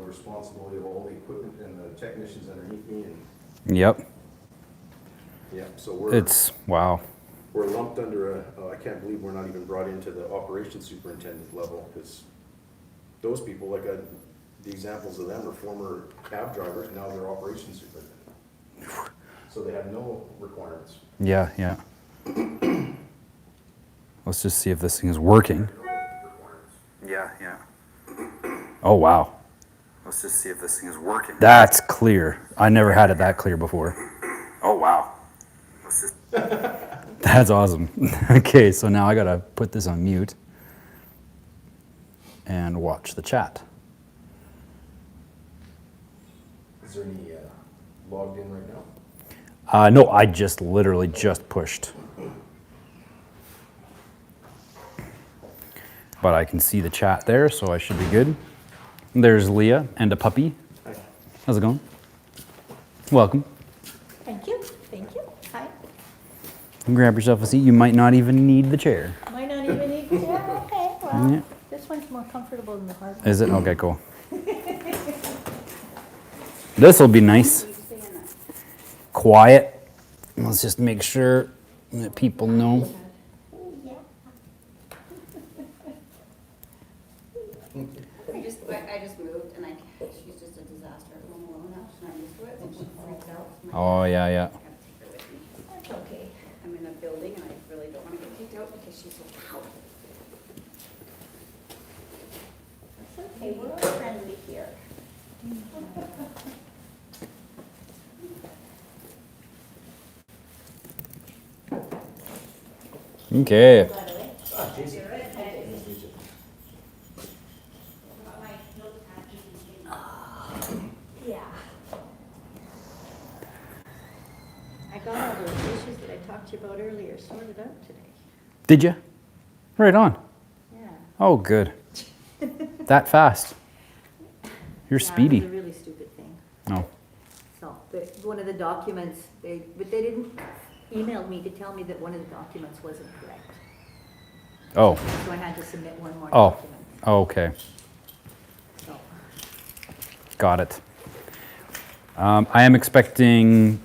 responsibility of all the equipment and the technicians underneath me. Yep. Yeah, so wow. We're lumped under I can't believe we're not even brought into the operations superintendent level, because those people, like the examples of them are former cab drivers, now they're operations superintendent. So they have no requirements. Yeah, yeah. Let's just see if this thing is working. Yeah, yeah. Oh, wow. Let's just see if this thing is working. That's clear. I never had it that clear before. Oh, wow. That's awesome. Okay, so now I gotta put this on mute and watch the chat. Is there any logged in right now? No, I literally just pushed. But I can see the chat there, so I should be good. There's Leah and a puppy. Hi. How's it going? Welcome. Thank you. Thank you. Hi. Grab yourself a seat. You might not even need the chair. Might not even need to. Yeah, okay. Well, Yeah. this one's more comfortable than the hard one. Is it? Okay, cool. This will be nice. Quiet. Let's just make sure that people know. I just moved, and she's just a disaster at home alone now. She's not used to it, and she freaks out. Oh, yeah, yeah. I gotta take her with me. That's okay. I'm in a building, and I really don't want to get kicked out because she's so loud. That's okay. We're all friendly here. Okay. Yeah. I got all those issues that I talked to you about earlier sorted out today. Did you? Right on. Yeah. Oh, good. That fast. You're Yeah, speedy. it was a really stupid thing. Oh. So, one of the documents, but they didn't email me to tell me that one of the documents wasn't correct. Oh. So I had to submit one more Oh. document. Okay. So, Got it. I am expecting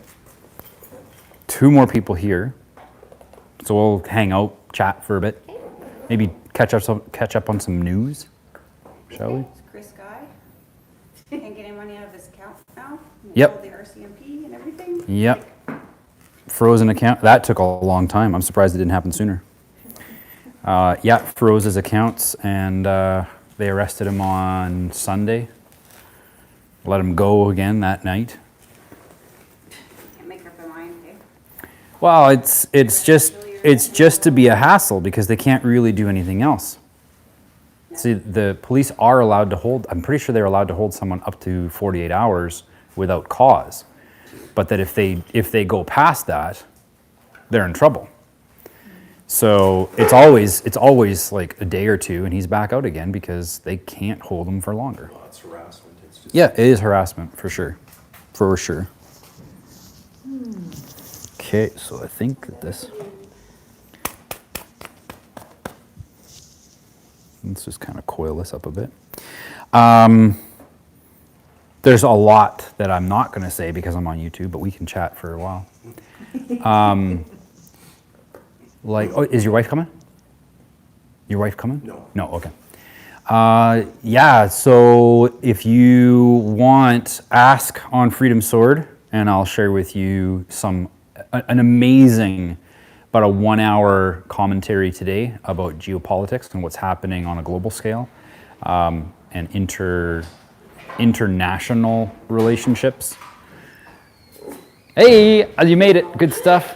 2 more people here, so we'll hang out, chat for a bit, maybe catch up on some news, shall we? It's Chris Guy. Can't get any money out of his account now. Yep. The RCMP and everything. Yep. Frozen account. That took a long time. I'm surprised it didn't happen sooner. Yeah, froze his accounts, and they arrested him on Sunday. Let him go again that night. Can't make up their mind, eh? Well, it's just to be a hassle because they can't really do anything else. See, the police are allowed to hold, I'm pretty sure they're allowed to hold someone up to 48 hours without cause. But that if they go past that, they're in trouble. So it's always like a day or two and he's back out again because they can't hold him for longer. Well, it's harassment. It's just Yeah, it is harassment for sure. For sure. Okay, so I think that let's just kind of coil this up a bit. There's a lot that I'm not going to say because I'm on YouTube, but we can chat for a while. Is your wife coming? Your wife coming? No. No, okay. Yeah, so if you want, ask on Freedom Sword, and I'll share with you an amazing, about a 1-hour commentary today about geopolitics and what's happening on a global scale, and international relationships. Hey, you made it. Good stuff.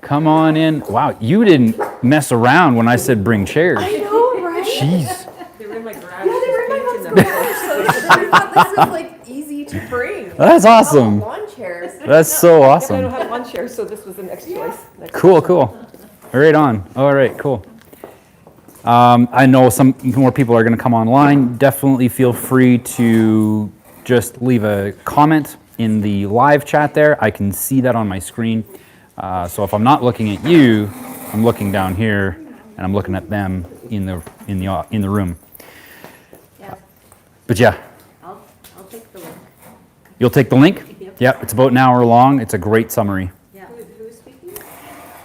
Come on in. Wow, you didn't mess around when I said bring chairs. I know, right? Jeez. They were in my garage. Yeah, they were in my garage. So I thought this was like easy to bring. That's awesome. Lawn chairs. That's so Yeah, I awesome. don't have lawn chairs, so this was the next choice. Cool. Right on. All right, cool. I know some more people are going to come online. Definitely feel free to just leave a comment in the live chat there. I can see that on my screen. So if I'm not looking at you, I'm looking down here and I'm looking at them in the room. yeah. But yeah. I'll You'll take the link? Yep. Yep, it's about an hour long. It's a great summary. Yeah. Who's speaking?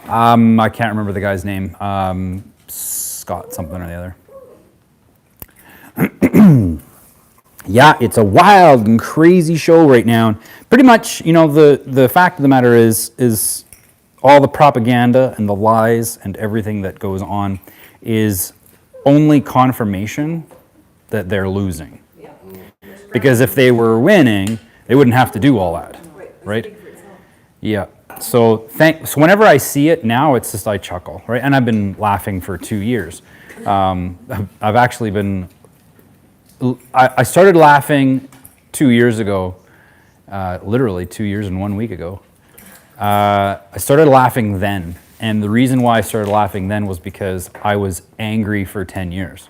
I can't remember the guy's name. Scott something or the other. Yeah, it's a wild and crazy show right now. And pretty much, the fact of the matter is all the propaganda and the lies and everything that goes on is only confirmation that they're losing. Because if they were winning, they wouldn't have to do all that, right? Yeah. So whenever I see it now, it's just I chuckle, right? And I've been laughing for 2 years. I've actually been. I started laughing 2 years ago, literally 2 years and 1 week ago. I started laughing then, and the reason why I started laughing then was because I was angry for 10 years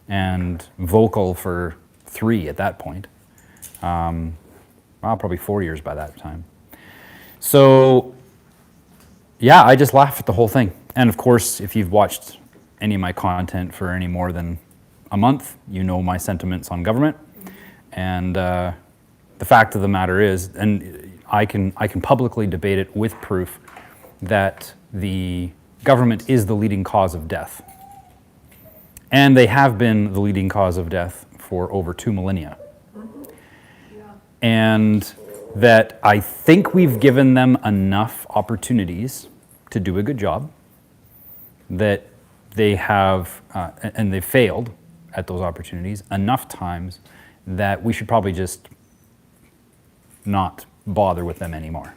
and vocal for 3 at that point. Well, probably 4 years by that time. So, yeah, I just laugh at the whole thing. And of course, if you've watched any of my content for any more than a month, you know my sentiments on government. And the fact of the matter is, and I can publicly debate it with proof, that the government is the leading cause of death. And they have been the leading cause of death for over 2 millennia. And that I think we've given them enough opportunities to do a good job, that they have, and they've failed at those opportunities enough times that we should probably just not bother with them anymore.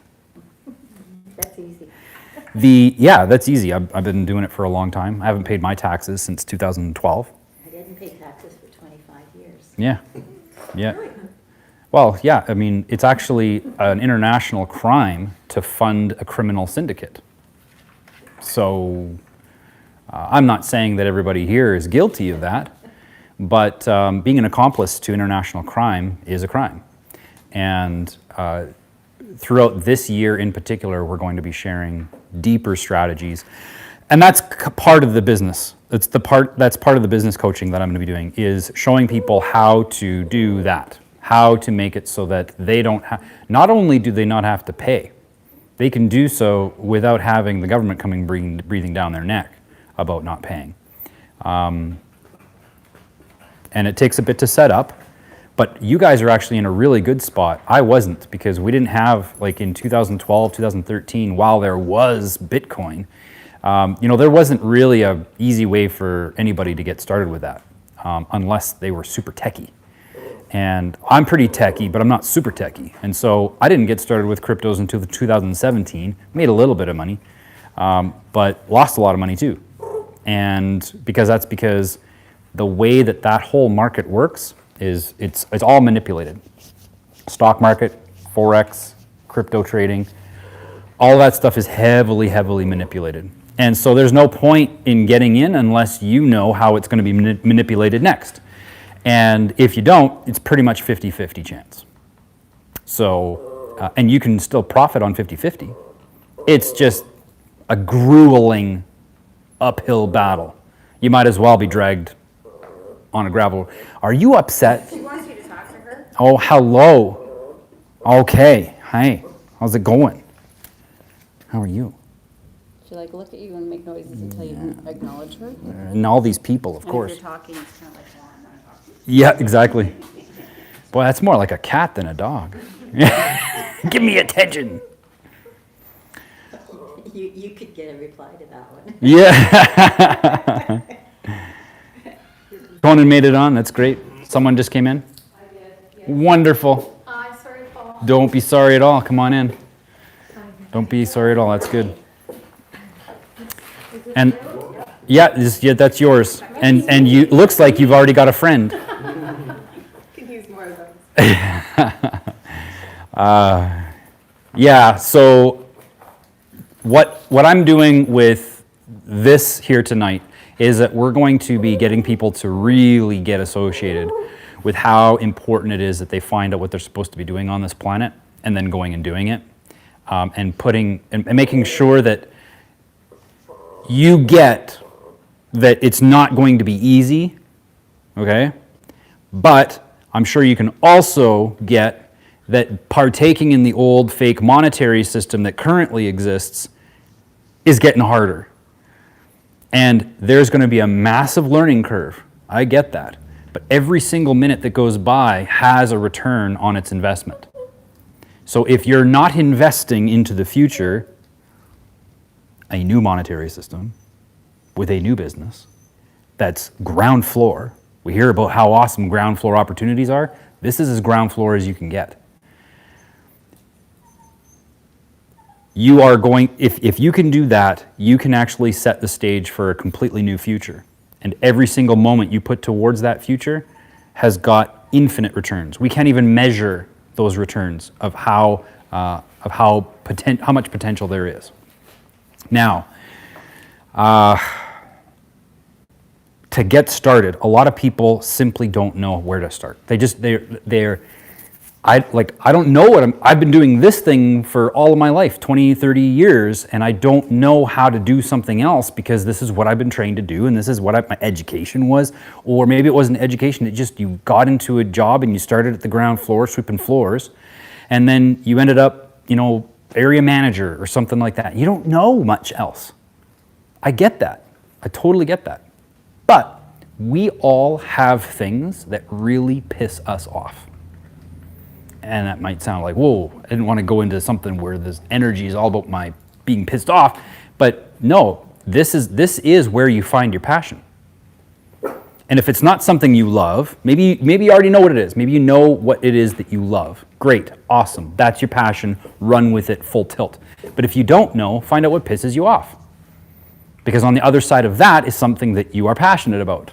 That's easy. Yeah, that's easy. I've been doing it for a long time. I haven't paid my taxes since 2012. I didn't pay taxes for 25 years. Yeah, yeah. Well, yeah, I mean, it's actually an international crime to fund a criminal syndicate. So I'm not saying that everybody here is guilty of that, but being an accomplice to international crime is a crime. And throughout this year in particular, we're going to be sharing deeper strategies. And that's part of the business. That's part of the business coaching that I'm going to be doing, is showing people how to do that. How to make it so that they don't have, not only do they not have to pay, they can do so without having the government coming breathing down their neck about not paying. And it takes a bit to set up, but you guys are actually in a really good spot. I wasn't, because we didn't have, like in 2012, 2013, while there was Bitcoin, there wasn't really a easy way for anybody to get started with that, unless they were super techie. And I'm pretty techie, but I'm not super techie. And so I didn't get started with cryptos until 2017, made a little bit of money, but lost a lot of money too. And because the way that whole market works is it's all manipulated. Stock market, Forex, crypto trading, all that stuff is heavily, heavily manipulated. And so there's no point in getting in unless you know how it's going to be manipulated next. And if you don't, it's pretty much 50-50 chance. So, and you can still profit on 50-50. It's just a grueling uphill battle. You might as well be dragged on a gravel. Are you upset? She wants you to talk to her. Oh, hello. Okay. Hi. How's it going? How are you? She look at you and make noises until you acknowledge her. And all these people, of course. And if you're talking, it's kind of like, well, I'm not talking. Yeah, exactly. Boy, that's more like a cat than a dog. Give me attention. You could get a reply to that one. Yeah. Conan made it on. That's great. Someone just came in? I did. Yeah. Wonderful. Sorry, Paul. Don't be sorry at all. Come on in. Don't be sorry at all. That's good. And yeah, that's yours. And you looks like you've already got a friend. Could use more of those. Yeah, so what I'm doing with this here tonight is that we're going to be getting people to really get associated with how important it is that they find out what they're supposed to be doing on this planet and then going and doing it, and making sure that you get that it's not going to be easy, okay? But I'm sure you can also get that partaking in the old fake monetary system that currently exists is getting harder. And there's going to be a massive learning curve. I get that. But every single minute that goes by has a return on its investment. So if you're not investing into the future, a new monetary system with a new business that's ground floor. We hear about how awesome ground floor opportunities are. This is as ground floor as you can get. You are going, if you can do that, you can actually set the stage for a completely new future. And every single moment you put towards that future has got infinite returns. We can't even measure those returns of how much potential there is. Now, to get started, a lot of people simply don't know where to start. I don't know I've been doing this thing for all of my life, 20, 30 years, and I don't know how to do something else because this is what I've been trained to do and this is what my education was. Or maybe it wasn't education, it just you got into a job and you started at the ground floor, sweeping floors, and then you ended up, area manager or something like that. You don't know much else. I get that. I totally get that. But we all have things that really piss us off. And that might sound like, whoa, I didn't want to go into something where this energy is all about my being pissed off. But no, this is where you find your passion. And if it's not something you love, maybe you already know what it is. Maybe you know what it is that you love. Great, awesome, that's your passion. Run with it full tilt. But if you don't know, find out what pisses you off. Because on the other side of that is something that you are passionate about.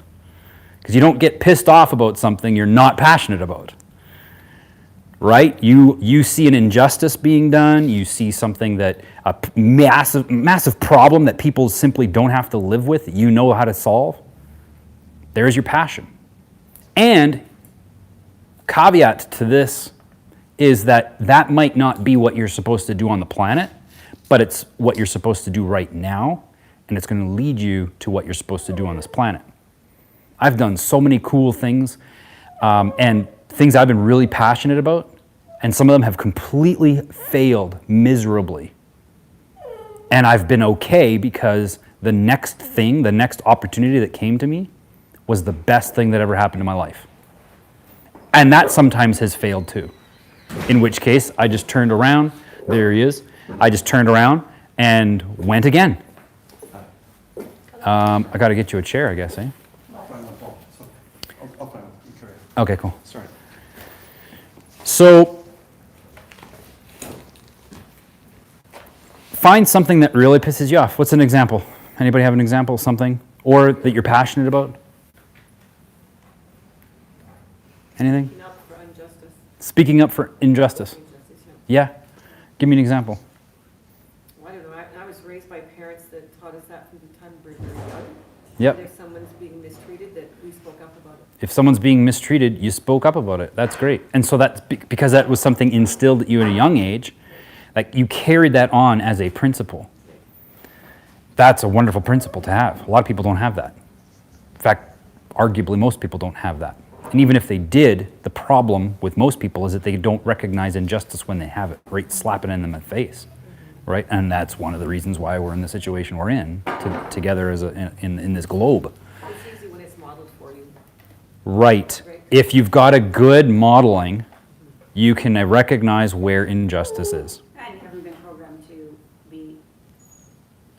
Because you don't get pissed off about something you're not passionate about. Right? You see an injustice being done, you see something that, a massive problem that people simply don't have to live with, that you know how to solve. There's your passion. And caveat to this is that might not be what you're supposed to do on the planet, but it's what you're supposed to do right now, and it's going to lead you to what you're supposed to do on this planet. I've done so many cool things, and things I've been really passionate about, and some of them have completely failed miserably. And I've been okay because the next opportunity that came to me was the best thing that ever happened in my life. And that sometimes has failed too. In which case, I just turned around, there he is, I just turned around and went again. I gotta get you a chair, I guess, eh? I'll find one. Okay, cool. Sorry. So, find something that really pisses you off. What's an example? Anybody have an example of something? Or that you're passionate about? Anything? Speaking up for injustice. Speaking up for injustice. Yeah. Give me an example. Well, I don't know, I was raised by parents that taught us that from the time we were very young. Yep. And if someone's being mistreated, that we spoke up about it. If someone's being mistreated, you spoke up about it. That's great. And so that's because that was something instilled at you at a young age, like you carried that on as a principle. That's a wonderful principle to have. A lot of people don't have that. In fact, arguably most people don't have that. And even if they did, the problem with most people is that they don't recognize injustice when they have it, right? Slap it in them in the face, right? And that's one of the reasons why we're in the situation we're in, together as in this globe. It's easy when it's modeled for you. Right. If you've got a good modeling, you can recognize where injustice is. And you haven't been programmed to be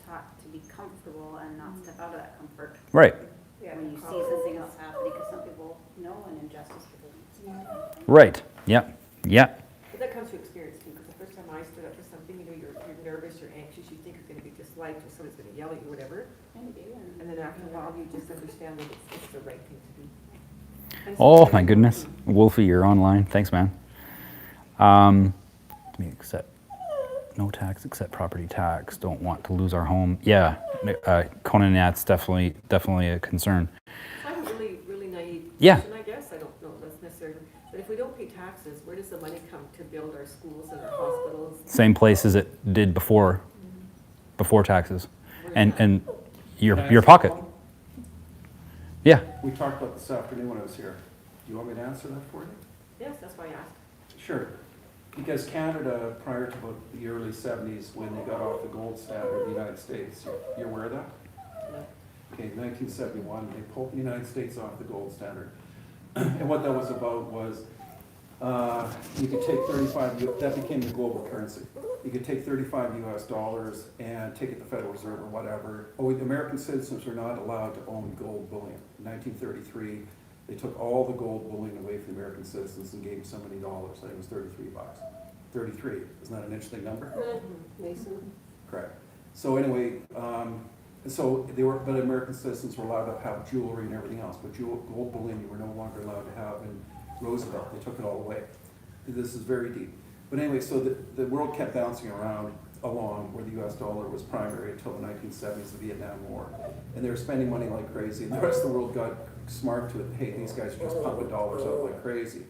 taught to be comfortable and not step out of that comfort. Right. When you see something else happening, because some people know an injustice for them. Right. Yep. Yep. But that comes from experience too, because the first time I stood up for something, you're nervous, you're anxious, you think you're gonna be disliked, or somebody's gonna yell at you, whatever. And you do, And then after a while, you just understand that it's the right thing to do. And Oh so- my goodness. Wolfie, you're online. Thanks, man. Let me accept no tax except property tax. Don't want to lose our home. Yeah, Conan, that's definitely a concern. I have a really naive Yeah. question, I guess, I don't know if that's necessary, but if we don't pay taxes, where does the money come to build our schools and our hospitals? Same place as it did before taxes, and your pocket. Yeah. We talked about this afternoon when I was here. Do you want me to answer that for you? Yes, that's why I asked. Sure. Because Canada, prior to about the early 70s, when they got off the gold standard in the United States, you're aware of that? Okay, 1971, they pulled the United States off the gold standard. And what that was about was, you could take 35, that became the global currency. You could take 35 US dollars and take it to the Federal Reserve or whatever. Oh, the American citizens were not allowed to own gold bullion. In 1933, they took all the gold bullion away from the American citizens and gave them so many dollars. I think it was 33 bucks. 33, isn't that an interesting number? Mason? Correct. So anyway, so they were, but American citizens were allowed to have jewelry and everything else, but gold bullion you were no longer allowed to have in Roosevelt. They took it all away. This is very deep. But anyway, so the world kept bouncing around along where the US dollar was primary until the 1970s, the Vietnam War. And they were spending money like crazy, and the rest of the world got smart to it. Hey, these guys are just pumping dollars out like crazy.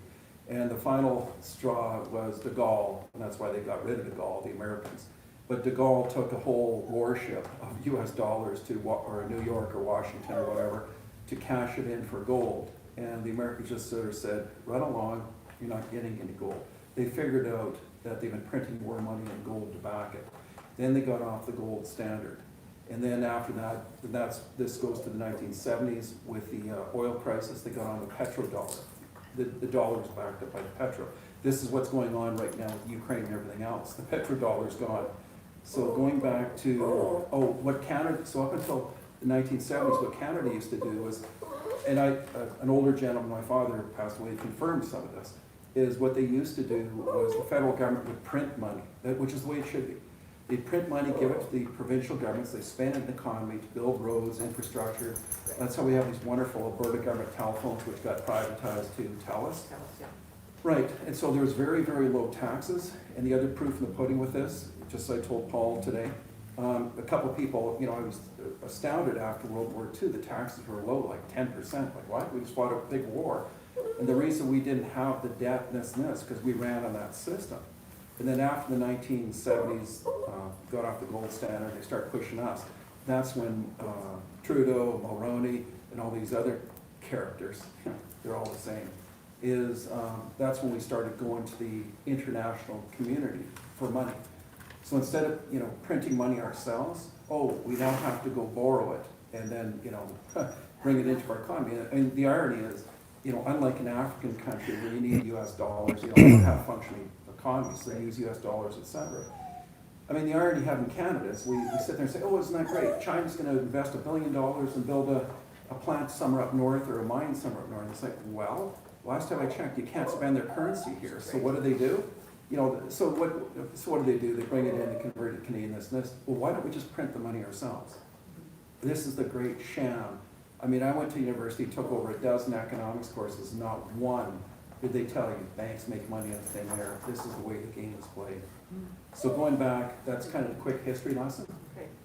And the final straw was de Gaulle, and that's why they got rid of de Gaulle, the Americans. But de Gaulle took a whole warship of US dollars to or New York or Washington or whatever to cash it in for gold. And the Americans just sort of said, run along, you're not getting any gold. They figured out that they've been printing more money in gold to back it. Then they got off the gold standard. And then after that, this goes to the 1970s with the oil crisis, they got on the petrodollar. The dollar was backed up by the petro. This is what's going on right now with Ukraine and everything else. The petrodollar's gone. So going back to, what Canada, so up until the 1970s, what Canada used to do was, and an older gentleman, my father passed away, confirmed some of this, is what they used to do was the federal government would print money, which is the way it should be. They'd print money, give it to the provincial governments, they spend it in the economy to build roads, infrastructure. That's how we have these wonderful Alberta government telephones, which got privatized to TELUS. Right, and so there was very, very low taxes, and the other proof in the pudding with this, just as I told Paul today, a couple of people, I was astounded after World War II, the taxes were low, like 10%, like what? We just fought a big war. And the reason we didn't have the debt and this, because we ran on that system. And then after the 1970s, got off the gold standard, they start pushing us. That's when Trudeau, Mulroney, and all these other characters, they're all the same, that's when we started going to the international community for money. So instead of, printing money ourselves, we now have to go borrow it and then, bring it into our economy. And the irony is, unlike an African country where you need US dollars, you don't have functioning economies, so they use US dollars, etc. I mean, the irony you have in Canada is we sit there and say, isn't that great? China's going to invest $1 billion and build a plant somewhere up north or a mine somewhere up north. It's like, well, last time I checked, you can't spend their currency here. So what do? So what do? They bring it in, they convert it to Canadian, this and this. Well, why don't we just print the money ourselves? This is the great sham. I mean, I went to university, took over a dozen economics courses, not one did they tell you banks make money on thin air. This is the way the game is played. So going back, that's kind of the quick history lesson,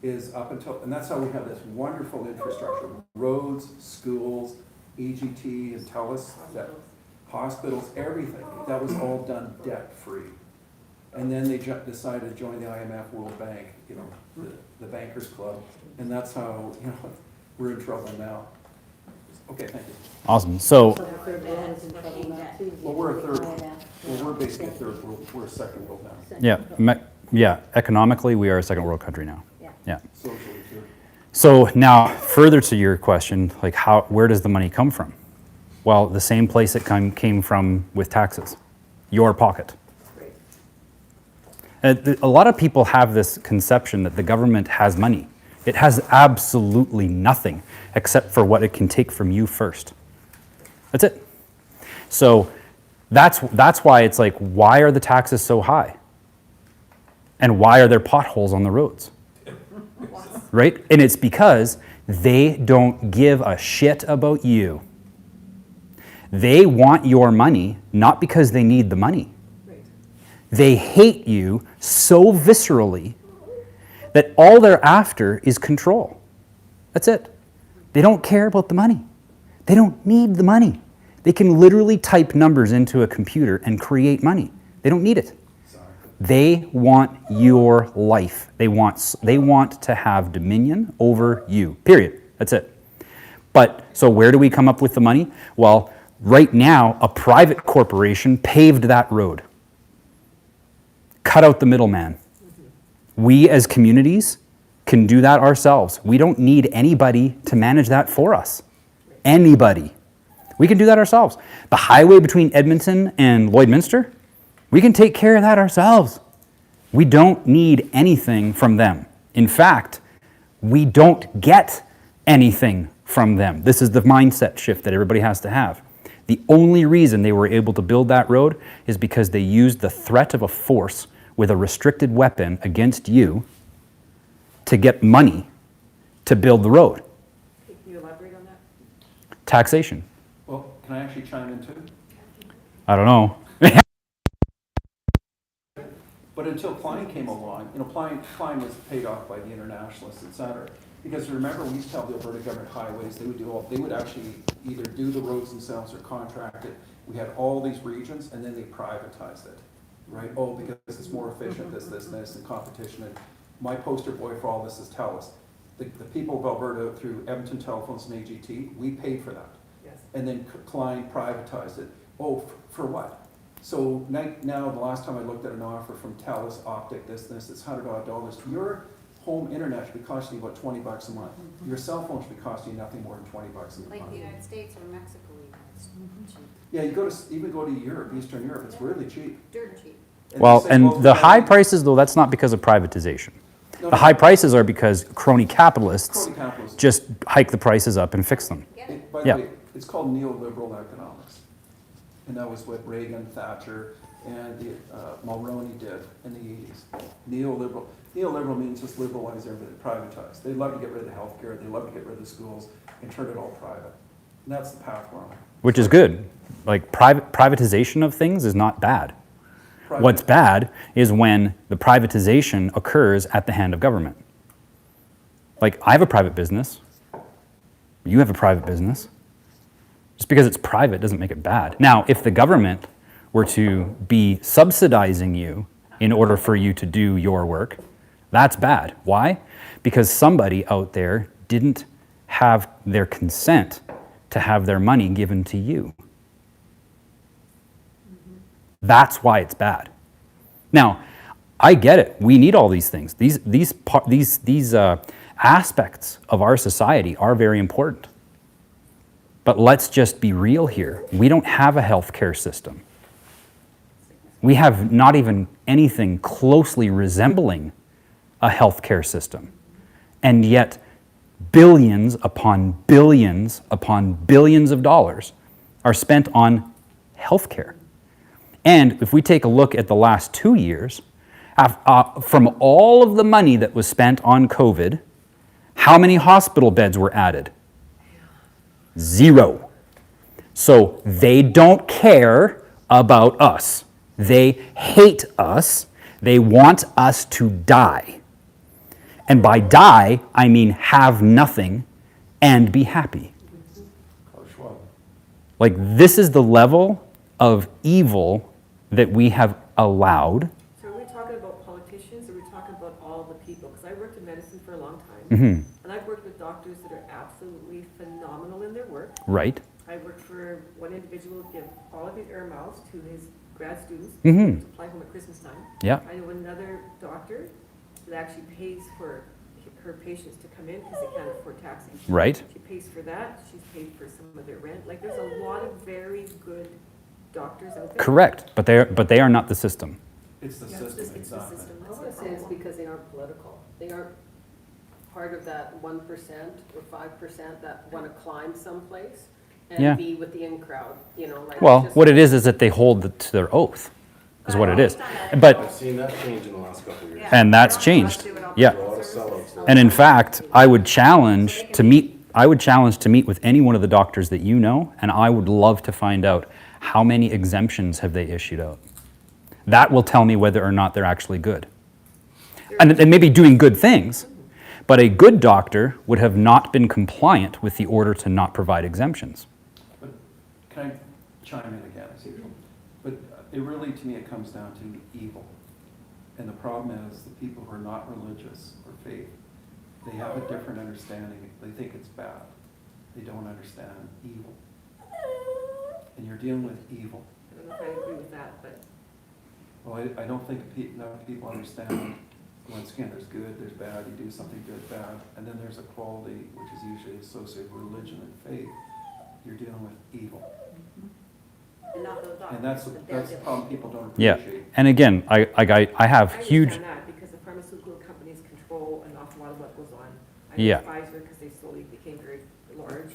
is up until, and that's how we have this wonderful infrastructure, roads, schools, EGT and TELUS, hospitals, everything. That was all done debt-free. And then they decided to join the IMF, World Bank, the Bankers Club, and that's how, we're in trouble now. Okay, thank you. Awesome. So, Well, we're a third, we're basically a third world, we're a second world now. yeah, economically, we are a second world country now. Yeah. Socially too. So now, further to your question, like where does the money come from? Well, the same place it came from with taxes, your pocket. A lot of people have this conception that the government has money. It has absolutely nothing except for what it can take from you first. That's it. So that's why it's like, why are the taxes so high? And why are there potholes on the roads? Right? And it's because they don't give a shit about you. They want your money, not because they need the money. They hate you so viscerally that all they're after is control. That's it. They don't care about the money. They don't need the money. They can literally type numbers into a computer and create money. They don't need it. They want your life. They want to have dominion over you, period. That's it. But, so where do we come up with the money? Well, right now, a private corporation paved that road. cut out the middleman. We as communities can do that ourselves. We don't need anybody to manage that for us. Anybody. We can do that ourselves. The highway between Edmonton and Lloydminster, we can take care of that ourselves. We don't need anything from them. In fact, we don't get anything from them. This is the mindset shift that everybody has to have. The only reason they were able to build that road is because they used the threat of a force with a restricted weapon against you to get money to build the road. Can you elaborate on that? Taxation. Well, can I actually chime in too? I don't know. But until Klein came along, Klein was paid off by the internationalists, et cetera. Because remember, we used to tell the Alberta government highways, they would actually either do the roads themselves or contract it. We had all these regions, and then they privatized it, right? Oh, because it's more efficient, this, and competition. And my poster boy for all this is TELUS. The people of Alberta, through Edmonton Telephones and AGT, we paid for that. Yes. And then Klein privatized it. Oh, for what? So now, the last time I looked at an offer from TELUS, Optic, it's $100 odd. Your home internet should be costing you about $20 a month. Your cell phone should be costing you nothing more than $20 a month. Like the United States or Mexico even, it's cheap, Yeah, you even go to Europe, Eastern Europe, it's really cheap. dirt cheap. And Well, they say, and the yeah, high prices, though, that's not because of privatization. no, The no, high prices are because crony capitalists crony capitalism. just hike the prices up and fix them. By the Yeah. way, it's called neoliberal economics. And that was what Reagan, Thatcher, and Mulroney did in the 80s. Neoliberal. Neoliberal means just liberalize everything, privatize. They love to get rid of the healthcare, they love to get rid of the schools, and turn it all private. And that's the path we're on. Which is good. Like privatization of things is not bad. Private- What's bad is when the privatization occurs at the hand of government. Like, I have a private business. You have a private business. Just because it's private doesn't make it bad. Now, if the government were to be subsidizing you in order for you to do your work, that's bad. Why? Because somebody out there didn't have their consent to have their money given to you. That's why it's bad. Now, I get it. We need all these things. These aspects of our society are very important. But let's just be real here. We don't have a healthcare system. We have not even anything closely resembling a healthcare system. And yet, billions upon billions upon billions of dollars are spent on healthcare. And if we take a look at the last 2 years, from all of the money that was spent on COVID, how many hospital beds were added? 0. So they don't care about us. They hate us. They want us to die. And by die, I mean have nothing and be happy. Like, this is the level of evil that we have allowed. So are we talking about politicians, or are we talking about all the people? Because I worked in medicine for a long time, Mhm. and I've worked with doctors that are absolutely phenomenal in their work. Right? I worked for one individual who gave all of his air miles to his grad students Mhm. to fly home at Christmas time. Yeah. I know another doctor that actually pays for her patients to come in because they can't afford taxis. Right? She pays for that, she's paid for some of their rent. Like, there's a lot of very good doctors out there. Correct. But they are not the system. It's the Yeah, system, it's the exactly. system. I That's would the say it's problem. because they aren't political. They aren't part of that 1% or 5% that want to climb someplace Yeah. and be with the in crowd, like. Well, just- what it is that they hold to their oath, is what it is. But, I've seen that change in the last couple of years. and that's changed. Yeah. There's a lot of sellouts there. And in fact, I would challenge to meet with any one of the doctors that you know, and I would love to find out how many exemptions have they issued out. That will tell me whether or not they're actually good. And they may be doing good things, but a good doctor would have not been compliant with the order to not provide exemptions. But can I chime in again, as usual? But it really, to me, it comes down to evil. And the problem is the people who are not religious or faith, they have a different understanding. They think it's bad. They don't understand evil. And you're dealing with evil. I don't know if I agree with that, but Well, I don't think enough people understand, once again, there's good, there's bad, you do something good, bad, and then there's a quality which is usually associated with religion and faith. You're dealing with evil. And not those doctors. And that's the problem people don't Yeah, appreciate. and again, I have I huge, understand that because the pharmaceutical companies control an awful lot of what goes on. I Yeah. know Pfizer, because they slowly became very large.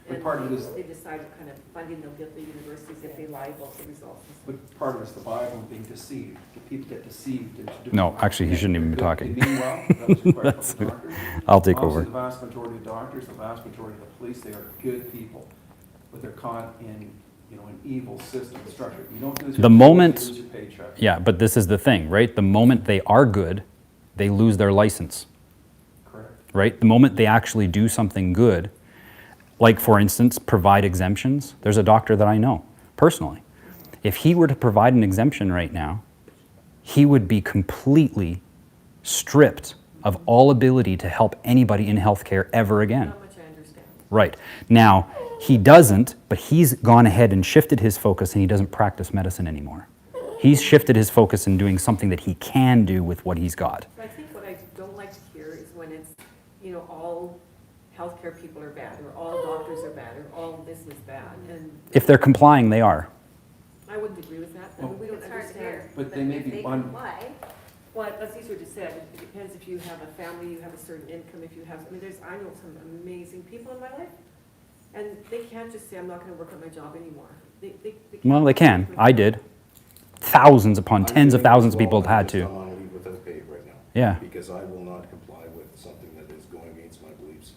But And part of it is- they decided kind of funding, they'll give the universities if they lie about the results and stuff. But part of it's the Bible and being deceived. People get deceived into doing. No, actually, he shouldn't even be They talking. mean well, that was required from the doctors. I'll take Obviously, over. the vast majority of doctors, the vast majority of the police, they are good people, but they're caught in, an evil system structure. You don't lose your The job, moment- you lose your paycheck. Yeah, but this is the thing, right? The moment they are good, they lose their license, Correct. right? The moment they actually do something good, like for instance, provide exemptions. There's a doctor that I know personally. If he were to provide an exemption right now, he would be completely stripped of all ability to help anybody in healthcare ever again. Not much I understand. Right. Now, he doesn't, but he's gone ahead and shifted his focus and he doesn't practice medicine anymore. He's shifted his focus in doing something that he can do with what he's got. So I think what I don't like to hear is when it's, all healthcare people are bad, or all doctors are bad, or all this is bad, and If they're complying, they are. I wouldn't agree with that. I mean, we don't It's hard to understand. hear. But they may if be they one- comply, Well, that's easier to say. It depends if you have a family, you have a certain income, if you have, I know some amazing people in my life, and they can't just say, I'm not gonna work at my job anymore. They can't. Well, they can. I did. Thousands upon tens of thousands of people have had I'm to. on leave without pay right now. Yeah. Because I will not comply with something that is going against my beliefs.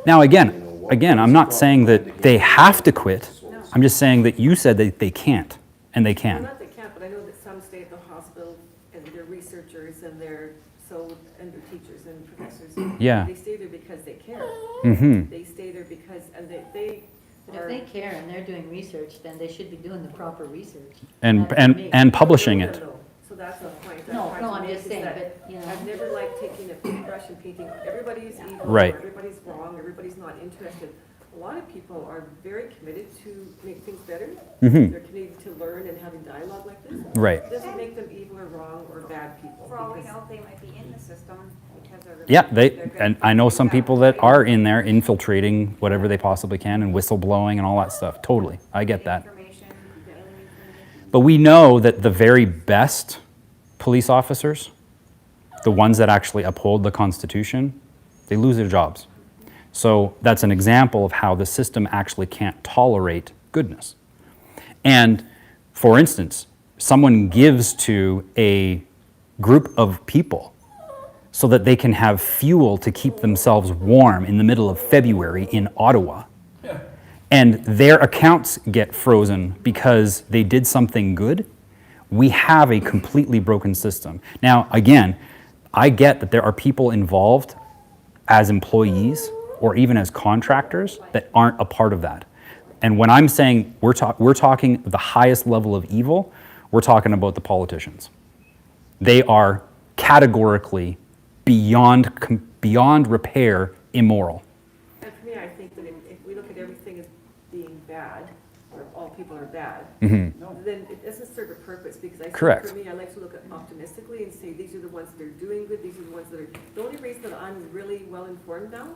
Now, again, I'm not saying that they have to quit. I'm just saying that you said that they can't, and they Well, can. not they can't, but I know that some stay at the hospital, and they're researchers, and they're they're teachers and professors. Yeah. They stay there because they care. Mm-hmm. They stay there because, and they But if they care and they're doing research, then they should be doing the proper research. And, That's and, me. and publishing No, it. no, no. So that's the point. No, trying no, to I'm make just is saying, that but, I've never liked taking a paintbrush and painting, everybody's evil. Right. Or everybody's wrong, everybody's not interested. A lot of people are very committed to make things better. Mhm. They're committed to learn and having dialogue like this. Right. It doesn't make them evil or wrong or bad people. for all we because- know, they might be in the system because they're. Yeah, they're they, good and I know some Yeah. people that are in there infiltrating whatever they possibly can and whistleblowing and all that stuff. Totally. I get that. Information, getting information. But we know that the very best police officers, the ones that actually uphold the Constitution, they lose their jobs. So that's an example of how the system actually can't tolerate goodness. And for instance, someone gives to a group of people so that they can have fuel to keep themselves warm in the middle of February in Ottawa. And their accounts get frozen because they did something good. We have a completely broken system. Now, again, I get that there are people involved as employees or even as contractors that aren't a part of that. And when I'm saying we're talking the highest level of evil, we're talking about the politicians. They are categorically beyond repair immoral. And for me, I think that if we look at everything as being bad, or all people are bad, Mhm. then it doesn't serve a purpose, because I think Correct. for me, I like to look at optimistically and say, these are the ones that are doing good, these are the ones that are, the only reason that I'm really well informed now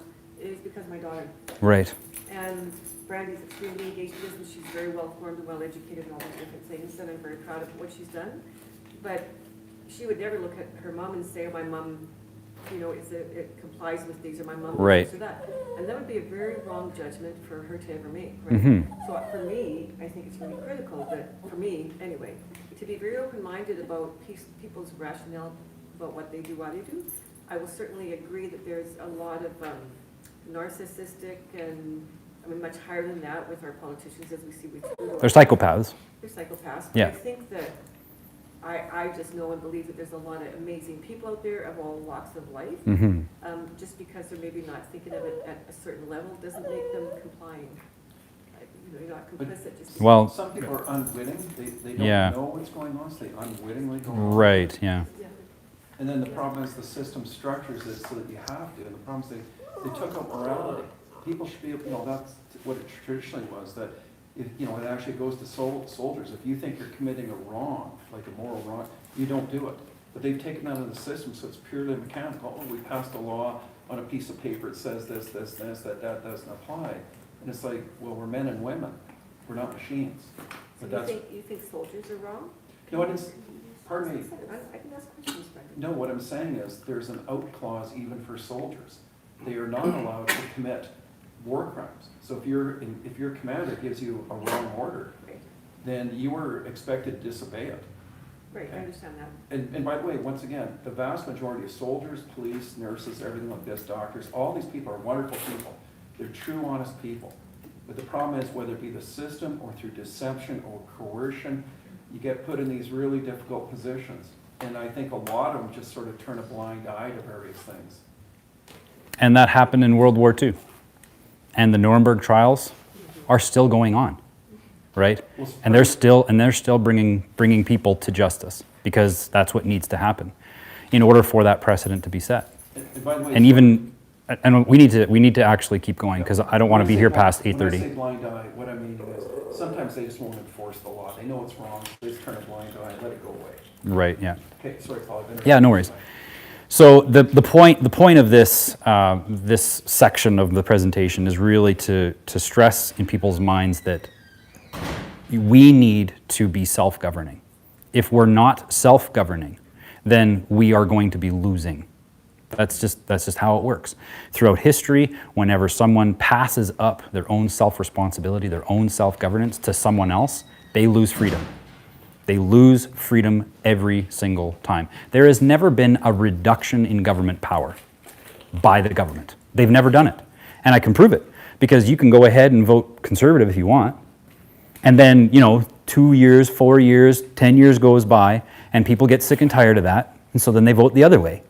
is because my daughter, Right. and Brandy's extremely engaged in this, and she's very well formed and well educated and all those different things, and I'm very proud of what she's done. But she would never look at her mom and say, oh, my mom, it complies with these, or my mom Right. does this or that. And that would be a very wrong judgment for her to ever make, right? Mhm. So for me, I think it's really critical that, for me, anyway, to be very open-minded about people's rationale about what they do, why they do. I will certainly agree that there's a lot of narcissistic and, much higher than that with our politicians, as we see with Trudeau. They're psychopaths. They're psychopaths. But Yeah. I think that, I just know and believe that there's a lot of amazing people out there of all walks of life. Mhm. Just because they're maybe not thinking of it at a certain level doesn't make them complying. You're not complicit just because. Well, Some people are unwitting, they Yeah. don't know what's going on, so they unwittingly go on. right, yeah. Yeah. And then the problem is the system structures it so that you have to, and the problem is they took out morality. People should be, that's what it traditionally was, that It actually goes to soldiers. If you think you're committing a wrong, like a moral wrong, you don't do it. But they've taken that out of the system, so it's purely mechanical. Oh, we passed a law on a piece of paper, it says this, that doesn't apply. And it's like, well, we're men and women, we're not machines. So But you think soldiers are wrong? no, it is, pardon me, I can ask questions, Brendan. no, what I'm saying is, there's an out clause even for soldiers. They are not allowed to commit war crimes. So if your commander gives you a wrong order, Right, then you are expected to disobey it. right, I understand that. And by the way, once again, the vast majority of soldiers, police, nurses, everything like this, doctors, all these people are wonderful people. They're true, honest people. But the problem is, whether it be the system or through deception or coercion, you get put in these really difficult positions. And I think a lot of them just sort of turn a blind eye to various things. And that happened in World War II. And the Nuremberg trials are still going on, right? And they're still bringing people to justice, because that's what needs to happen in order for that precedent to be set. And by the way, And we need to actually keep going, because I don't want to be here past When I 8:30. say blind eye, what I mean is, sometimes they just won't enforce the law. They know it's wrong, they just turn a blind eye and let it go away. Right, yeah. Okay, sorry, Paul. I've Yeah, no worries. So the point of this this section of the presentation is really to stress in people's minds that we need to be self-governing. If we're not self-governing, then we are going to be losing. That's just how it works. Throughout history, whenever someone passes up their own self-responsibility, their own self-governance to someone else, they lose freedom. They lose freedom every single time. There has never been a reduction in government power by the government. They've never done it. And I can prove it, because you can go ahead and vote conservative if you want. And then, 2 years, 4 years, 10 years goes by, and people get sick and tired of that. And so then they vote the other way.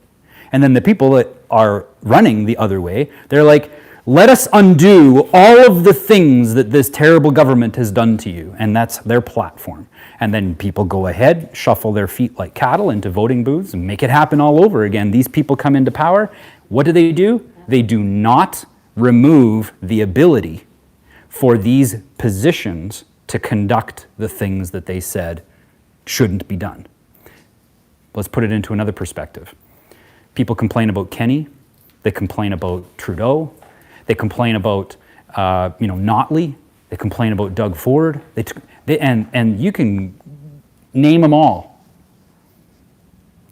And then the people that are running the other way, they're like, let us undo all of the things that this terrible government has done to you. And that's their platform. And then people go ahead, shuffle their feet like cattle into voting booths and make it happen all over again. These people come into power. What do? They do not remove the ability for these positions to conduct the things that they said shouldn't be done. Let's put it into another perspective. People complain about Kenny. They complain about Trudeau. They complain about, Notley. They complain about Doug Ford. And you can name them all.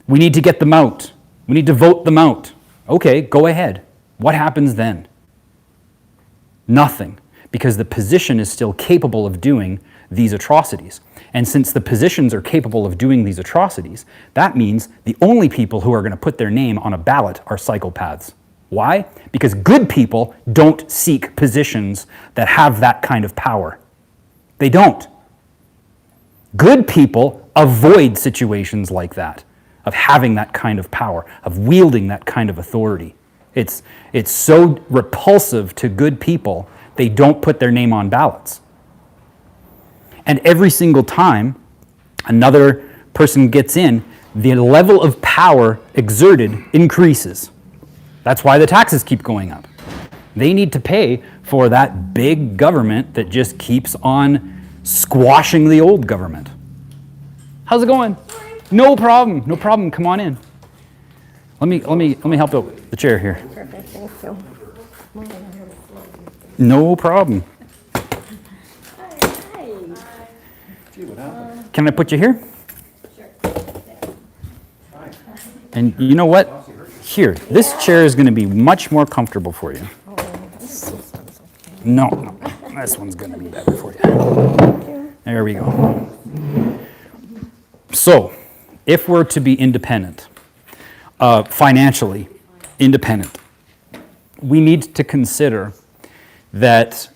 We need to get them out. We need to vote them out. Okay, go ahead. What happens then? Nothing, because the position is still capable of doing these atrocities. And since the positions are capable of doing these atrocities, that means the only people who are going to put their name on a ballot are psychopaths. Why? Because good people don't seek positions that have that kind of power. They don't. Good people avoid situations like that, of having that kind of power, of wielding that kind of authority. It's so repulsive to good people, they don't put their name on ballots. And every single time another person gets in, the level of power exerted increases. That's why the taxes keep going up. They need to pay for that big government that just keeps on squashing the old government. How's it going? No problem. No problem. Come on in. Let me help out the chair here. Perfect, thank you. No problem. Gee, what happened? Can I put you here? Hi. And you know what? Here, this chair is going to be much more comfortable for you. No, this one's going to be better for you. There we go. So, if we're to be independent, financially independent, we need to consider that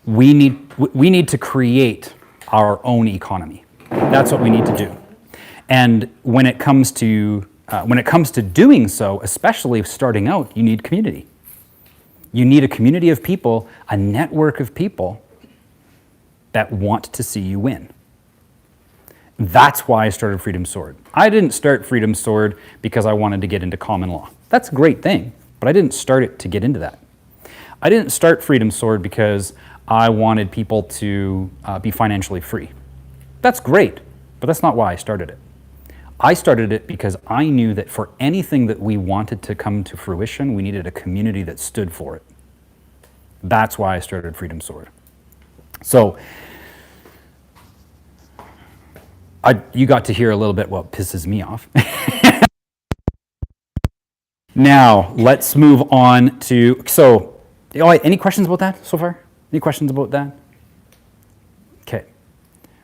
we need to create our own economy. That's what we need to do. And when it comes to doing so, especially starting out, you need community. You need a community of people, a network of people that want to see you win. That's why I started Freedom Sword. I didn't start Freedom Sword because I wanted to get into common law. That's a great thing, but I didn't start it to get into that. I didn't start Freedom Sword because I wanted people to be financially free. That's great, but that's not why I started it. I started it because I knew that for anything that we wanted to come to fruition, we needed a community that stood for it. That's why I started Freedom Sword. So, you got to hear a little bit what pisses me off. Now, let's move on to, any questions about that so far? Any questions about that? Okay.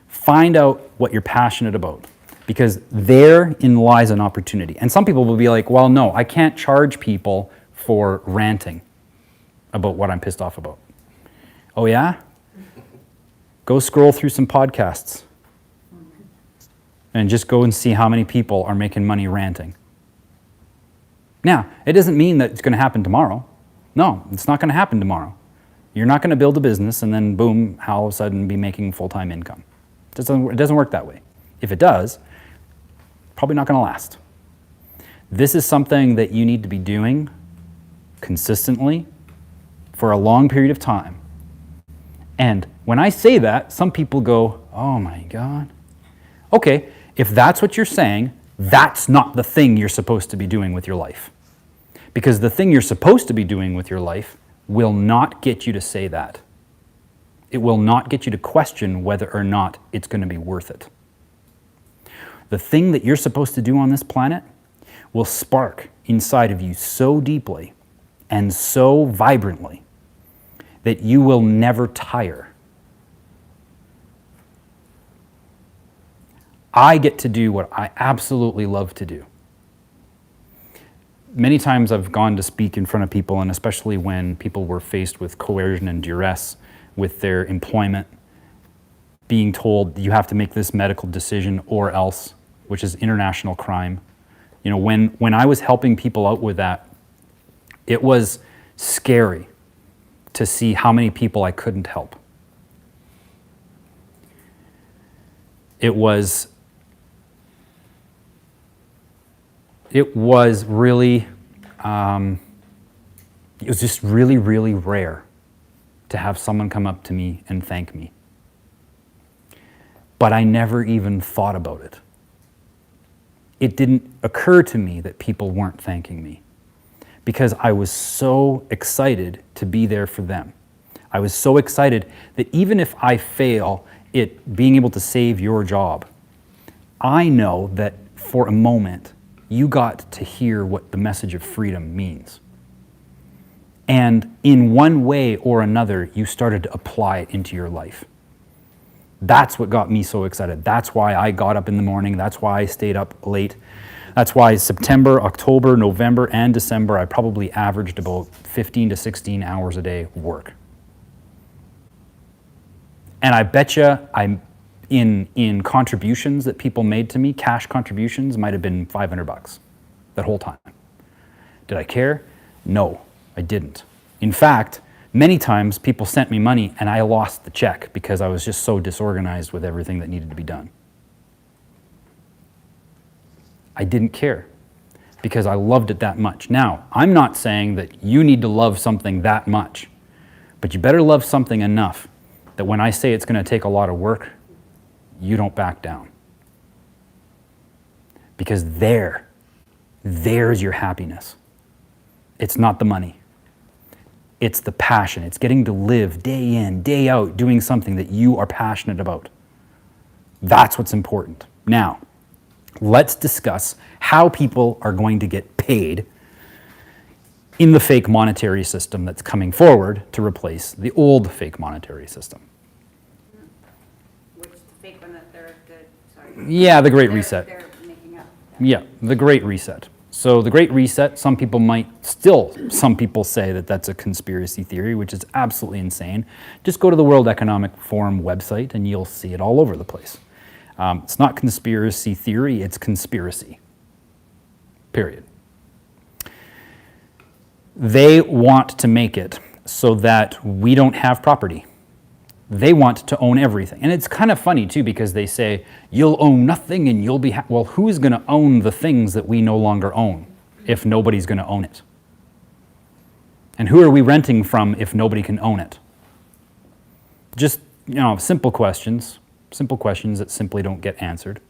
Find out what you're passionate about, because therein lies an opportunity. And some people will be like, well, no, I can't charge people for ranting about what I'm pissed off about. Oh yeah? Go scroll through some podcasts and just go and see how many people are making money ranting. Now, it doesn't mean that it's going to happen tomorrow. No, it's not going to happen tomorrow. You're not going to build a business and then boom, all of a sudden be making full-time income. It doesn't work that way. If it does, probably not going to last. This is something that you need to be doing consistently for a long period of time. And when I say that, some people go, oh my God. Okay, if that's what you're saying, that's not the thing you're supposed to be doing with your life. Because the thing you're supposed to be doing with your life will not get you to say that. It will not get you to question whether or not it's going to be worth it. The thing that you're supposed to do on this planet will spark inside of you so deeply and so vibrantly that you will never tire. I get to do what I absolutely love to do. Many times I've gone to speak in front of people, and especially when people were faced with coercion and duress with their employment, being told you have to make this medical decision or else, which is international crime. You know, when I was helping people out with that, it was scary to see how many people I couldn't help. It was really, it was just really, really rare to have someone come up to me and thank me. But I never even thought about it. It didn't occur to me that people weren't thanking me because I was so excited to be there for them. I was so excited that even if I fail at being able to save your job, I know that for a moment, you got to hear what the message of freedom means. And in one way or another, you started to apply it into your life. That's what got me so excited. That's why I got up in the morning. That's why I stayed up late. That's why September, October, November, and December, I probably averaged about 15 to 16 hours a day work. And I bet you in contributions that people made to me, cash contributions might have been $500 that whole time. Did I care? No, I didn't. In fact, many times people sent me money and I lost the check because I was just so disorganized with everything that needed to be done. I didn't care because I loved it that much. Now, I'm not saying that you need to love something that much, but you better love something enough that when I say it's going to take a lot of work, you don't back down. Because there's your happiness. It's not the money. It's the passion. It's getting to live day in, day out, doing something that you are passionate about. That's what's important. Now, let's discuss how people are going to get paid in the fake monetary system that's coming forward to replace the old fake monetary system. Which the fake one that they're good, sorry. Yeah, the Great Reset. They're making up. Yeah, the Great Reset. So the Great Reset, some people say that that's a conspiracy theory, which is absolutely insane. Just go to the World Economic Forum website and you'll see it all over the place. It's not conspiracy theory, it's conspiracy. Period. They want to make it so that we don't have property. They want to own everything. And it's kind of funny too, because they say, you'll own nothing and you'll be well, who's going to own the things that we no longer own if nobody's going to own it? And who are we renting from if nobody can own it? Just, simple questions that simply don't get answered.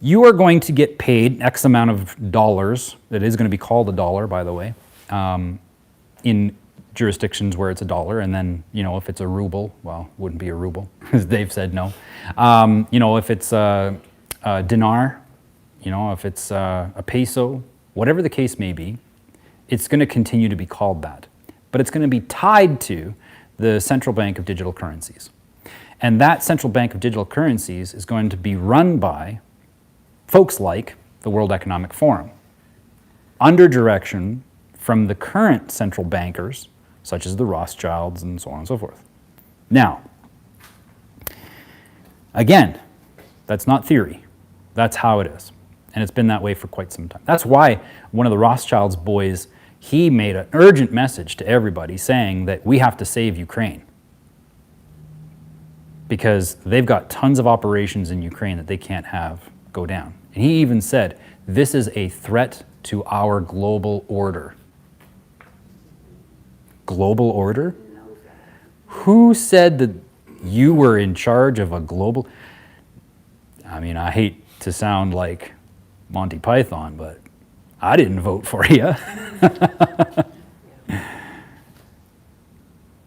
You are going to get paid X amount of dollars. It is going to be called a dollar, by the way, in jurisdictions where it's a dollar. And then, if it's a ruble, well, it wouldn't be a ruble, because they've said no. If it's a dinar, if it's a peso, whatever the case may be, it's going to continue to be called that. But it's going to be tied to the Central Bank of Digital Currencies. And that Central Bank of Digital Currencies is going to be run by folks like the World Economic Forum, under direction from the current central bankers, such as the Rothschilds and so on and so forth. Now, again, that's not theory. That's how it is. And it's been that way for quite some time. That's why one of the Rothschilds boys, he made an urgent message to everybody saying that we have to save Ukraine, because they've got tons of operations in Ukraine that they can't have go down. And he even said, this is a threat to our global order. Global order? Who said that you were in charge of a global... I mean, I hate to sound like Monty Python, but I didn't vote for you.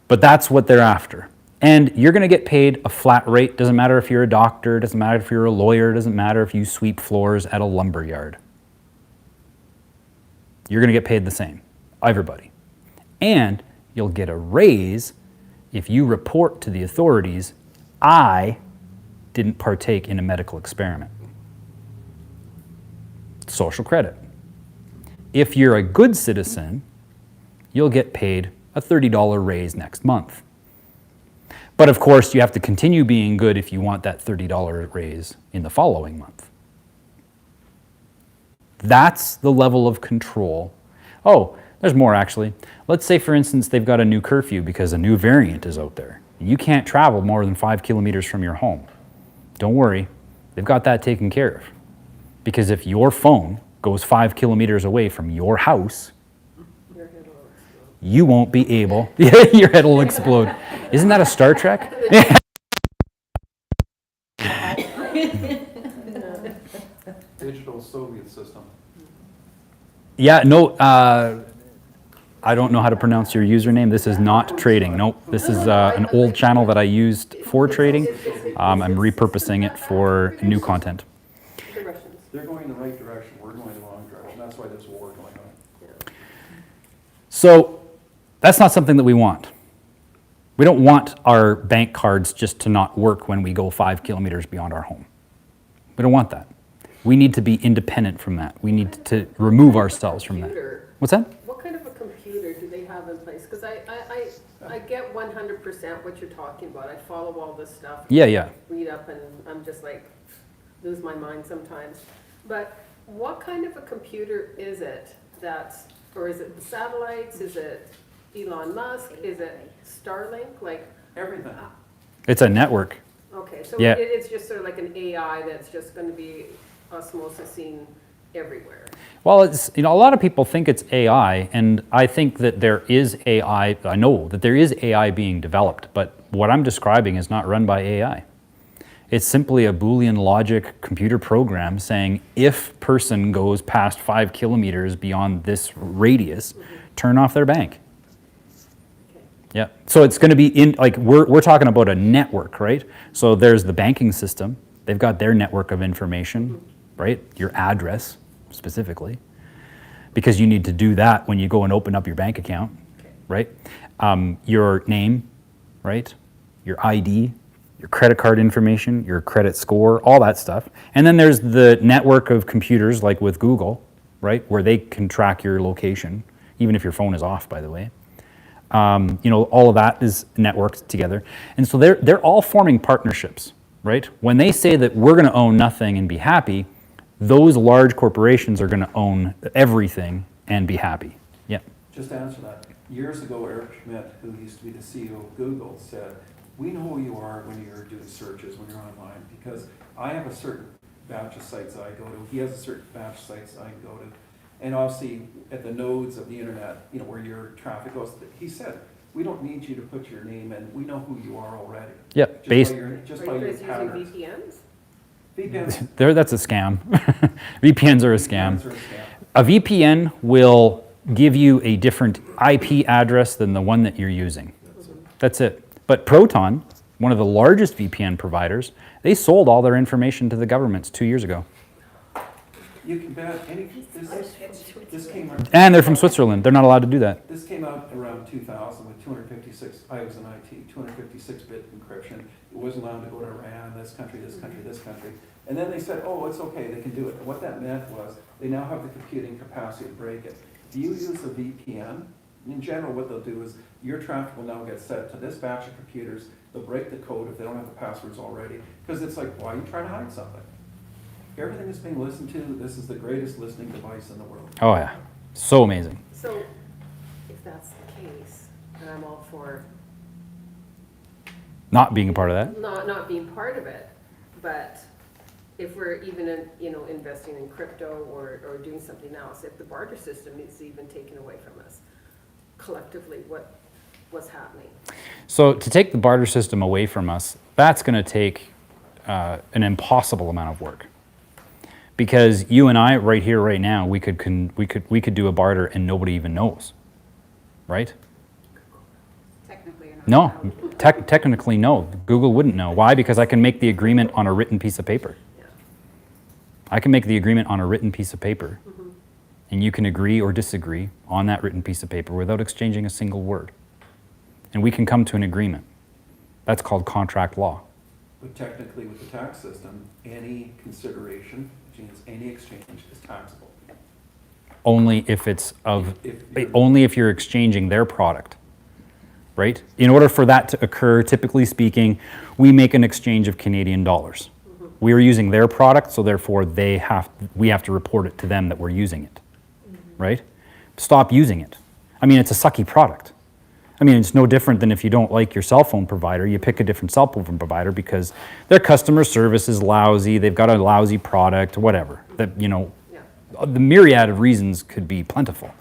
But that's what they're after. And you're going to get paid a flat rate. Doesn't matter if you're a doctor, doesn't matter if you're a lawyer, doesn't matter if you sweep floors at a lumber yard. You're going to get paid the same, everybody. And you'll get a raise if you report to the authorities, I didn't partake in a medical experiment. Social credit. If you're a good citizen, you'll get paid a $30 raise next month. But of course, you have to continue being good if you want that $30 raise in the following month. That's the level of control. Oh, there's more actually. Let's say, for instance, they've got a new curfew because a new variant is out there. You can't travel more than 5 kilometers from your home. Don't worry, they've got that taken care of. Because if your phone goes 5 kilometers away from your house, you won't be able, your head will explode. Isn't that a Star Trek? Digital Soviet system. Yeah, no, I don't know how to pronounce your username. This is not trading. Nope, this is an old channel that I used for trading. I'm repurposing it for new content. The Russians. They're going in the right direction, we're going in the wrong direction. That's why there's a war going on. So that's not something that we want. We don't want our bank cards just to not work when we go 5 kilometers beyond our home. We don't want that. We need to be independent from that. We need to remove ourselves from that. What's that? What kind of a computer do they have in place? Because I get 100% what you're talking about. I follow all this stuff. Yeah. Read up and I'm just like, lose my mind sometimes. But what kind of a computer is it or is it the satellites? Is it Elon Musk? Is it Starlink? Like Everything. It's a network. Okay, so Yeah. it's just sort of like an AI that's just going to be osmosising everywhere. Well, it's, a lot of people think it's AI, and I think that there is AI, I know that there is AI being developed, but what I'm describing is not run by AI. It's simply a Boolean logic computer program saying, if person goes past 5 kilometers beyond this radius, turn off their bank. Yeah, so it's going to be in, like, we're talking about a network, right? So there's the banking system. They've got their network of information, right? Your address, specifically, because you need to do that when you go and open up your bank account, right? Your name, right? Your ID, your credit card information, your credit score, all that stuff. And then there's the network of computers, like with Google, right? Where they can track your location, even if your phone is off, by the way. All of that is networked together. And so they're all forming partnerships, right? When they say that we're going to own nothing and be happy, those large corporations are going to own everything and be happy. Yeah. Just to answer that, years ago, Eric Schmidt, who used to be the CEO of Google, said, we know who you are when you're doing searches, when you're online, because I have a certain batch of sites I go to, he has a certain batch of sites I go to, and obviously at the nodes of the internet, where your traffic goes, he said, we don't need you to put your name in, we know who you are already. Yeah, based, Just Are by you your guys using patterns. VPNs? VPNs. that's a scam. VPNs are a scam. VPNs are a scam. A VPN will give you a different IP address than the one that you're using. That's it. But Proton, one of the largest VPN providers, they sold all their information to the governments 2 years ago. You can bet this came out. And they're from Switzerland. They're not allowed to do that. This came out around 2000 with 256, I was in IT, 256-bit encryption. It wasn't allowed to go to Iran, this country, this country, this country. And then they said, oh, it's okay, they can do it. And what that meant was, they now have the computing capacity to break it. If you use a VPN, in general, what they'll do is, your traffic will now get set to this batch of computers. They'll break the code if they don't have the passwords already. Because it's like, why are you trying to hide something? Everything is being listened to. This is the greatest listening device in the world. Oh, yeah. So amazing. So, if that's the case, and I'm all for Not being a part of that. not being part of it, but if we're even, investing in crypto or doing something else, if the barter system is even taken away from us, collectively, what's happening? So to take the barter system away from us, that's going to take an impossible amount of work. Because you and I, right here, right now, we could do a barter and nobody even knows, right? Technically, you're not No, allowed. technically no. Google wouldn't know. Why? Because I can make the agreement on a written piece of paper. Yeah. I can make the agreement on a written piece of paper, and you can agree or disagree on that written piece of paper without exchanging a single word. And we can come to an agreement. That's called contract law. But technically, with the tax system, any consideration, which means any exchange, is taxable. Only if it's of, If you're- only if you're exchanging their product, right? In order for that to occur, typically speaking, we make an exchange of Canadian dollars. We are using their product, so therefore we have to report it to them that we're using it, right? Stop using it. I mean, it's a sucky product. I mean, it's no different than if you don't like your cell phone provider, you pick a different cell phone provider because their customer service is lousy, they've got a lousy product, whatever. That, Yeah. the myriad of reasons could be plentiful.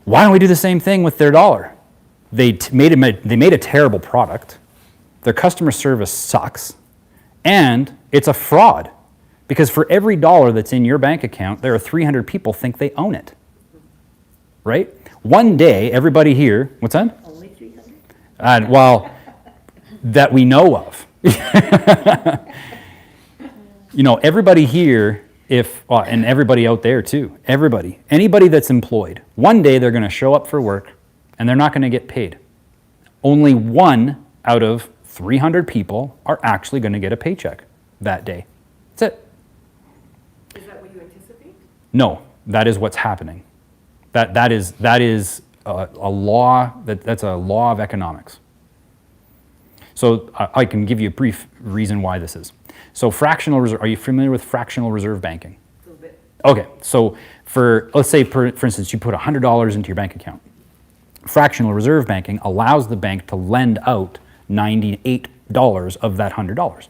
Why don't we do the same thing with their dollar? They made a terrible product, their customer service sucks, and it's a fraud. Because for every dollar that's in your bank account, there are 300 people think they own it. Right? One day, everybody here, what's that? Only 300? Well, that we know of. Everybody here, and everybody out there too, anybody that's employed, one day they're going to show up for work and they're not going to get paid. Only one out of 300 people are actually going to get a paycheck that day. That's it. Is that what you anticipate? No, that is what's happening. That is a law. That's a law of economics. So I can give you a brief reason why this is. So fractional reserve. Are you familiar with fractional reserve banking? A little bit. Okay. So let's say for instance you put $100 into your bank account. Fractional reserve banking allows the bank to lend out $98 of that $100,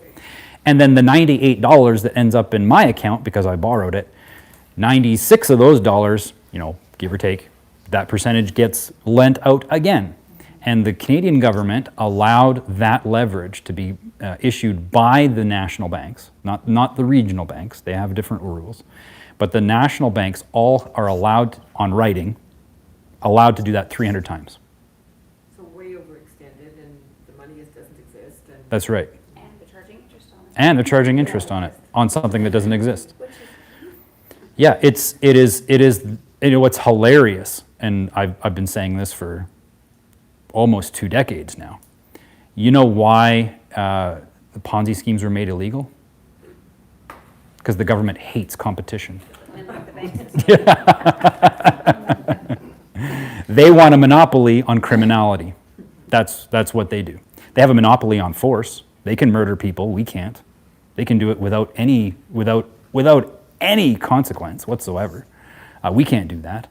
and then the $98 that ends up in my account because I borrowed it, 96 of those dollars, give or take, that percentage gets lent out again. And the Canadian government allowed that leverage to be issued by the national banks, not the regional banks, they have different rules. But the national banks all are allowed, on writing, allowed to do that 300 times. So way overextended and the money just doesn't exist and. That's right. And they're charging interest on it. And they're charging interest on it, on something that doesn't exist. Which is, Yeah, it is, what's hilarious, and I've been saying this for almost 2 decades now. You know why the Ponzi schemes were made illegal? Because the government hates competition. and like the bank system. They want a monopoly on criminality. That's what they do. They have a monopoly on force. They can murder people. We can't. They can do it without any consequence whatsoever. We can't do that.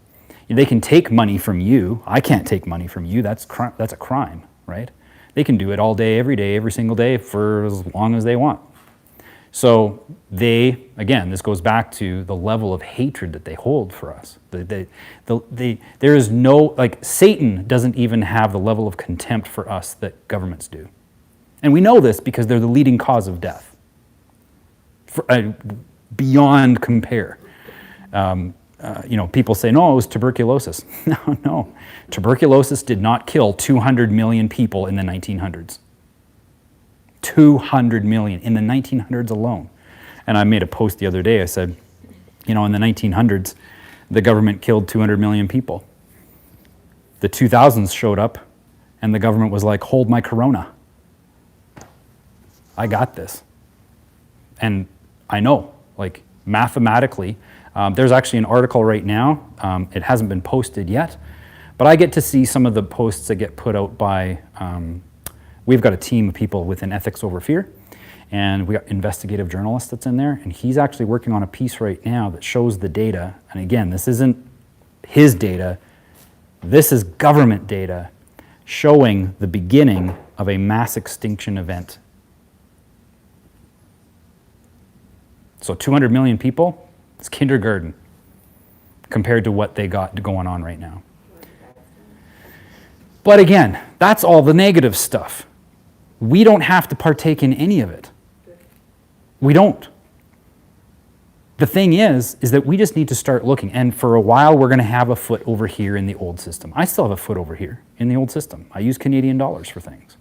They can take money from you. I can't take money from you. That's a crime, right? They can do it all day, every single day, for as long as they want. So they, again, this goes back to the level of hatred that they hold for us. There is no, like, Satan doesn't even have the level of contempt for us that governments do. And we know this because they're the leading cause of death, beyond compare. People say, no, it was tuberculosis. No. Tuberculosis did not kill 200 million people in the 1900s. 200 million in the 1900s alone. And I made a post the other day. I said, in the 1900s, the government killed 200 million people. The 2000s showed up, and the government was like, hold my corona. I got this. And I know, like, mathematically, there's actually an article right now. It hasn't been posted yet, but I get to see some of the posts that get put out by, we've got a team of people within Ethics Over Fear, and we got investigative journalist that's in there, and he's actually working on a piece right now that shows the data. And again, this isn't his data, this is government data showing the beginning of a mass extinction event. So 200 million people, it's kindergarten compared to what they got going on right now. But again, that's all the negative stuff. We don't have to partake in any of it. We don't. The thing is that we just need to start looking. And for a while, we're going to have a foot over here in the old system. I still have a foot over here in the old system. I use Canadian dollars for things.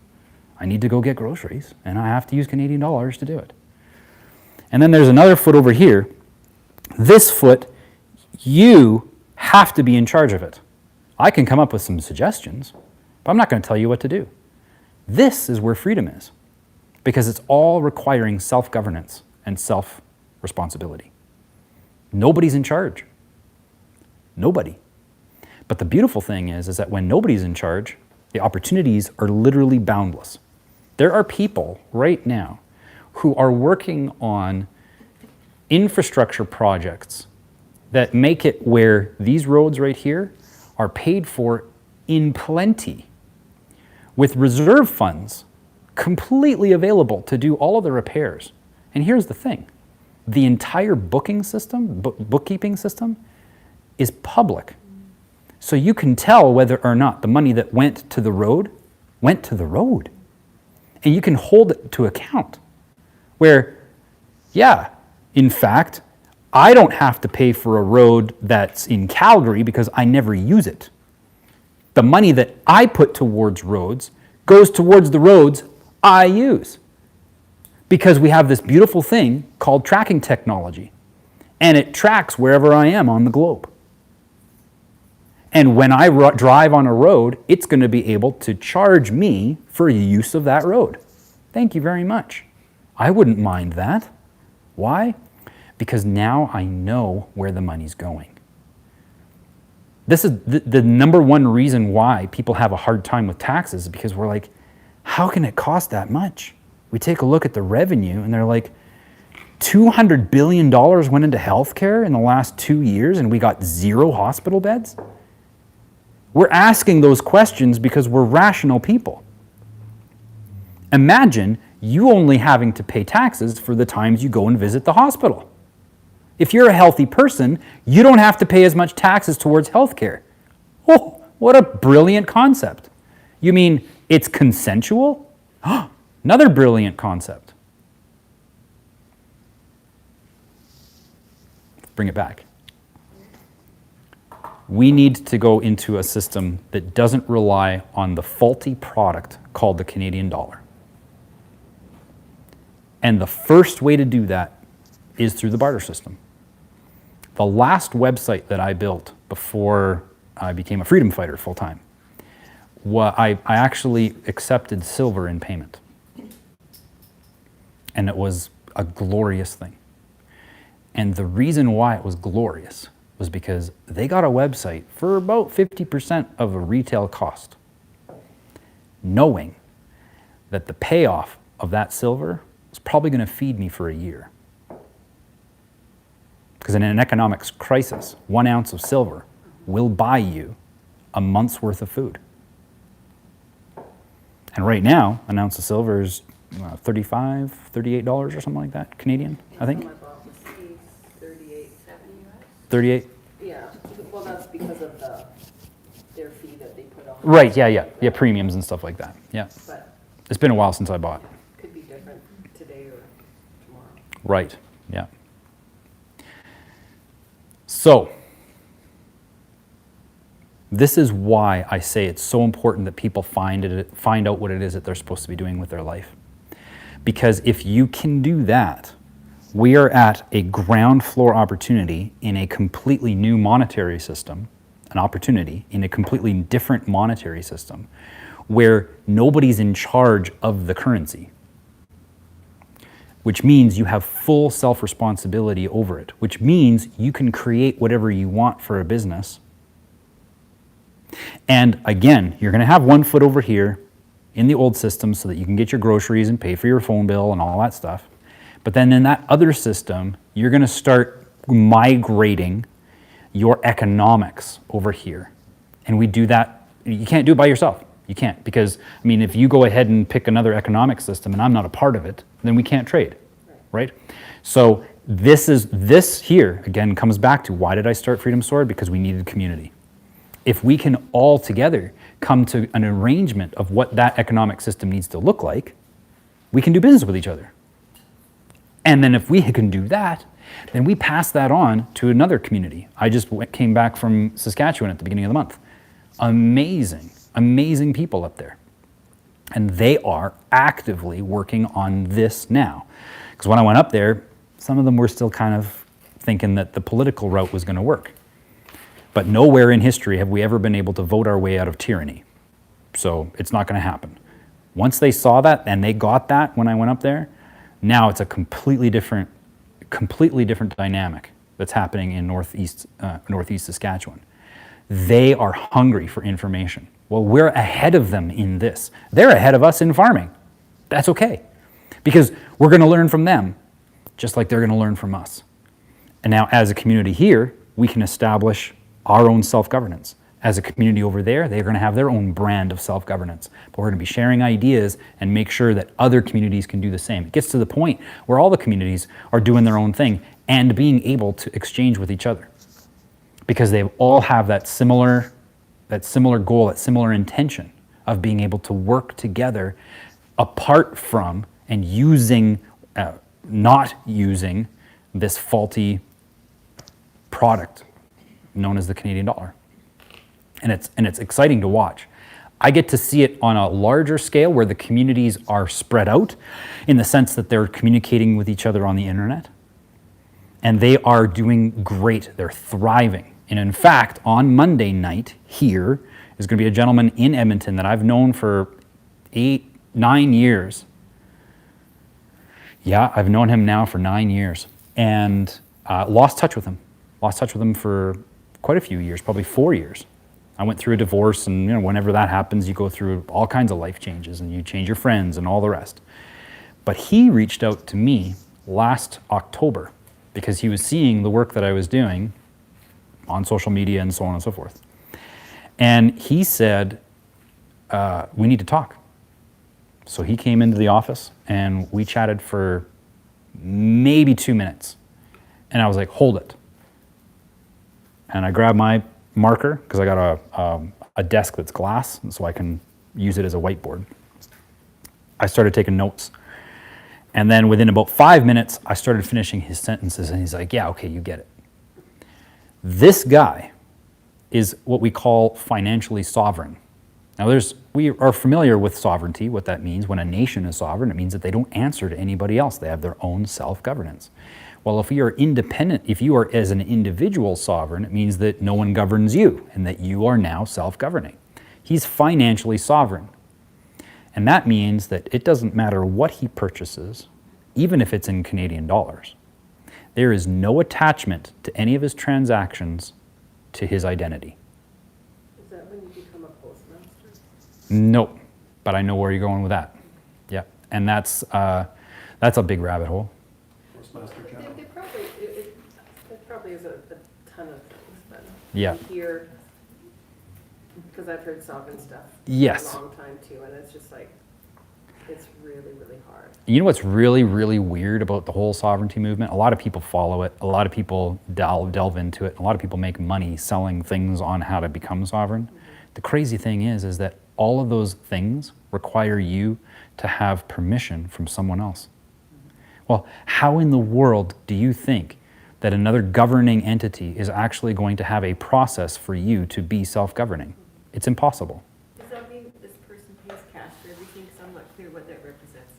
I need to go get groceries, and I have to use Canadian dollars to do it. And then there's another foot over here. This foot, you have to be in charge of it. I can come up with some suggestions, but I'm not going to tell you what to do. This is where freedom is, because it's all requiring self-governance and self-responsibility. Nobody's in charge. Nobody. But the beautiful thing is that when nobody's in charge, the opportunities are literally boundless. There are people right now who are working on infrastructure projects that make it where these roads right here are paid for in plenty, with reserve funds completely available to do all of the repairs. And here's the thing, the entire booking system, bookkeeping system, is public. So you can tell whether or not the money that went to the road went to the road. And you can hold it to account. Where, yeah, in fact, I don't have to pay for a road that's in Calgary because I never use it. The money that I put towards roads goes towards the roads I use. Because we have this beautiful thing called tracking technology. And it tracks wherever I am on the globe. And when I drive on a road, it's going to be able to charge me for use of that road. Thank you very much. I wouldn't mind that. Why? Because now I know where the money's going. This is the number one reason why people have a hard time with taxes, because we're like, how can it cost that much? We take a look at the revenue and they're like, $200 billion went into healthcare in the last 2 years and we got 0 hospital beds? We're asking those questions because we're rational people. Imagine you only having to pay taxes for the times you go and visit the hospital. If you're a healthy person, you don't have to pay as much taxes towards healthcare. Oh, what a brilliant concept. You mean it's consensual? Another brilliant concept. Let's bring it back. We need to go into a system that doesn't rely on the faulty product called the Canadian dollar. And the first way to do that is through the barter system. The last website that I built before I became a freedom fighter full-time, I actually accepted silver in payment. And it was a glorious thing. And the reason why it was glorious was because they got a website for about 50% of a retail cost, knowing that the payoff of that silver was probably going to feed me for a year. Because in an economic crisis, 1 ounce of silver will buy you a month's worth of food. And right now, an ounce of silver is $35, $38 or something like that, Canadian, I think. The one I bought was $38.70 US. 38. Yeah, well, that's because of their fee that they put on. Right, yeah, premiums and stuff like that, yeah. But It's been a while since I bought. could be different today or tomorrow. Right, yeah. So, this is why I say it's so important that people find out what it is that they're supposed to be doing with their life. Because if you can do that, we are at a ground floor opportunity in a completely new monetary system, an opportunity in a completely different monetary system, where nobody's in charge of the currency, which means you have full self-responsibility over it, which means you can create whatever you want for a business. And again, you're going to have one foot over here in the old system so that you can get your groceries and pay for your phone bill and all that stuff. But then in that other system, you're going to start migrating your economics over here. And we do that, you can't do it by yourself. You can't, because, I mean, if you go ahead and pick another economic system and I'm not a part of it, then we can't trade, right? So this here, again, comes back to why did I start Freedom Sword? Because we needed community. If we can all together come to an arrangement of what that economic system needs to look like, we can do business with each other. And then if we can do that, then we pass that on to another community. I just came back from Saskatchewan at the beginning of the month. Amazing, amazing people up there. And they are actively working on this now. Because when I went up there, some of them were still kind of thinking that the political route was going to work. But nowhere in history have we ever been able to vote our way out of tyranny. So it's not going to happen. Once they saw that and they got that when I went up there, now it's a completely different dynamic that's happening in northeast Saskatchewan. They are hungry for information. Well, we're ahead of them in this. They're ahead of us in farming. That's okay, because we're going to learn from them, just like they're going to learn from us. And now, as a community here, we can establish our own self-governance. As a community over there, they're going to have their own brand of self-governance. But we're going to be sharing ideas and make sure that other communities can do the same. It gets to the point where all the communities are doing their own thing and being able to exchange with each other, because they all have that similar goal, that similar intention of being able to work together apart from and not using this faulty product known as the Canadian dollar. And it's exciting to watch. I get to see it on a larger scale where the communities are spread out in the sense that they're communicating with each other on the internet. And they are doing great. They're thriving. And in fact, on Monday night here is going to be a gentleman in Edmonton that I've known for 9 years. Yeah, I've known him now for 9 years. And lost touch with him. Lost touch with him for quite a few years, probably 4 years. I went through a divorce, and whenever that happens, you go through all kinds of life changes, and you change your friends and all the rest. But he reached out to me last October because he was seeing the work that I was doing on social media and so on and so forth. And he said, we need to talk. So he came into the office, and we chatted for maybe 2 minutes. And I was like, hold it. And I grabbed my marker, because I got a desk that's glass, and so I can use it as a whiteboard. I started taking notes. And then within about 5 minutes, I started finishing his sentences, and he's like, yeah, okay, you get it. This guy is what we call financially sovereign. Now, we are familiar with sovereignty, what that means. When a nation is sovereign, it means that they don't answer to anybody else. They have their own self-governance. Well, if you are independent, if you are as an individual sovereign, it means that no one governs you and that you are now self-governing. He's financially sovereign. And that means that it doesn't matter what he purchases, even if it's in Canadian dollars. There is no attachment to any of his transactions to his identity. Is that when you become a postmaster? Nope, but I know where you're going with that. Yeah, and that's a big rabbit hole. Postmaster General. It probably is a ton of things, but Yeah. here, because I've heard sovereign stuff Yes. for a long time too, and it's just like, it's really, really hard. You know what's really, really weird about the whole sovereignty movement? A lot of people follow it. A lot of people delve into it. A lot of people make money selling things on how to become sovereign. The crazy thing is that all of those things require you to have permission from someone else. Well, how in the world do you think that another governing entity is actually going to have a process for you to be self-governing? It's impossible. Does that mean this person pays cash for everything? Because I'm not clear what that represents.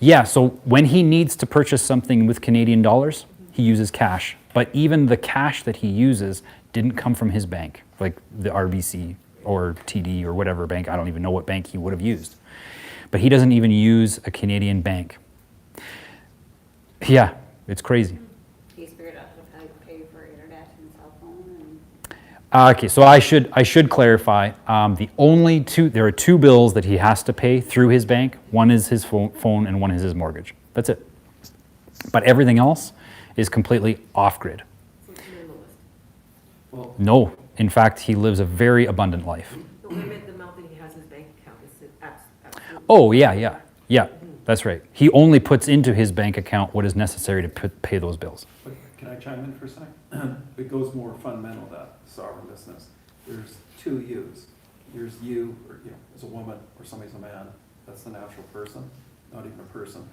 Yeah, so when he needs to purchase something with Canadian dollars, he uses cash. But even the cash that he uses didn't come from his bank, like the RBC or TD or whatever bank. I don't even know what bank he would have used. But he doesn't even use a Canadian bank. Yeah, it's crazy. He's figured out how to pay for internet and cell phone and. Okay, so I should clarify. There are two bills that he has to pay through his bank. One is his phone and one is his mortgage. That's it. But everything else is completely off-grid. So it's minimalist. Well, No, in fact, he lives a very abundant life. The limit, the amount that he has in his bank account is absolutely. Oh, yeah, that's right. He only puts into his bank account what is necessary to pay those bills. but can I chime in for a second? It goes more fundamental, that sovereign business. There's two yous. There's you, or, as a woman, or somebody's a man. That's the natural person, not even a person.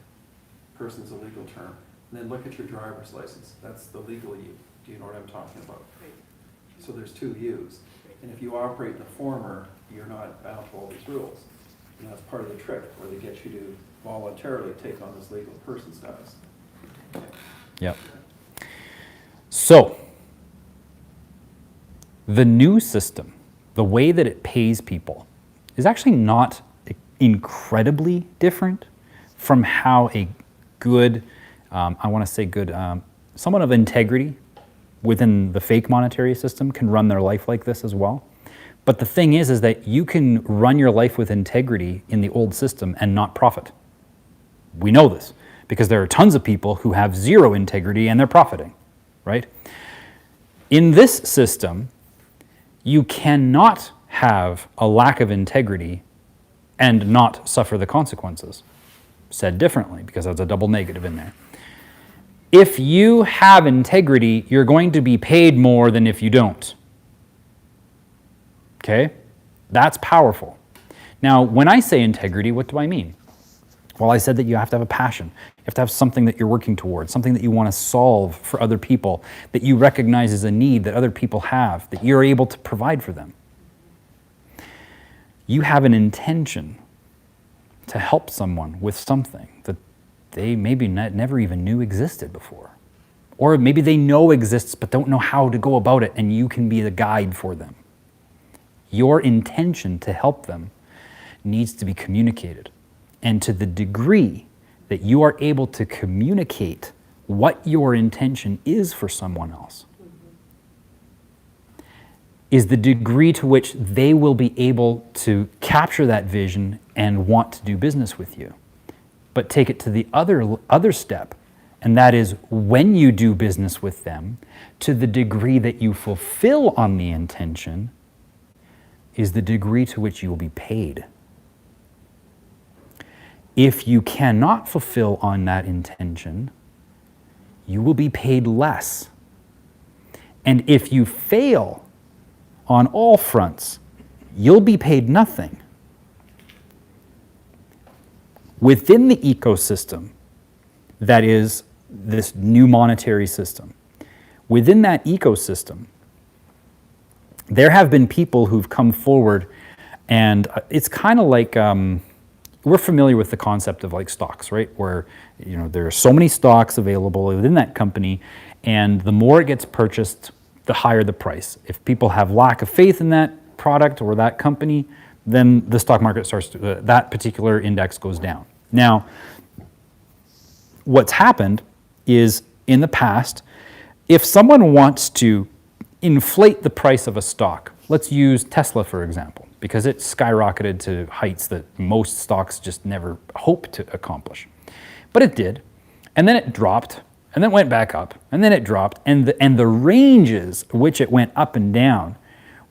Person's a legal term. And then look at your driver's license. That's the legal you. Do you know what I'm talking about? Right. So there's two yous. And if you operate in the former, you're not bound to all these rules. And that's part of the trick, where they get you to voluntarily take on this legal person status. Yep. So, the new system, the way that it pays people, is actually not incredibly different from how a good, someone of integrity within the fake monetary system can run their life like this as well. But the thing is that you can run your life with integrity in the old system and not profit. We know this because there are tons of people who have zero integrity and they're profiting, right? In this system, you cannot have a lack of integrity and not suffer the consequences. Said differently, because that's a double negative in there. If you have integrity, you're going to be paid more than if you don't. Okay? That's powerful. Now, when I say integrity, what do I mean? Well, I said that you have to have a passion. You have to have something that you're working towards, something that you want to solve for other people, that you recognize as a need that other people have, that you're able to provide for them. You have an intention to help someone with something that they maybe never even knew existed before. Or maybe they know exists but don't know how to go about it, and you can be the guide for them. Your intention to help them needs to be communicated. And to the degree that you are able to communicate what your intention is for someone else, is the degree to which they will be able to capture that vision and want to do business with you. But take it to the other step, and that is when you do business with them, to the degree that you fulfill on the intention, is the degree to which you will be paid. If you cannot fulfill on that intention, you will be paid less. And if you fail on all fronts, you'll be paid nothing. Within the ecosystem that is this new monetary system, within that ecosystem, there have been people who've come forward, and it's kind of like, we're familiar with the concept of like stocks, right? Where, there are so many stocks available within that company, and the more it gets purchased, the higher the price. If people have lack of faith in that product or that company, then the stock market that particular index goes down. Now, what's happened is in the past, if someone wants to inflate the price of a stock, let's use Tesla for example, because it skyrocketed to heights that most stocks just never hope to accomplish. But it did, and then it dropped, and then went back up, and then it dropped, and the ranges which it went up and down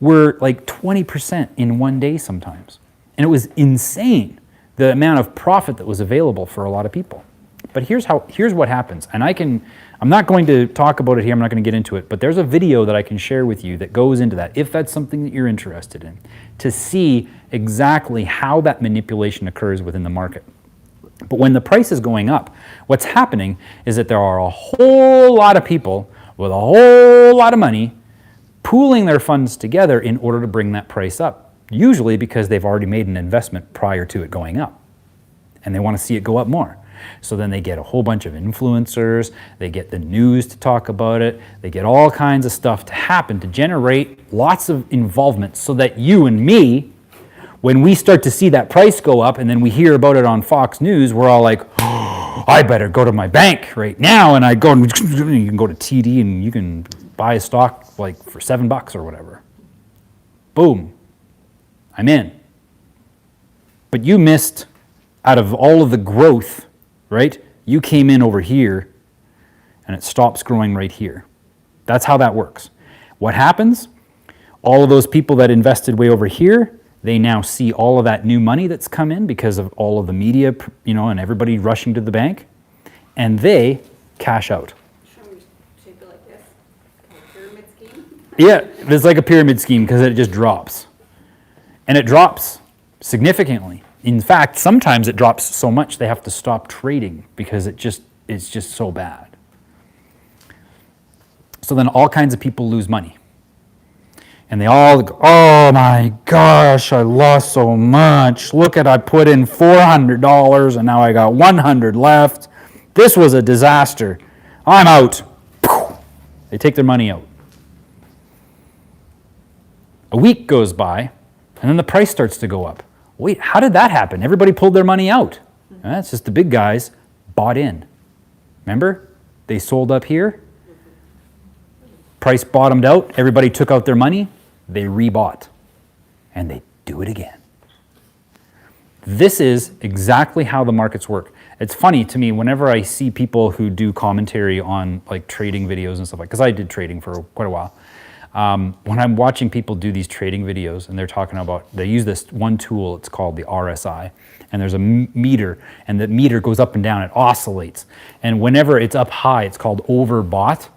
were like 20% in one day sometimes. And it was insane the amount of profit that was available for a lot of people. But here's what happens, and I'm not going to talk about it here, I'm not going to get into it, but there's a video that I can share with you that goes into that, if that's something that you're interested in, to see exactly how that manipulation occurs within the market. But when the price is going up, what's happening is that there are a whole lot of people with a whole lot of money pooling their funds together in order to bring that price up, usually because they've already made an investment prior to it going up, and they want to see it go up more. So then they get a whole bunch of influencers, they get the news to talk about it, they get all kinds of stuff to happen to generate lots of involvement so that you and me, when we start to see that price go up and then we hear about it on Fox News, we're all like, oh, I better go to my bank right now, and you can go to TD and you can buy a stock like for $7 or whatever. Boom, I'm in. But you missed out of all of the growth, right? You came in over here and it stops growing right here. That's how that works. What happens? All of those people that invested way over here, they now see all of that new money that's come in because of all of the media, and everybody rushing to the bank, and they cash out. Should we shape it like this? Kind of pyramid scheme? Yeah, it's like a pyramid scheme because it just drops. And it drops significantly. In fact, sometimes it drops so much they have to stop trading because it's just so bad. So then all kinds of people lose money. And they all go, oh my gosh, I lost so much. Look at, I put in $400 and now I got $100 left. This was a disaster. I'm out. They take their money out. A week goes by and then the price starts to go up. Wait, how did that happen? Everybody pulled their money out. That's just the big guys bought in. Remember? They sold up here. Price bottomed out. Everybody took out their money. They rebought. And they do it again. This is exactly how the markets work. It's funny to me whenever I see people who do commentary on like trading videos and stuff like, because I did trading for quite a while. When I'm watching people do these trading videos and they're talking about, they use this one tool, it's called the RSI, and there's a meter, and the meter goes up and down, it oscillates. And whenever it's up high, it's called overbought,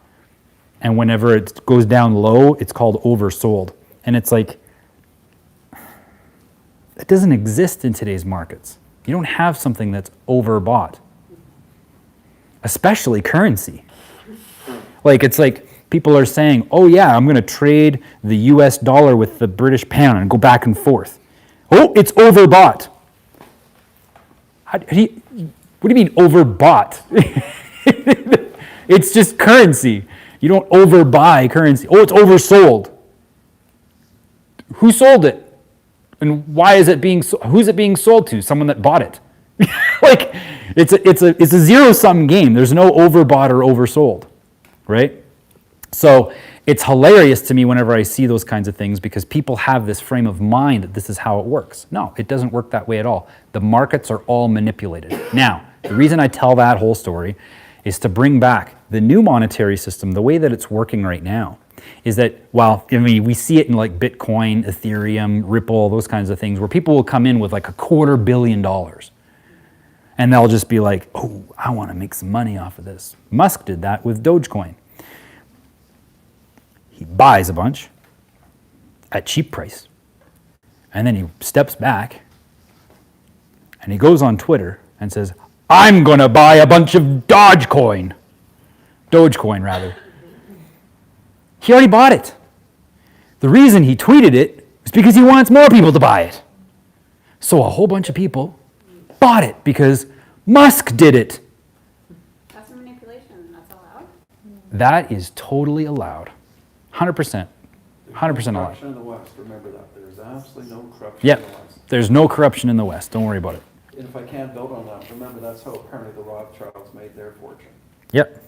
and whenever it goes down low, it's called oversold. And it's like, it doesn't exist in today's markets. You don't have something that's overbought, especially currency. Like, it's like, people are saying, oh yeah, I'm going to trade the US dollar with the British pound and go back and forth. Oh, it's overbought. What do you mean overbought? It's just currency. You don't overbuy currency. Oh, it's oversold. Who sold it? And why is it being who's it being sold to? Someone that bought it. Like, it's a zero-sum game. There's no overbought or oversold, right? So it's hilarious to me whenever I see those kinds of things because people have this frame of mind that this is how it works. No, it doesn't work that way at all. The markets are all manipulated. Now, the reason I tell that whole story is to bring back the new monetary system, the way that it's working right now, is that, well, I mean, we see it in like Bitcoin, Ethereum, Ripple, those kinds of things, where people will come in with like $250 million. And they'll just be like, oh, I want to make some money off of this. Musk did that with Dogecoin. He buys a bunch at cheap price. And then he steps back and he goes on Twitter and says, I'm going to buy a bunch of Dogecoin. Dogecoin, rather. He already bought it. The reason he tweeted it is because he wants more people to buy it. So a whole bunch of people bought it because Musk did it. That's a manipulation. That's allowed? That is totally allowed. 100%. 100% allowed. Corruption in the West, remember that. There's absolutely no corruption in Yep. the West. There's no corruption in the West. Don't worry about it. And if I can't build on that, remember that's how apparently the Rothschilds made their fortune Yep.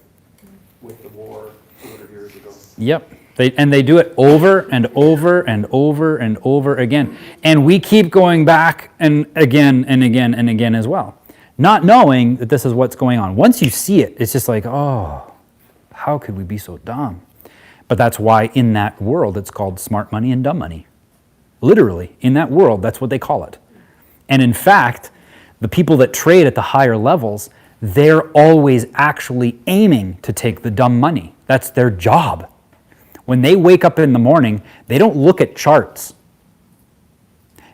with the war 200 years ago. Yep. They do it over and over and over and over again. And we keep going back and again and again and again as well. Not knowing that this is what's going on. Once you see it, it's just like, oh, how could we be so dumb? But that's why in that world it's called smart money and dumb money. Literally, in that world, that's what they call it. And in fact, the people that trade at the higher levels, they're always actually aiming to take the dumb money. That's their job. When they wake up in the morning, they don't look at charts.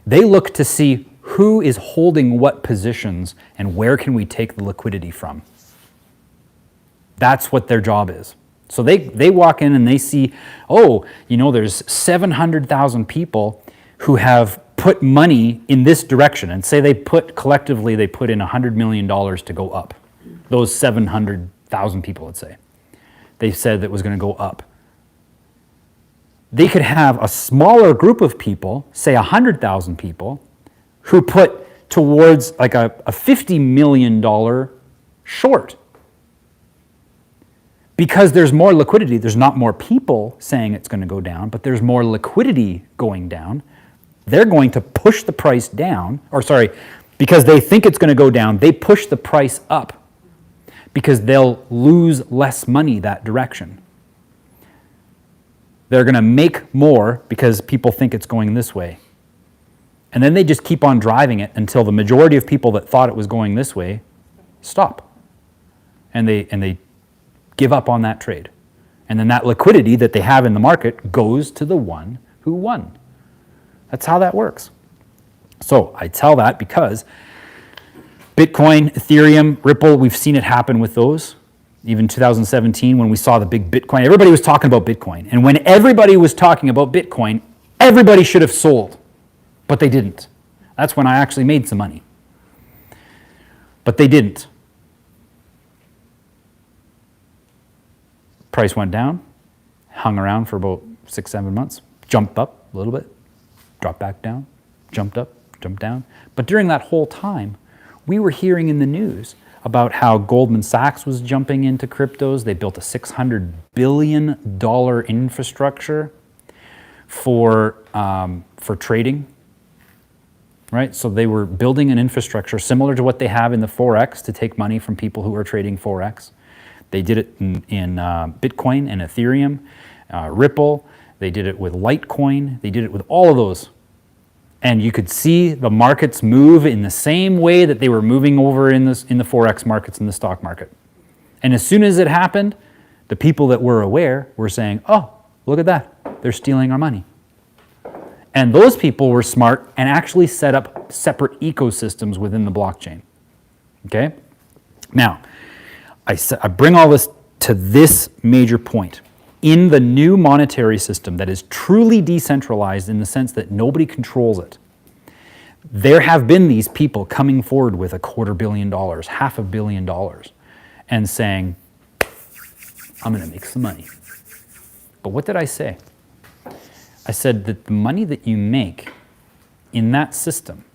They look to see who is holding what positions and where can we take the liquidity from. That's what their job is. So they walk in and they see, oh, you know, there's 700,000 people who have put money in this direction, and say collectively they put in $100 million to go up. Those 700,000 people, let's say. They said that was going to go up. They could have a smaller group of people, say 100,000 people, who put towards like a $50 million short. Because there's more liquidity, there's not more people saying it's going to go down, but there's more liquidity going down. They're going to push the price down, because they think it's going to go down, they push the price up because they'll lose less money that direction. They're going to make more because people think it's going this way. And then they just keep on driving it until the majority of people that thought it was going this way stop. And they give up on that trade. And then that liquidity that they have in the market goes to the one who won. That's how that works. So I tell that because Bitcoin, Ethereum, Ripple, we've seen it happen with those. Even 2017 when we saw the big Bitcoin, everybody was talking about Bitcoin. And when everybody was talking about Bitcoin, everybody should have sold, but they didn't. That's when I actually made some money. But they didn't. Price went down, hung around for about 6-7 months, jumped up a little bit, dropped back down, jumped up, jumped down. But during that whole time, we were hearing in the news about how Goldman Sachs was jumping into cryptos. They built a $600 billion infrastructure for trading, right? So they were building an infrastructure similar to what they have in the Forex to take money from people who are trading Forex. They did it in Bitcoin and Ethereum, Ripple. They did it with Litecoin. They did it with all of those. And you could see the markets move in the same way that they were moving over in the Forex markets and the stock market. And as soon as it happened, the people that were aware were saying, oh, look at that. They're stealing our money. And those people were smart and actually set up separate ecosystems within the blockchain. Okay? Now, I bring all this to this major point. In the new monetary system that is truly decentralized in the sense that nobody controls it, there have been these people coming forward with $250 million, $500 million, and saying, I'm going to make some money. But what did I say? I said that the money that you make in that system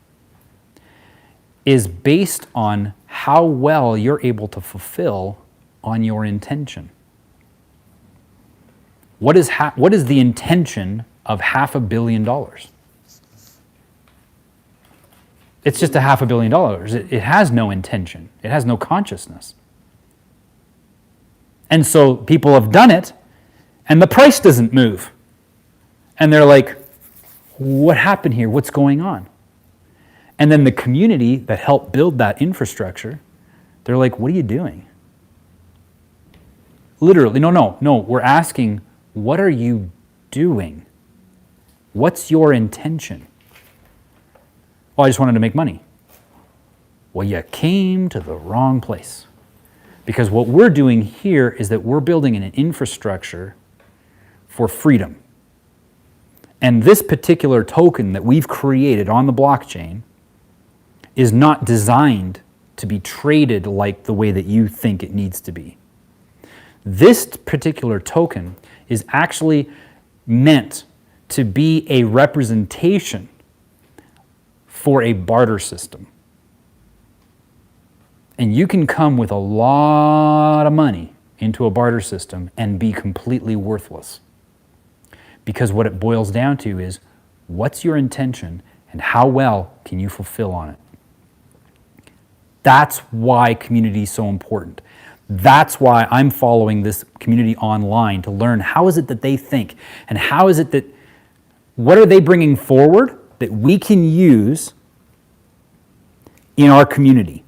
is based on how well you're able to fulfill on your intention. What is the intention of $500 million? It's just $500 million. It has no intention. It has no consciousness. And so people have done it, and the price doesn't move. And they're like, what happened here? What's going on? And then the community that helped build that infrastructure, they're like, what are you doing? Literally, no, we're asking, what are you doing? What's your intention? Well, I just wanted to make money. Well, you came to the wrong place. Because what we're doing here is that we're building an infrastructure for freedom. And this particular token that we've created on the blockchain is not designed to be traded like the way that you think it needs to be. This particular token is actually meant to be a representation for a barter system. And you can come with a lot of money into a barter system and be completely worthless. Because what it boils down to is, what's your intention and how well can you fulfill on it? That's why community is so important. That's why I'm following this community online to learn how is it that they think and how is it that, what are they bringing forward that we can use in our community.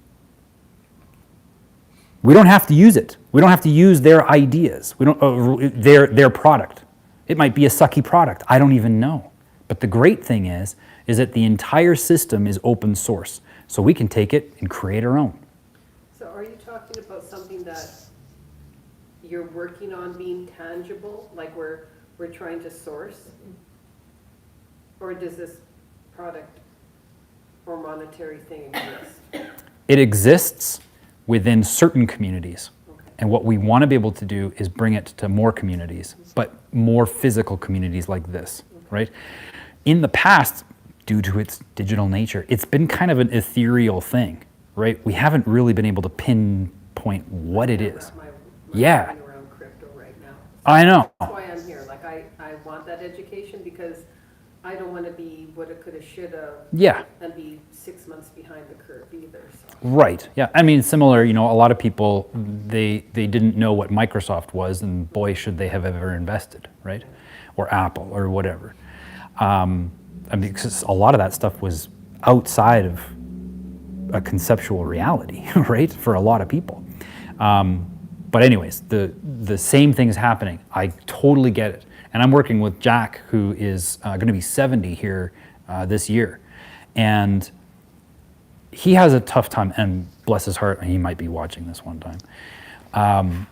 We don't have to use it. We don't have to use their ideas. We don't their product. It might be a sucky product. I don't even know. But the great thing is that the entire system is open source. So we can take it and create our own. So are you talking about something that you're working on being tangible, like we're trying to source? Or does this product or monetary thing exist? It exists within certain communities. Okay. And what we want to be able to do is bring it to more communities, but more physical communities like this, right? In the past, due to its digital nature, it's been kind of an ethereal thing, right? We haven't really been able to pinpoint what it is. My Yeah. brain around crypto right now. I know. That's why I'm here. Like I want that education because I don't want to be woulda, coulda, shoulda. Yeah. And be 6 months behind the curve either, so. Right. Yeah. I mean, similar. You know, a lot of people they didn't know what Microsoft was, and boy, should they have ever invested, right? Or Apple or whatever. I mean, because a lot of that stuff was outside of a conceptual reality, right? For a lot of people. But anyways, the same thing's happening. I totally get it. And I'm working with Jack, who is going to be 70 here this year. And he has a tough time, and bless his heart, he might be watching this one time.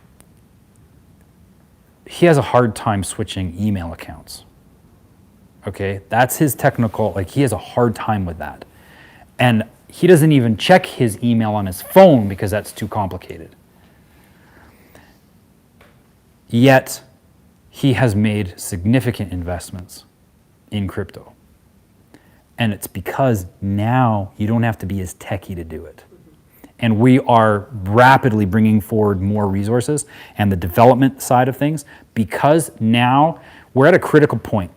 He has a hard time switching email accounts. Okay, that's his technical, like he has a hard time with that. And he doesn't even check his email on his phone because that's too complicated. Yet, he has made significant investments in crypto. And it's because now you don't have to be as techie to do it. And we are rapidly bringing forward more resources and the development side of things because now we're at a critical point.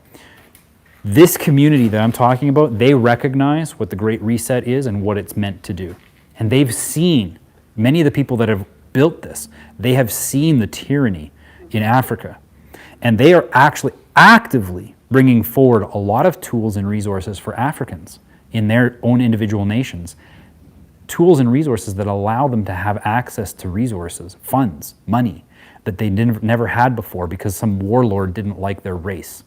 This community that I'm talking about, they recognize what the Great Reset is and what it's meant to do. And they've seen, many of the people that have built this, they have seen the tyranny in Africa. And they are actually actively bringing forward a lot of tools and resources for Africans in their own individual nations. Tools and resources that allow them to have access to resources, funds, money that they never had before because some warlord didn't like their race.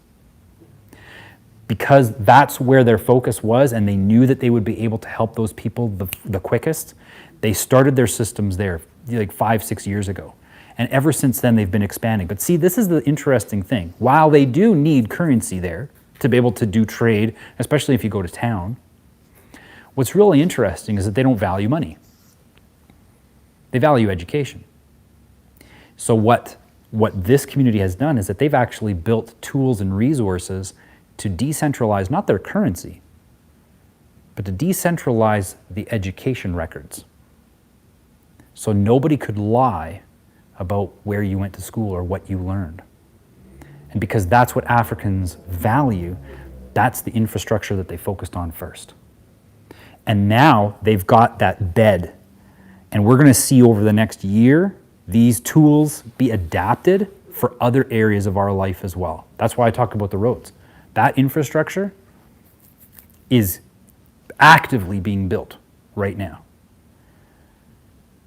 Because that's where their focus was and they knew that they would be able to help those people the quickest, they started their systems there like 5-6 years ago. And ever since then, they've been expanding. But see, this is the interesting thing. While they do need currency there to be able to do trade, especially if you go to town, what's really interesting is that they don't value money. They value education. So what this community has done is that they've actually built tools and resources to decentralize not their currency, but to decentralize the education records. So nobody could lie about where you went to school or what you learned. And because that's what Africans value, that's the infrastructure that they focused on first. And now they've got that bed. And we're going to see over the next year these tools be adapted for other areas of our life as well. That's why I talk about the roads. That infrastructure is actively being built right now.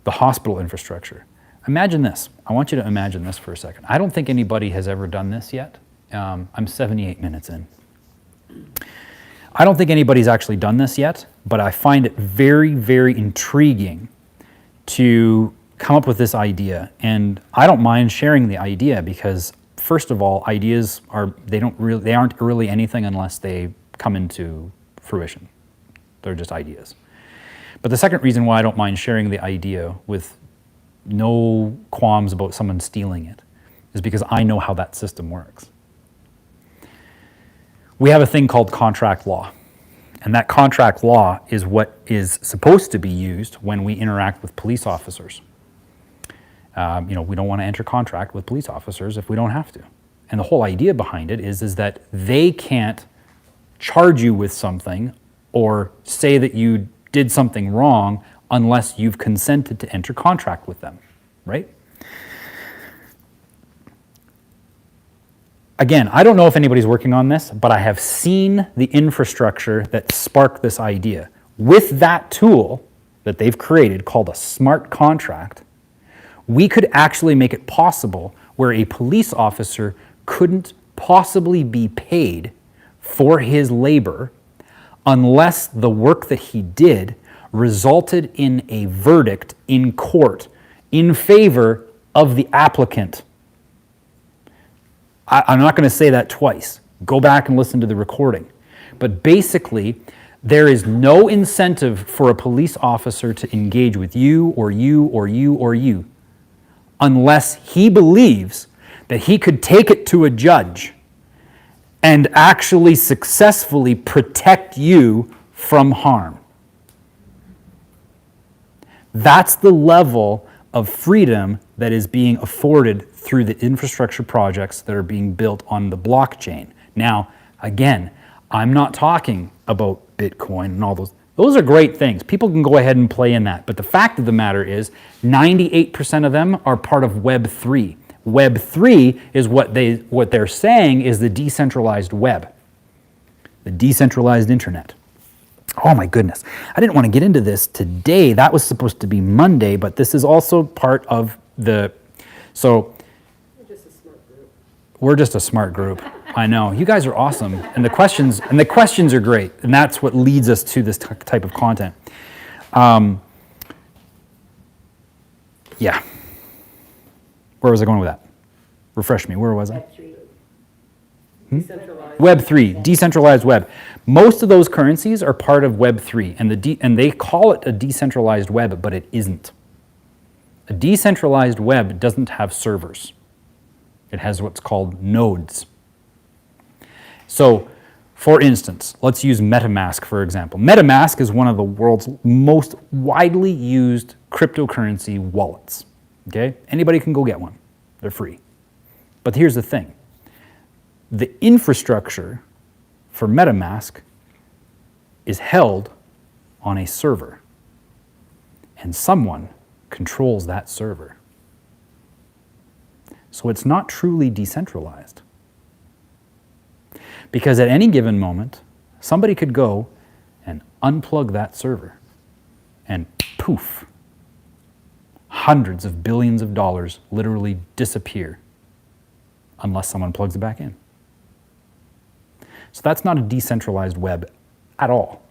The hospital infrastructure. Imagine this. I want you to imagine this for a second. I don't think anybody has ever done this yet. I'm 78 minutes in. I don't think anybody's actually done this yet, but I find it very, very intriguing to come up with this idea. And I don't mind sharing the idea because, first of all, ideas they aren't really anything unless they come into fruition. They're just ideas. But the second reason why I don't mind sharing the idea with no qualms about someone stealing it is because I know how that system works. We have a thing called contract law. And that contract law is what is supposed to be used when we interact with police officers. We don't want to enter contract with police officers if we don't have to. And the whole idea behind it is that they can't charge you with something or say that you did something wrong unless you've consented to enter contract with them, right? Again, I don't know if anybody's working on this, but I have seen the infrastructure that sparked this idea. With that tool, that they've created called a smart contract, we could actually make it possible where a police officer couldn't possibly be paid for his labor unless the work that he did resulted in a verdict in court in favor of the applicant. I'm not going to say that twice. Go back and listen to the recording. But basically, there is no incentive for a police officer to engage with you or you or you or you unless he believes that he could take it to a judge and actually successfully protect you from harm. That's the level of freedom that is being afforded through the infrastructure projects that are being built on the blockchain. Now, again, I'm not talking about Bitcoin and all those. Those are great things. People can go ahead and play in that. But the fact of the matter is 98% of them are part of Web 3. Web 3 is what they're saying is the decentralized web, the decentralized internet. Oh my goodness. I didn't want to get into this today. That was supposed to be Monday, but this is also part of the, so You're just a smart group. we're just a smart group. I know. You guys are awesome. And the questions are great. And that's what leads us to this type of content. Yeah. Where was I going with that? Refresh me. Where was I? Decentralized. Web 3, decentralized web. Most of those currencies are part of Web 3, and they call it a decentralized web, but it isn't. A decentralized web doesn't have servers. It has what's called nodes. So, for instance, let's use MetaMask for example. MetaMask is one of the world's most widely used cryptocurrency wallets. Okay? Anybody can go get one. They're free. But here's the thing. The infrastructure for MetaMask is held on a server, and someone controls that server. So it's not truly decentralized. Because at any given moment, somebody could go and unplug that server, and poof, hundreds of billions of dollars literally disappear unless someone plugs it back in. So that's not a decentralized web at all.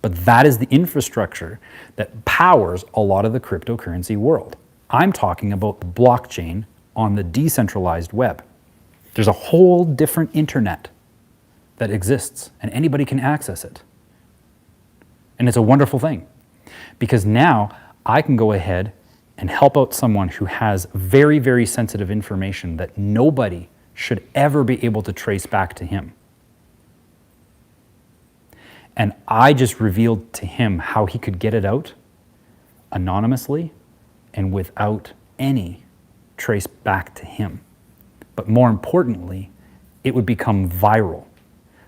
But that is the infrastructure that powers a lot of the cryptocurrency world. I'm talking about the blockchain on the decentralized web. There's a whole different internet that exists, and anybody can access it. And it's a wonderful thing, because now I can go ahead and help out someone who has very, very sensitive information that nobody should ever be able to trace back to him. And I just revealed to him how he could get it out anonymously and without any trace back to him. But more importantly, it would become viral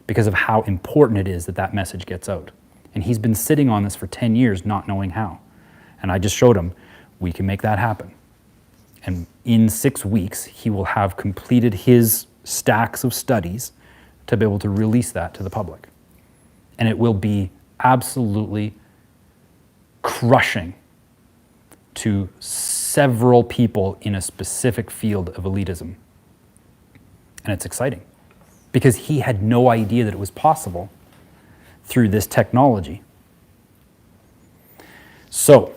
because of how important it is that that message gets out. And he's been sitting on this for 10 years not knowing how. And I just showed him, we can make that happen. And in 6 weeks, he will have completed his stacks of studies to be able to release that to the public. And it will be absolutely crushing to several people in a specific field of elitism. And it's exciting because he had no idea that it was possible through this technology. So,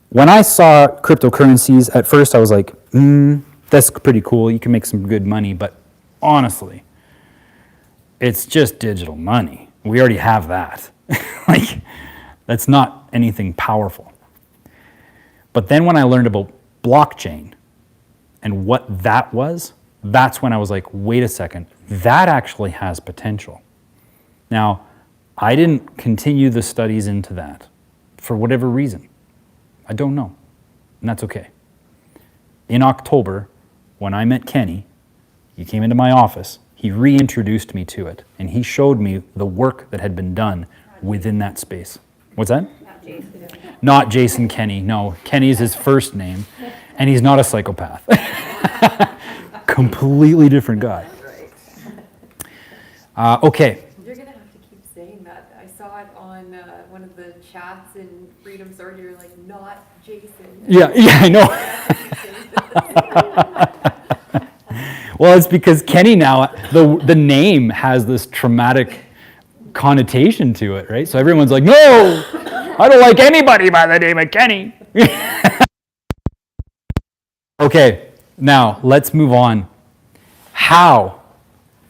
when I saw cryptocurrencies, at first I was like, that's pretty cool, you can make some good money, but honestly, it's just digital money. We already have that. Like, that's not anything powerful. But then when I learned about blockchain and what that was, that's when I was like, wait a second, that actually has potential. Now, I didn't continue the studies into that for whatever reason. I don't know, and that's okay. In October, when I met Kenny, he came into my office, he reintroduced me to it, and he showed me the work that had been done within that space. What's that? Not Jason Kenny, no. Kenny is his first name, and he's not a psychopath. Completely different guy. Right. Okay. You're gonna have to keep saying that. I saw it on one of the read them, sorry, you're like, not Jason. Yeah, I know. Well, it's because Kenny now, the name has this traumatic connotation to it, right? So everyone's like, no, I don't like anybody by the name of Kenny. Okay, now let's move on. How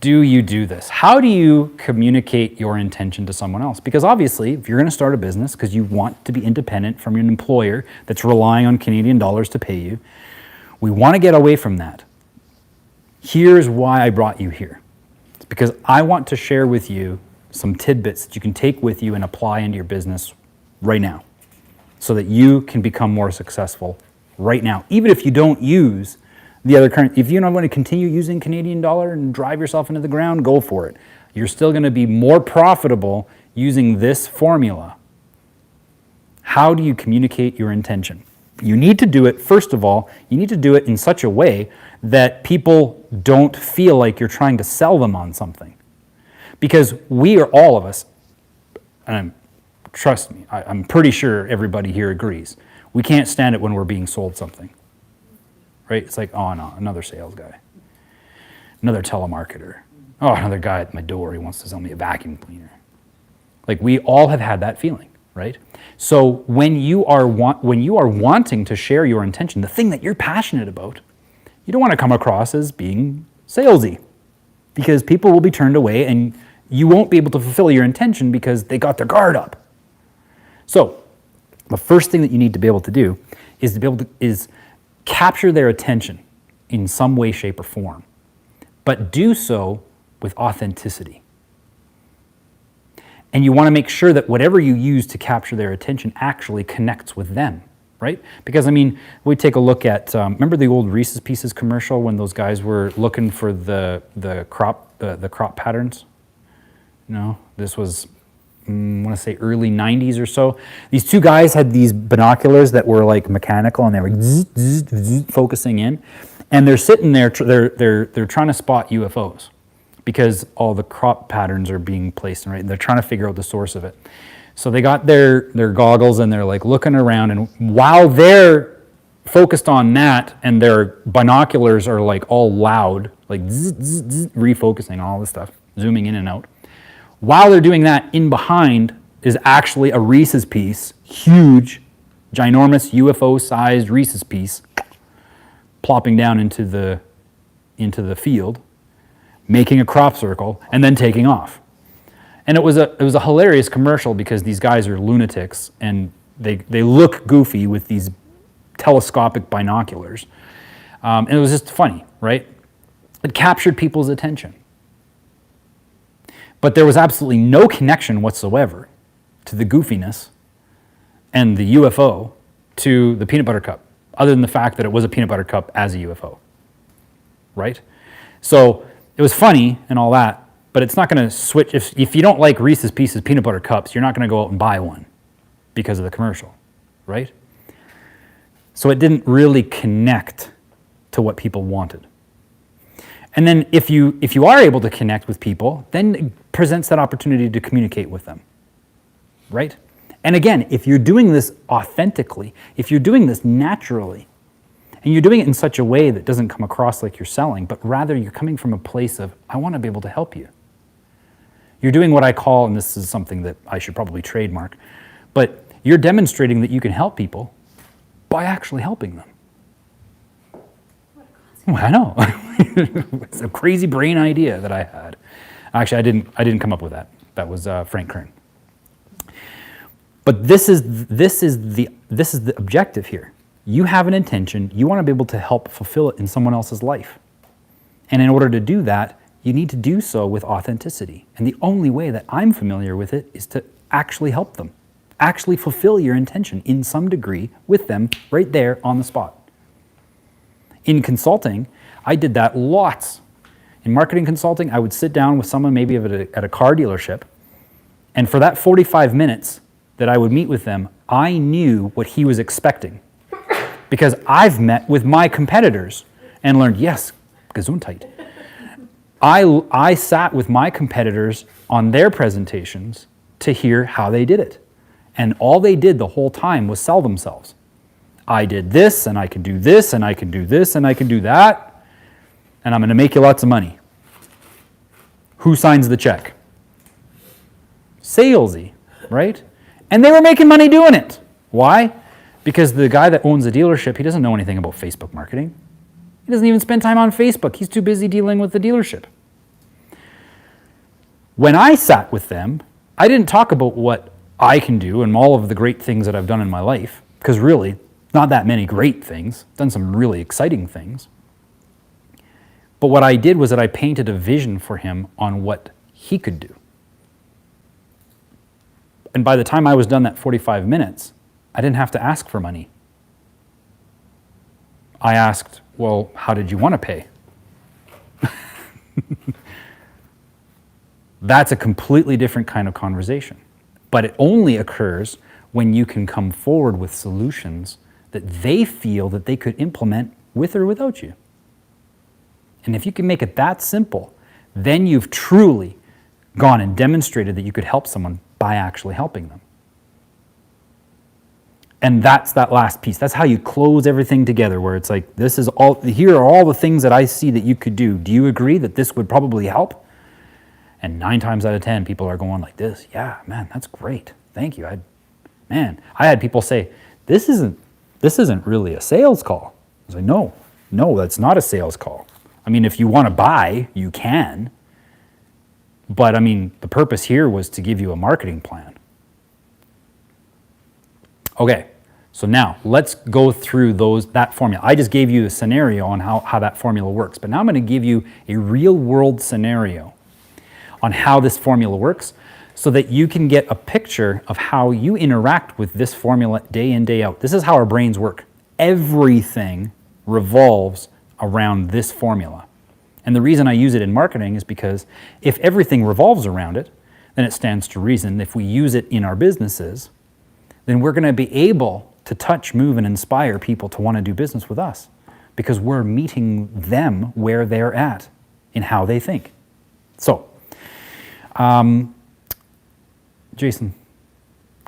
do you do this? How do you communicate your intention to someone else? Because obviously, if you're going to start a business because you want to be independent from an employer that's relying on Canadian dollars to pay you, we want to get away from that. Here's why I brought you here. It's because I want to share with you some tidbits that you can take with you and apply into your business right now so that you can become more successful right now. Even if you don't use the other currency, if you don't want to continue using Canadian dollar and drive yourself into the ground, go for it. You're still going to be more profitable using this formula. How do you communicate your intention? You need to do it, first of all, you need to do it in such a way that people don't feel like you're trying to sell them on something. Because we are, all of us, and trust me, I'm pretty sure everybody here agrees, we can't stand it when we're being sold something. Right? It's like, oh no, another sales guy. Another telemarketer. Oh, another guy at my door, he wants to sell me a vacuum cleaner. Like, we all have had that feeling, right? So when you are wanting to share your intention, the thing that you're passionate about, you don't want to come across as being salesy, because people will be turned away and you won't be able to fulfill your intention because they got their guard up. So the first thing that you need to be able to do is capture their attention in some way, shape, or form, but do so with authenticity. And you want to make sure that whatever you use to capture their attention actually connects with them, right? Because, I mean, we take a look at, remember the old Reese's Pieces commercial when those guys were looking for the crop patterns? No, this was, I want to say early 90s or so. These two guys had these binoculars that were like mechanical, and they were zzz, zzz, zzz, focusing in. And they're sitting there, they're trying to spot UFOs because all the crop patterns are being placed, right? They're trying to figure out the source of it. So they got their goggles and they're like looking around, and while they're focused on that and their binoculars are like all loud, like zzz, zzz, zzz, refocusing all this stuff, zooming in and out. While they're doing that, in behind is actually a Reese's piece, huge, ginormous UFO-sized Reese's piece, plopping down into the field, making a crop circle, and then taking off. And it was a hilarious commercial because these guys are lunatics and they look goofy with these telescopic binoculars. And it was just funny, right? It captured people's attention. But there was absolutely no connection whatsoever to the goofiness and the UFO to the peanut butter cup, other than the fact that it was a peanut butter cup as a UFO, right? So it was funny and all that, but it's not going to switch. If you don't like Reese's Pieces peanut butter cups, you're not going to go out and buy one because of the commercial, right? So it didn't really connect to what people wanted. And then if you are able to connect with people, then it presents that opportunity to communicate with them, right? And again, if you're doing this authentically, if you're doing this naturally, and you're doing it in such a way that doesn't come across like you're selling, but rather you're coming from a place of, I want to be able to help you. You're doing what I call, and this is something that I should probably trademark, but you're demonstrating that you can help people by actually helping them. Well, I know. It's a crazy brain idea that I had. Actually, I didn't come up with that. That was Frank Kern. But this is the objective here. You have an intention. You want to be able to help fulfill it in someone else's life. And in order to do that, you need to do so with authenticity. And the only way that I'm familiar with it is to actually help them, actually fulfill your intention in some degree with them right there on the spot. In consulting, I did that lots. In marketing consulting, I would sit down with someone maybe at a car dealership, and for that 45 minutes that I would meet with them, I knew what he was expecting. Because I've met with my competitors and learned, yes, Gesundheit. I sat with my competitors on their presentations to hear how they did it. And all they did the whole time was sell themselves. I did this, and I can do this, and I can do this, and I can do that, and I'm going to make you lots of money. Who signs the check? Salesy, right? And they were making money doing it. Why? Because the guy that owns the dealership, he doesn't know anything about Facebook marketing. He doesn't even spend time on Facebook. He's too busy dealing with the dealership. When I sat with them, I didn't talk about what I can do and all of the great things that I've done in my life, because really, not that many great things. I've done some really exciting things. But what I did was that I painted a vision for him on what he could do. And by the time I was done that 45 minutes, I didn't have to ask for money. I asked, well, how did you want to pay? That's a completely different kind of conversation. But it only occurs when you can come forward with solutions that they feel that they could implement with or without you. And if you can make it that simple, then you've truly gone and demonstrated that you could help someone by actually helping them. And that's that last piece. That's how you close everything together, where it's like, this is all, here are all the things that I see that you could do. Do you agree that this would probably help? And 9 times out of 10, people are going like this. Yeah, man, that's great. Thank you. I had people say, this isn't really a sales call. I was like, no, that's not a sales call. I mean, if you want to buy, you can. But I mean, the purpose here was to give you a marketing plan. Okay, so now let's go through that formula. I just gave you a scenario on how that formula works, but now I'm going to give you a real world scenario on how this formula works so that you can get a picture of how you interact with this formula day in, day out. This is how our brains work. Everything revolves around this formula. And the reason I use it in marketing is because if everything revolves around it, then it stands to reason if we use it in our businesses, then we're going to be able to touch, move, and inspire people to want to do business with us because we're meeting them where they're at in how they think. So, Jason,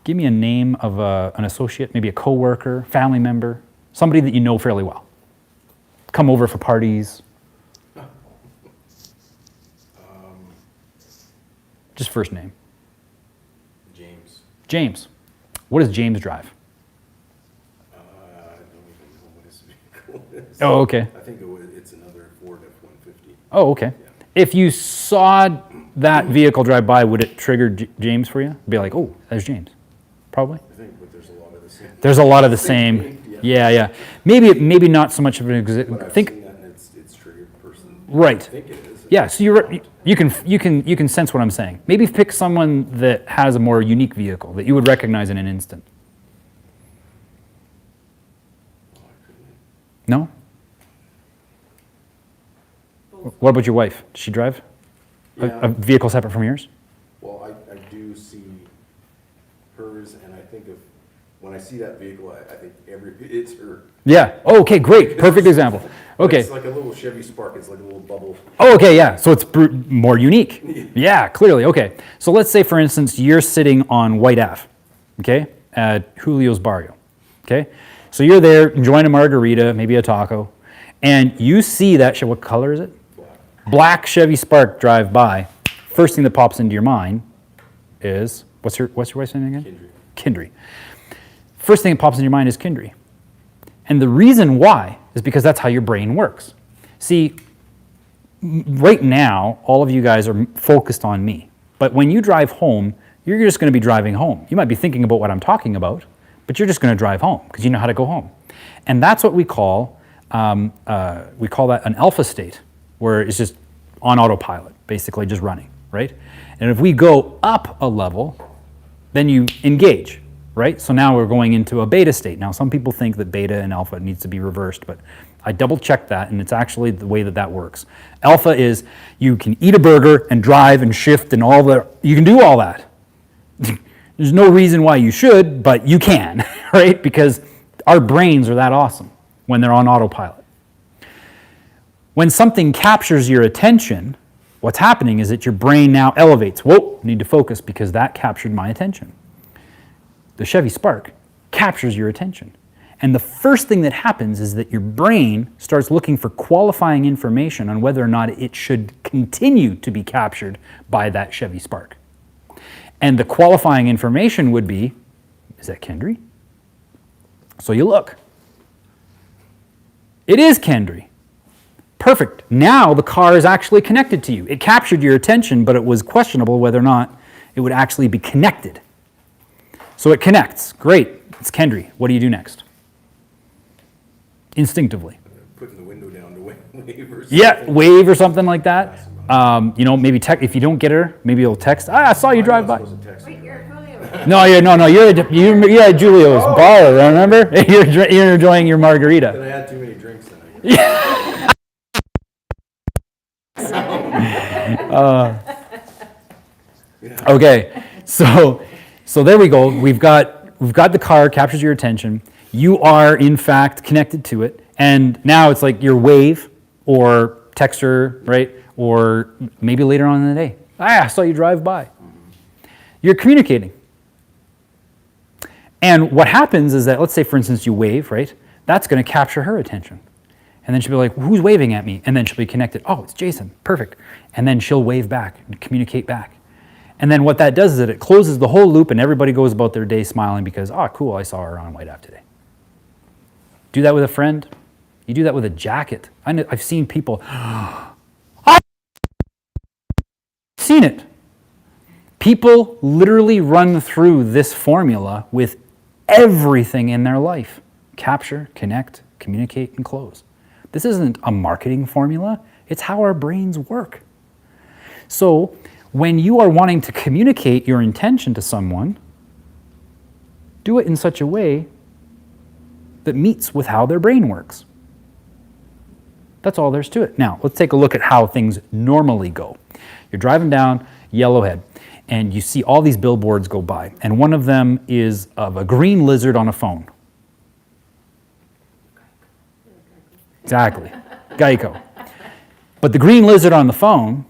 give me a name of an associate, maybe a coworker, family member, somebody that you know fairly well. Come over for parties. Just first name. James. James. What does James drive? I don't even know what his vehicle is. Oh, okay. I think it's another Ford F-150. Oh, okay. Yeah. If you saw that vehicle drive by, would it trigger James for you? Be like, oh, there's James. Probably. I think, but there's a lot of the same. There's a lot of the same. Yeah. Maybe not so much of an But I've think. seen that and it's triggered the person. Right. I think it is. Yeah. So you can sense what I'm saying. Maybe pick someone that has a more unique vehicle that you would recognize in an instant. Oh, I couldn't. No. What about your wife? Does she drive Yeah. a vehicle separate from yours? Well, I do see hers, and I think of, when I see that vehicle, I think it's her. Yeah. Oh, okay, great. Perfect example. But Okay. It's like a little Chevy Spark, it's like a little bubble. Oh, okay, yeah. So it's more unique. Yeah, clearly. Okay. So let's say, for instance, you're sitting on White Ave, okay, at Julio's Barrio, okay? So you're there enjoying a margarita, maybe a taco, and you see that, what color is it? Black Chevy Spark drive by. First thing that pops into your mind is, what's your wife's name again? Kindry. First thing that pops into your mind is Kindry. And the reason why is because that's how your brain works. See, right now, all of you guys are focused on me. But when you drive home, you're just going to be driving home. You might be thinking about what I'm talking about, but you're just going to drive home because you know how to go home. And that's what we call that an alpha state, where it's just on autopilot, basically just running, right? And if we go up a level, then you engage, right? So now we're going into a beta state. Now, some people think that beta and alpha needs to be reversed, but I double-checked that, and it's actually the way that works. Alpha is you can eat a burger and drive and shift and all that. You can do all that. There's no reason why you should, but you can, right? Because our brains are that awesome when they're on autopilot. When something captures your attention, what's happening is that your brain now elevates. Whoa, need to focus because that captured my attention. the Chevy Spark, captures your attention. And the first thing that happens is that your brain starts looking for qualifying information on whether or not it should continue to be captured by that Chevy Spark. And the qualifying information would be, is that Kendry? So you look. It is Kendry. Perfect. Now the car is actually connected to you. It captured your attention, but it was questionable whether or not it would actually be connected. So it connects. Great. It's Kendry. What do you do next? Instinctively. Putting the window down to wave or something. Yeah, wave or something like that. Maybe if you don't get her, maybe you'll text. I saw you drive by. Wait, you're Julio. No, you're at Julio's bar. Remember? You're enjoying your margarita. Then I had too many drinks then, I guess. Okay, so there we go. We've got the car captures your attention. You are in fact connected to it, and now it's like your wave or text her, right? Or maybe later on in the day, I saw you drive by. You're communicating. And what happens is that, let's say for instance you wave, right? That's going to capture her attention. And then she'll be like, who's waving at me? And then she'll be connected. Oh, it's Jason. Perfect. And then she'll wave back and communicate back. And then what that does is that it closes the whole loop and everybody goes about their day smiling because, oh, cool, I saw her on White Ave today. Do that with a friend. You do that with a jacket. I've seen people, I've seen it. People literally run through this formula with everything in their life. Capture, connect, communicate, and close. This isn't a marketing formula. It's how our brains work. So when you are wanting to communicate your intention to someone, do it in such a way that meets with how their brain works. That's all there's to it. Now, let's take a look at how things normally go. You're driving down Yellowhead, and you see all these billboards go by, and one of them is of a green lizard on a phone. Exactly, Geico. But the green lizard on the phone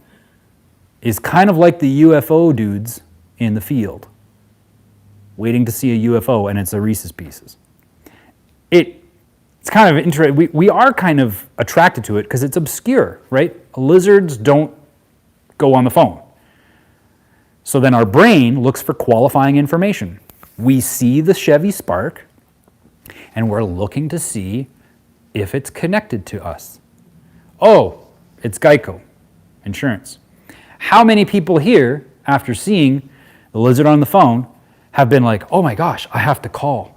is kind of like the UFO dudes in the field, waiting to see a UFO, and it's a Reese's Pieces. It's kind of interesting. We are kind of attracted to it because it's obscure, right? Lizards don't go on the phone. So then our brain looks for qualifying information. We see the Chevy Spark, and we're looking to see if it's connected to us. Oh, it's Geico Insurance. How many people here, after seeing the lizard on the phone, have been like, oh my gosh, I have to call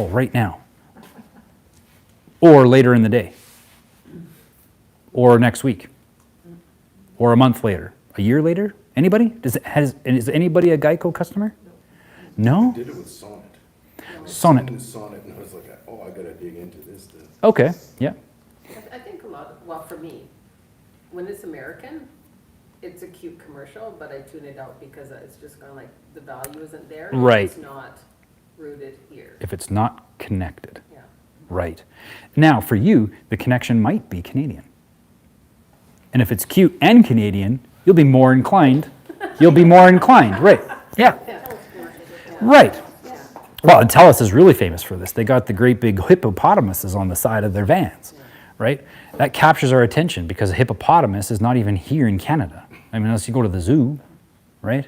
right now. Or later in the day. Or next week. Or a month later. A year later? Anybody? Is anybody a Geico customer? No? I did it with Sonnet. Sonnet. I seen Sonnet and I was like, oh, I gotta dig into this then. Okay, yeah. I think well, for me, when it's American, it's a cute commercial, but I tune it out because it's just kind of like the value isn't there. Right. It's not rooted here. If it's not connected. Yeah. Right. Now, for you, the connection might be Canadian. And if it's cute and Canadian, you'll be more inclined. Right. Yeah. Right. Well, and TELUS is really famous for this. They got the great big hippopotamuses on the side of their vans, right? That captures our attention because a hippopotamus is not even here in Canada. I mean, unless you go to the zoo, right?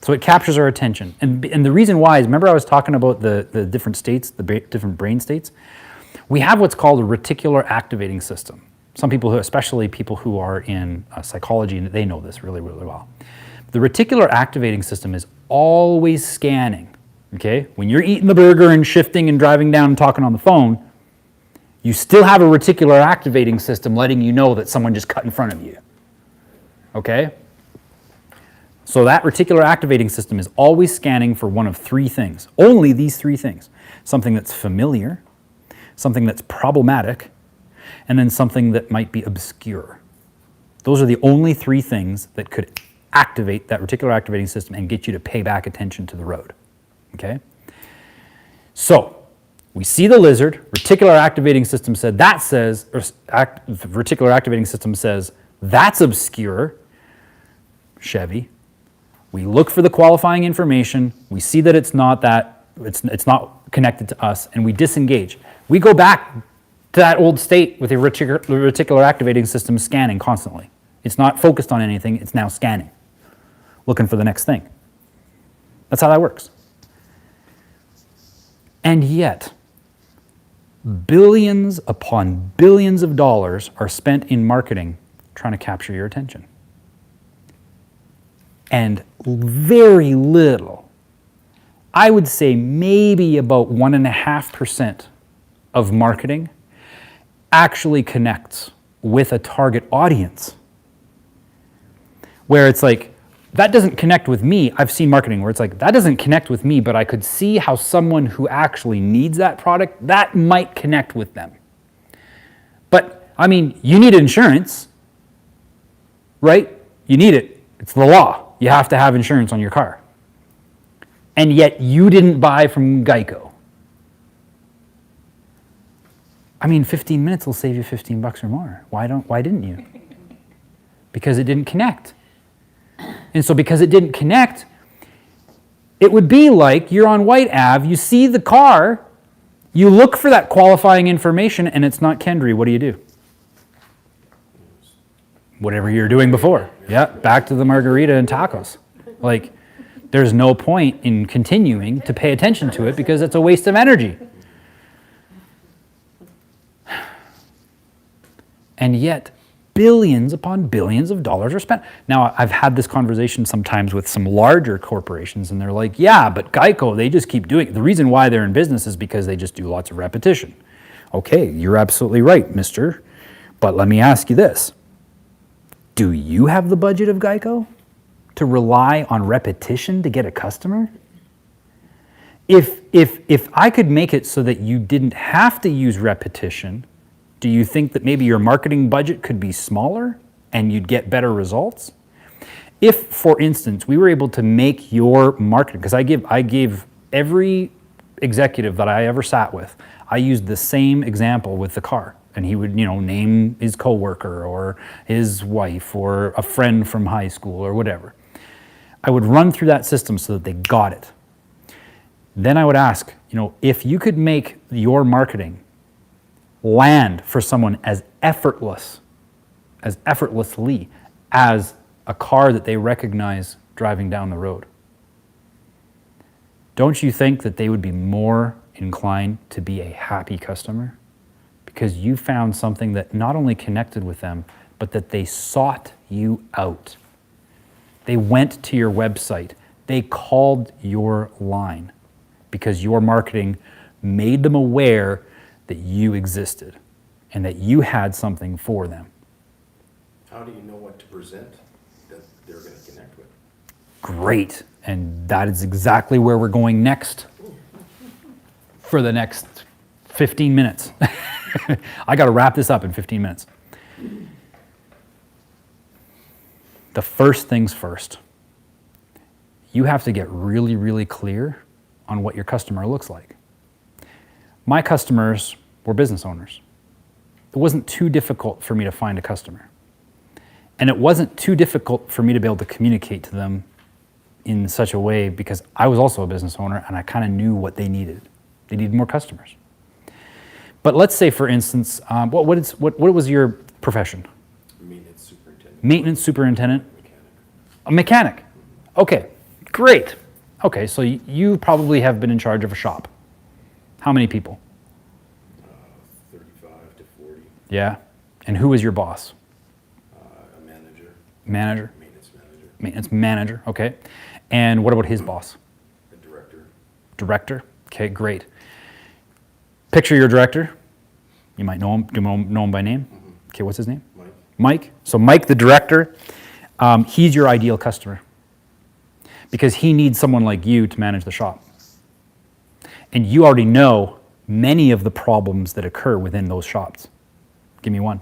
So it captures our attention. And the reason why is, remember I was talking about the different states, different brain states? We have what's called a reticular activating system. Some people, especially people who are in psychology, they know this really, really well. The reticular activating system is always scanning, okay? When you're eating the burger and shifting and driving down and talking on the phone, you still have a reticular activating system letting you know that someone just cut in front of you, okay? So that reticular activating system is always scanning for one of three things, only these three things. Something that's familiar, something that's problematic, and then something that might be obscure. Those are the only three things that could activate that reticular activating system and get you to pay back attention to the road, okay? So, we see the lizard, reticular activating system said, reticular activating system says, that's obscure, Chevy. We look for the qualifying information, we see that it's not that it's not connected to us, and we disengage. We go back to that old state with the reticular activating system scanning constantly. It's not focused on anything, it's now scanning, looking for the next thing. That's how that works. And yet, billions upon billions of dollars are spent in marketing trying to capture your attention. And very little, I would say maybe about 1.5% of marketing actually connects with a target audience. Where it's like, that doesn't connect with me. I've seen marketing where it's like, that doesn't connect with me, but I could see how someone who actually needs that product, that might connect with them. But, I mean, you need insurance, right? You need it. It's the law. You have to have insurance on your car. And yet you didn't buy from Geico. I mean, 15 minutes will save you $15 or more. Why didn't you? Because it didn't connect. And so because it didn't connect, it would be like you're on White Ave, you see the car, you look for that qualifying information, and it's not Kendry. What do? Whatever you're doing before. Yeah, back to the margarita and tacos. Like, there's no point in continuing to pay attention to it because it's a waste of energy. And yet, billions upon billions of dollars are spent. Now, I've had this conversation sometimes with some larger corporations, and they're like, yeah, but Geico, they just keep doing it. The reason why they're in business is because they just do lots of repetition. Okay, you're absolutely right, mister. But let me ask you this. Do you have the budget of Geico to rely on repetition to get a customer? If I could make it so that you didn't have to use repetition, do you think that maybe your marketing budget could be smaller and you'd get better results? If, for instance, we were able to make your marketing, because I gave every executive that I ever sat with, I used the same example with the car. And he would, name his coworker or his wife or a friend from high school or whatever. I would run through that system so that they got it. Then I would ask, if you could make your marketing land for someone as effortlessly as a car that they recognize driving down the road, don't you think that they would be more inclined to be a happy customer? Because you found something that not only connected with them, but that they sought you out. They went to your website. They called your line because your marketing made them aware that you existed and that you had something for them. How do you know what to present that they're going to connect with? Great. And that is exactly where we're going next for the next 15 minutes. I got to wrap this up in 15 minutes. The first things first. You have to get really, really clear on what your customer looks like. My customers were business owners. It wasn't too difficult for me to find a customer. And it wasn't too difficult for me to be able to communicate to them in such a way because I was also a business owner and I kind of knew what they needed. They needed more customers. But let's say, for instance, what was your profession? Maintenance superintendent. Maintenance superintendent? Mechanic. A mechanic. Okay, great. Okay, so you probably have been in charge of a shop. How many people? 35 to 40. Yeah. And who was your boss? A manager. Manager? Maintenance manager. Maintenance manager, okay. And what about his boss? A director. Director? Okay, great. Picture your director. You might know him. Do you know him by name? Mm-hmm. Okay, what's his name? Mike. Mike. So Mike, the director, he's your ideal customer because he needs someone like you to manage the shop. And you already know many of the problems that occur within those shops. Give me one.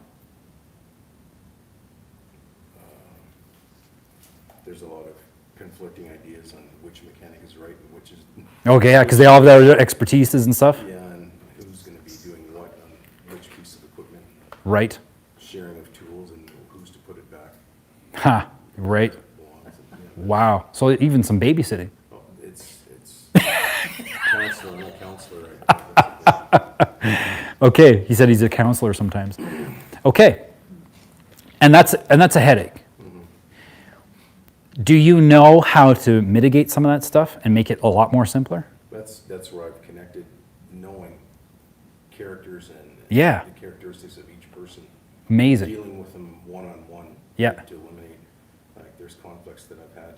There's a lot of conflicting ideas on which mechanic is right and which is. Okay, yeah, because they all have their expertises and stuff. Yeah, and who's going to be doing what on which piece of equipment. Right. Sharing of tools and who's to put it back. Ha, right. where it belongs, and, yeah. Wow. So even some babysitting. Oh, it's time counselor, I'm a counselor. Right? Okay, he said he's a counselor sometimes. Okay, and that's a headache. Do you know how to mitigate some of that stuff and make it a lot more simpler? That's where I've connected, knowing characters and Yeah. the characteristics of each person. Amazing. Dealing with them one-on-one. Yeah. To eliminate, like, there's conflicts that I've had.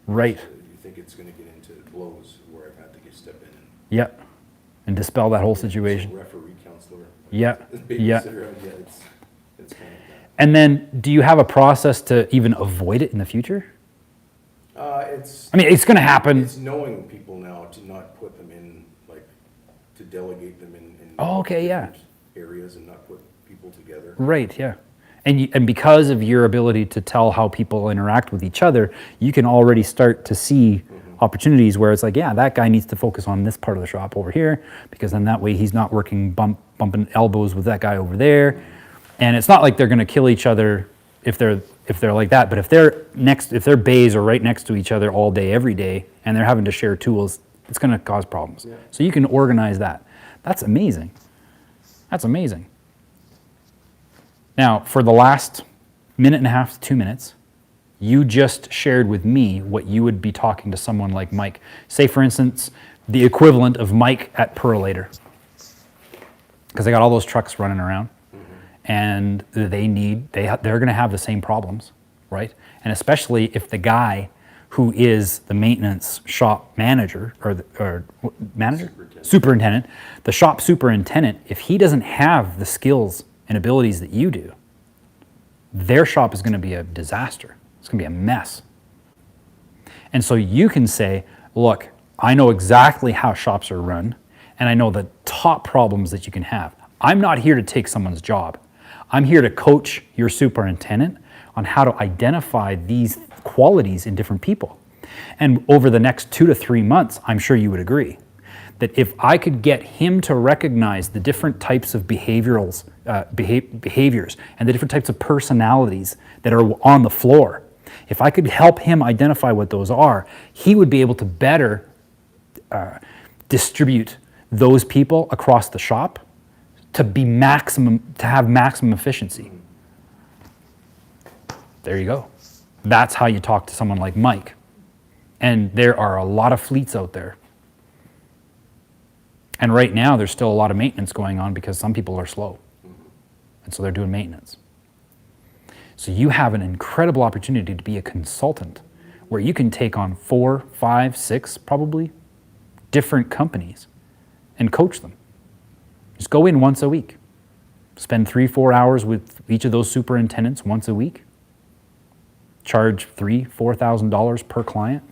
Right. You think it's gonna get into blows where I've had to get step in and. Yeah. And dispel that whole situation. Referee, counselor. Yeah. Yeah. Babysitter, yeah, it's kind of that. And then, do you have a process to even avoid it in the future? It's. I mean, it's going to happen. It's knowing people now to not put them in, like, to delegate them in. Oh, okay, yeah. different areas and not put people together. Right, yeah. And because of your ability to tell how people interact with each other, you can already start to see opportunities where it's like, yeah, that guy needs to focus on this part of the shop over here, because then that way he's not working bumping elbows with that guy over there. And it's not like they're going to kill each other if they're like that, but if their bays are right next to each other all day, every day, and they're having to share tools, it's going to cause problems. Yeah. So you can organize that. That's amazing. That's amazing. Now, for the last minute and a half to 2 minutes, you just shared with me what you would be talking to someone like Mike. Say, for instance, the equivalent of Mike at Perlator. Because they got all those trucks running around, and they're going to have the same problems, right? And especially if the guy who is the maintenance shop manager, or manager? Superintendent, the shop superintendent, if he doesn't have the skills and abilities that you do, their shop is going to be a disaster. It's going to be a mess. And so you can say, look, I know exactly how shops are run, and I know the top problems that you can have. I'm not here to take someone's job. I'm here to coach your superintendent on how to identify these qualities in different people. And over the next 2 to 3 months, I'm sure you would agree that if I could get him to recognize the different types of behaviors and the different types of personalities that are on the floor, if I could help him identify what those are, he would be able to better distribute those people across the shop to have maximum efficiency. There you go. That's how you talk to someone like Mike. And there are a lot of fleets out there. And right now, there's still a lot of maintenance going on because some people are slow. And so they're doing maintenance. So you have an incredible opportunity to be a consultant where you can take on 4, 5, 6, probably, different companies and coach them. Just go in once a week. Spend 3-4 hours with each of those superintendents once a week. Charge $3,000-$4,000 per client.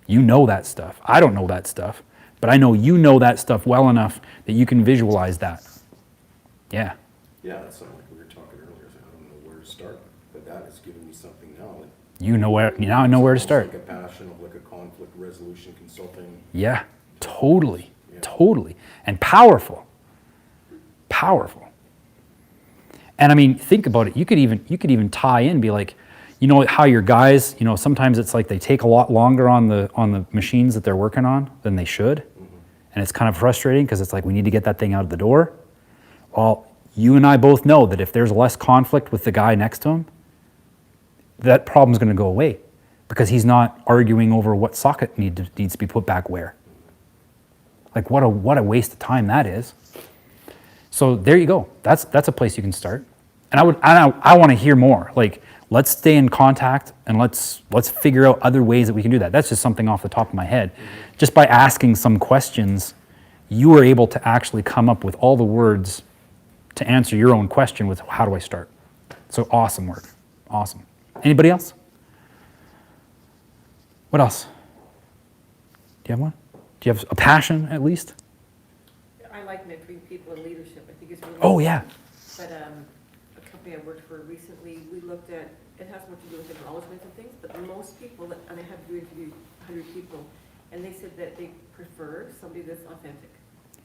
You know that stuff. I don't know that stuff, but I know you know that stuff well enough that you can visualize that. Yeah. Yeah, that's something like we were talking earlier. I don't know where to start, but that has given me something now. Now I know where to start. Like a passion of like a conflict resolution consulting. Yeah, totally, totally. And powerful. Powerful. And I mean, think about it. You could even tie in and be like, you know how your guys, sometimes it's like they take a lot longer on the machines that they're working on than they should. And it's kind of frustrating because it's like, we need to get that thing out of the door. Well, you and I both know that if there's less conflict with the guy next to him, that problem's going to go away because he's not arguing over what socket needs to be put back where. Like, what a waste of time that is. So there you go. That's a place you can start. And I want to hear more. Like, let's stay in contact and let's figure out other ways that we can do that. That's just something off the top of my head. Just by asking some questions, you were able to actually come up with all the words to answer your own question with how do I start. So awesome work. Awesome. Anybody else? What else? Do you have one? Do you have a passion at least? I like mentoring people in leadership. I think it's really. Oh yeah. But a company I worked for recently, we looked at, it has more to do with acknowledgement and things, but most people, and I had to interview 100 people, and they said that they prefer somebody that's authentic.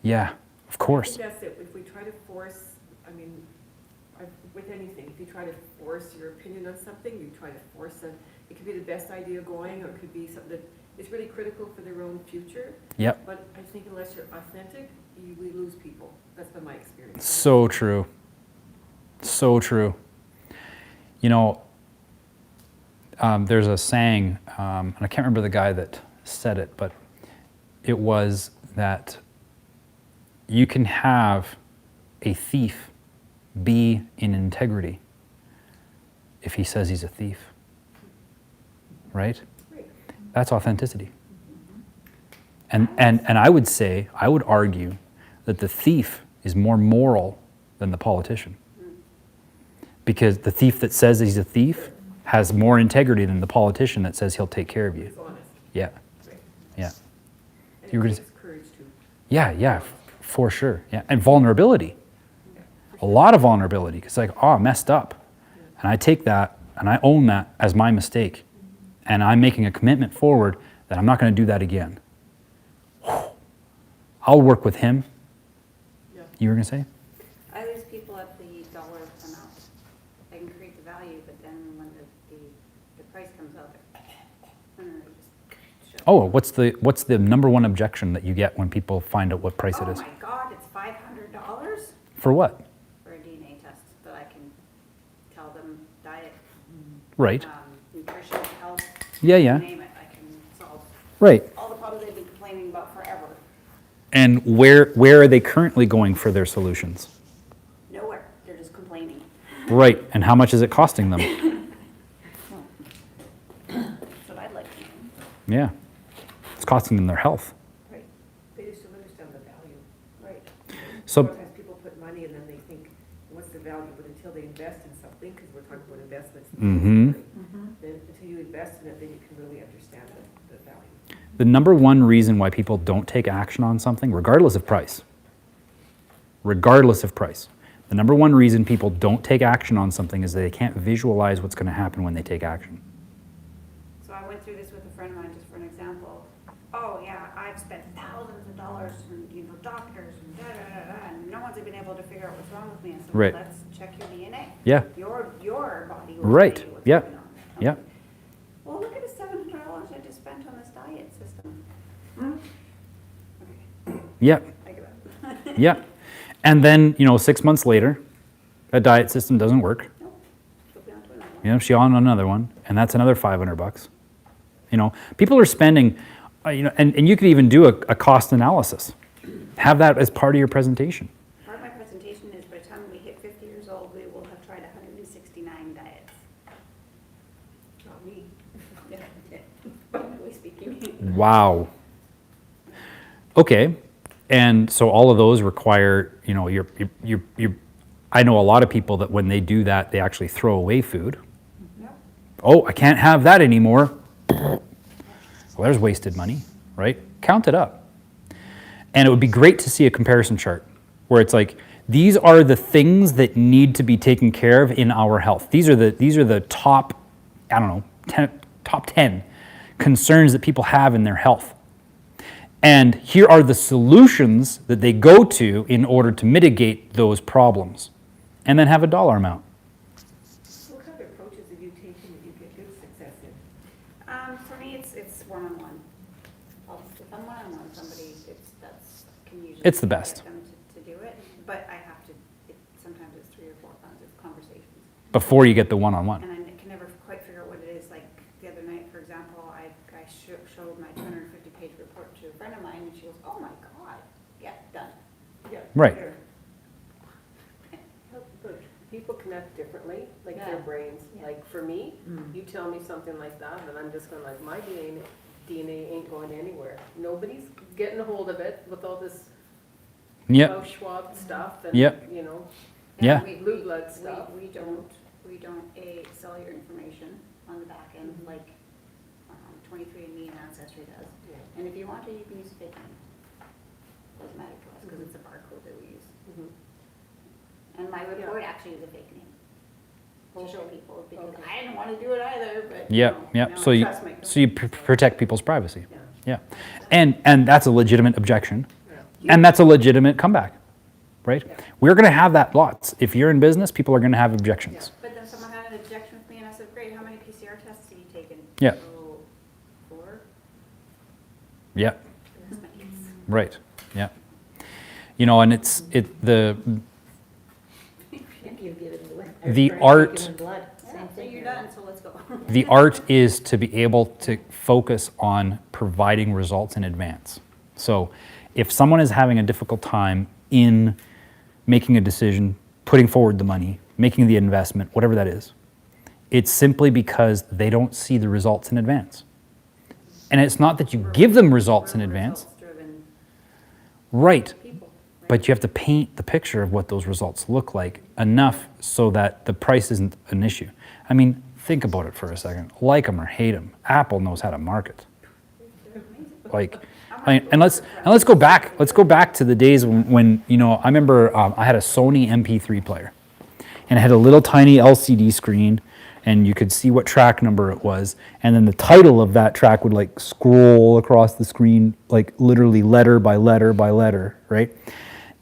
Yeah, of I course. think that's it. If we try to force, with anything, if you try to force your opinion on something, you try to force it could be the best idea going, or it could be something that it's really critical for their own future, Yep. but I think unless you're authentic, we lose people. That's been my experience. So true. So true. You know, there's a saying, and I can't remember the guy that said it, but it was that you can have a thief be in integrity if he says he's a thief. Right? That's authenticity. And I would say, I would argue that the thief is more moral than the politician. Because the thief that says he's a thief has more integrity than the politician that says he'll take care of you. It's honest. Yeah, Right. yeah. And You were it gonna takes courage too. Yeah, for sure. Yeah, and vulnerability. A lot of vulnerability. It's like, oh, I messed up. And I take that and I own that as my mistake. And I'm making a commitment forward that I'm not going to do that again. I'll work with him. Yeah. You were going to say? I lose people at the dollar amount. I can create the value, but then when the price comes out, they just shut. Oh, what's the number one objection that you get when people find out what price it is? Oh my God, it's $500 For what? for a DNA test that I can tell them diet, Right. nutrition, health. Yeah, you yeah. name it, I can solve Right. all the problems they've been complaining about forever. And where are they currently going for their solutions? Nowhere, they're just complaining. Right. And how much is it costing them? That's what I'd like to know. Yeah. It's costing them their health. Right. They just don't understand the value. Right. So, Sometimes people put money and then they think, what's the value? But until they invest in something, because we're talking about investments. Mhm. Then until you invest in it, then you can really understand the value. the number one reason why people don't take action on something, regardless of price, the number one reason people don't take action on something is they can't visualize what's going to happen when they take action. So I went through this with a friend of mine, just for an example. Oh, yeah, I've spent thousands of dollars on, doctors and da-da-da-da, and no one's been able to figure out what's wrong with me. I said, Right. well, let's check your DNA. Yeah. Your body will Right. tell you what's Yeah. going on. Yeah. Well, look at the $700 I just spent on this diet system. Okay, Yeah. I give up. Yeah. And then, 6 months later, that diet system doesn't work. Nope, she'll be on to another one. She's on another one, and that's another $500. People are spending, and you could even do a cost analysis. Have that as part of your presentation. Part of my presentation is by the time we hit 50 years old, we will have tried 169 diets. Not me. Generally speaking. Wow. Okay. And so all of those require, I know a lot of people that when they do that, they actually throw away food. Yep. Oh, I can't have that anymore. Well, there's wasted money, right? Count it up. And it would be great to see a comparison chart where it's like, these are the things that need to be taken care of in our health. These are the top, top 10 concerns that people have in their health. And here are the solutions that they go to in order to mitigate those problems. And then have a dollar amount. What kind of approaches have you taken that you get good success in? For me, it's one-on-one. If I'm one-on-one with somebody, can usually. It's the best. Get them to do it, but I have to, sometimes it's 3 or 4 rounds of conversations. Before you get the one-on-one. And I can never quite figure out what it is. Like the other night, for example, I showed my 250-page report to a friend of mine, and she goes, "Oh my God, yeah, done." Yeah. Right. Sure. But people connect differently, like Yeah. their brains. Yeah. Like for me, you tell me something like that, and I'm just going like, my DNA ain't going anywhere. Nobody's getting a hold of it with all this Yep. Klaus Schwab stuff and, Yep. Yeah. We blood stuff. We don't sell your information on the back end like 23andMe and Ancestry does. Yeah. And if you want to, you can use a fake name. Doesn't matter to us because it's a barcode that we use. Mhm. And my report actually is a fake name to show people because Okay. I didn't want to do it either, but Yep. you know, Yep. now So I you trust my- protect people's privacy. Yeah. Yeah. And that's a legitimate objection. Yeah. And that's a legitimate comeback. Right? Yeah. We're going to have that lots. If you're in business, people are going to have objections. But then someone had an objection with me and I said, great, how many PCR tests have you taken? Yeah. Oh, 4. Yeah. Right. Yeah. You know, and the art, So you're done, so let's go. the art is to be able to focus on providing results in advance. So if someone is having a difficult time in making a decision, putting forward the money, making the investment, whatever that is, it's simply because they don't see the results in advance. And it's not that you give them results in advance. Results-driven Right. people, right? But you have to paint the picture of what those results look like enough so that the price isn't an issue. I mean, think about it for a second. Like them or hate them, Apple knows how to market. Like, and let's go back. Let's go back to the days when you know. I remember I had a Sony MP3 player, and it had a little tiny LCD screen, and you could see what track number it was, and then the title of that track would like scroll across the screen, like literally letter by letter by letter, right?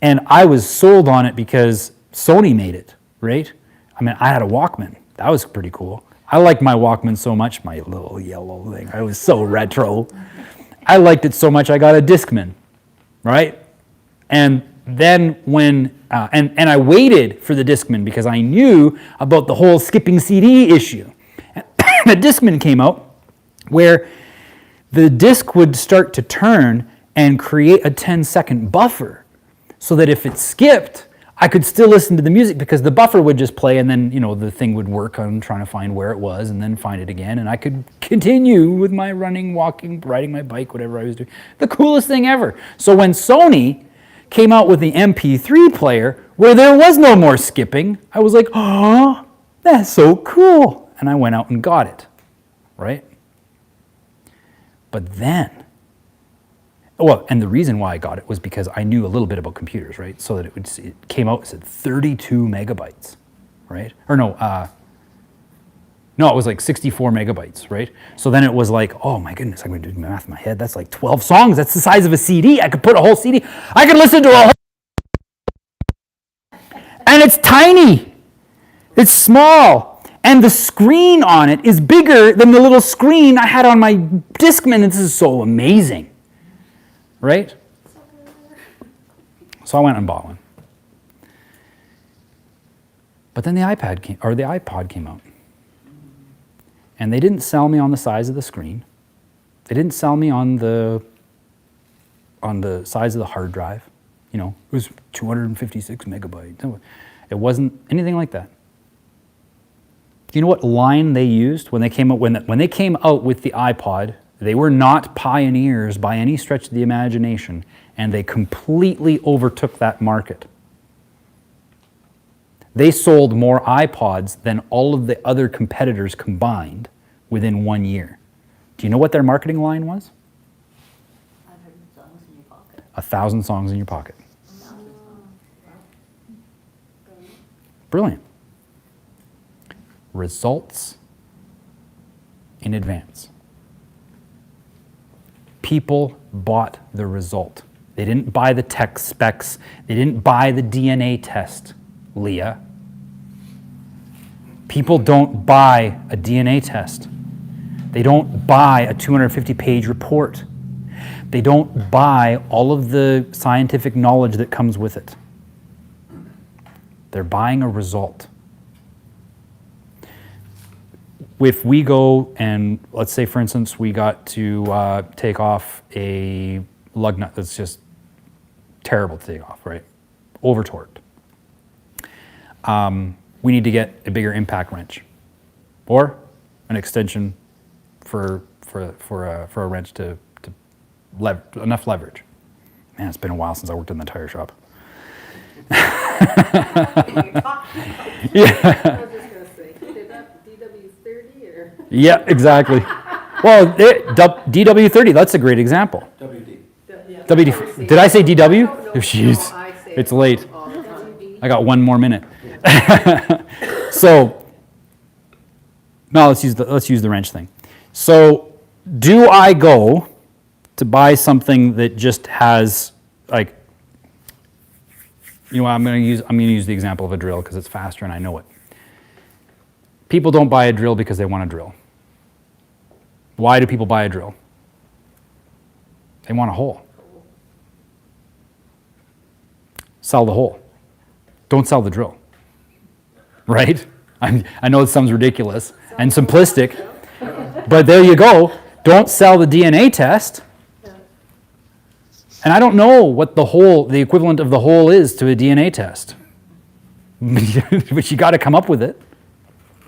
And I was sold on it because Sony made it, right? I mean, I had a Walkman. That was pretty cool. I liked my Walkman so much, my little yellow thing. I was so retro. I liked it so much I got a Discman, right? And then when, and I waited for the Discman because I knew about the whole skipping CD issue. And the Discman came out where the disc would start to turn and create a 10-second buffer so that if it skipped, I could still listen to the music because the buffer would just play and then, you know, the thing would work on trying to find where it was and then find it again. And I could continue with my running, walking, riding my bike, whatever I was doing. The coolest thing ever. So when Sony came out with the MP3 player where there was no more skipping, I was like, oh, that's so cool. And I went out and got it, right? But then, well, and the reason why I got it was because I knew a little bit about computers, right? So that it came out, it said 32 megabytes, right? Or no, it was like 64 megabytes, right? So then it was like, oh my goodness, I'm going to do math in my head. That's like 12 songs. That's the size of a CD. I could put a whole CD. I could listen to a whole... And it's tiny. It's small. And the screen on it is bigger than the little screen I had on my Discman. This is so amazing. Right? So I went and bought one. But then the iPod came out. And they didn't sell me on the size of the screen. They didn't sell me on the size of the hard drive. You know, it was 256 megabytes. It wasn't anything like that. Do you know what line they used when they came out when they came out with the iPod? They were not pioneers by any stretch of the imagination, and they completely overtook that market. They sold more iPods than all of the other competitors combined within 1 year. Do you know what their marketing line was? 1,000 songs in your pocket. Brilliant. Results in advance. People bought the result. They didn't buy the tech specs. They didn't buy the DNA test, Leah. People don't buy a DNA test. They don't buy a 250-page report. They don't buy all of the scientific knowledge that comes with it. They're buying a result. If we go and, let's say, for instance, we got to take off a lug nut that's just terrible to take off, right? Over-torqued. We need to get a bigger impact wrench or an extension for a wrench to enough leverage. Man, it's been a while since I worked in the tire shop. Yeah. I was just gonna say, you did that DW30 or? Yeah, exactly. Well, DW30, that's a great example. WD. WD. Did I say DW? No, Oh, jeez. I say It's late. all the time. I got one more minute. So, no, let's use the wrench thing. So, do I go to buy something that just has like, you know, I'm going to use the example of a drill because it's faster and I know it. People don't buy a drill because they want a drill. Why do people buy a drill? They want a hole. Sell the hole. Don't sell the drill. Right? I know it sounds ridiculous and simplistic, but there you go. Don't sell the DNA test. And I don't know what the equivalent of the hole is to a DNA test. But you got to come up with it.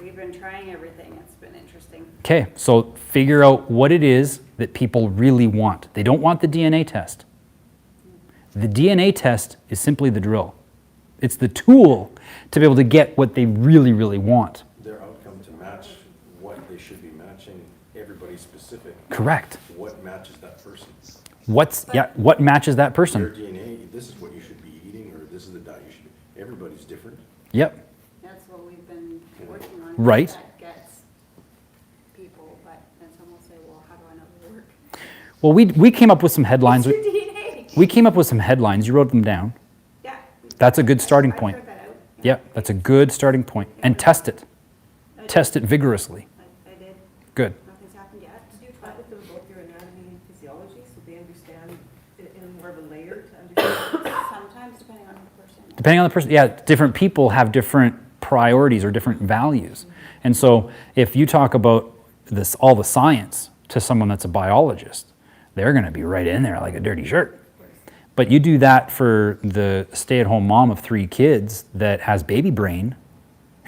We've been trying everything. It's been interesting. Okay, so figure out what it is that people really want. They don't want the DNA test. The DNA test is simply the drill. It's the tool to be able to get what they really, really want. Their outcome to match what they should be matching, everybody's specific. Correct. What matches that person? What matches that Their person? DNA, this is what you should be eating, or this is the diet you should be. Everybody's different. Yep. That's what we've been working on. Right. That gets people, but then someone will say, well, how do I know they work? Well, we came up with some headlines. It's your DNA. We came up with some headlines. You wrote them down. Yeah. That's a good starting I point. figured that out. Yep, that's a good starting point. And test it. I did. Test it vigorously. I did. Good. Nothing's happened yet. Did you talk with them about their anatomy and physiology, so they understand in more of a layer to understand? Sometimes, depending on the person. Depending on the person, yeah, different people have different priorities or different values. And so if you talk about this, all the science to someone that's a biologist, they're going to be right in there like a dirty shirt. But you do that for the stay-at-home mom of 3 kids that has baby brain,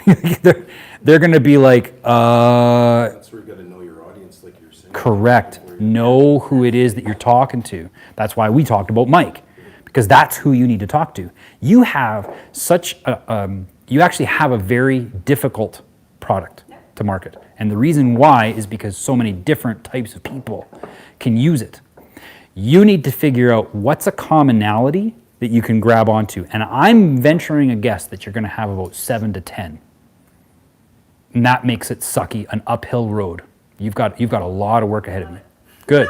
they're going to be like, That's where you gotta know your audience, like you're saying. correct. Where you're- Know who it is that you're talking to. That's why we talked about Mike, because that's who you need to talk to. You have you actually have a very difficult product to market. And the reason why is because so many different types of people can use it. You need to figure out what's a commonality that you can grab onto. And I'm venturing a guess that you're going to have about 7 to 10. And that makes it sucky, an uphill road. You've got a lot of work ahead of you. Good.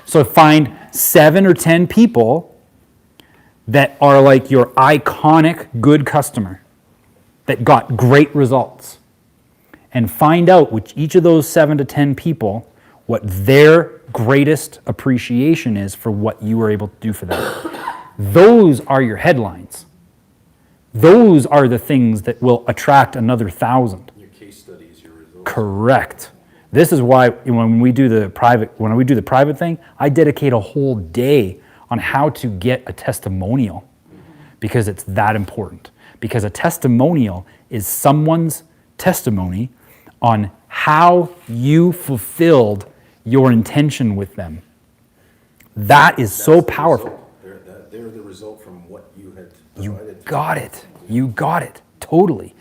So find 7 or 10 people that are like your iconic good customer that got great results. And find out which each of those 7 to 10 people, what their greatest appreciation is for what you were able to do for them. Those are your headlines. Those are the things that will attract another 1,000. Your case studies, your results. Correct. This is why when we do the private thing, I dedicate a whole day on how to get a testimonial, because it's that important. Because a testimonial is someone's testimony on how you fulfilled your intention with them. That is so That's the powerful. result. They're the result from what you had You provided. got it. You got it. Totally.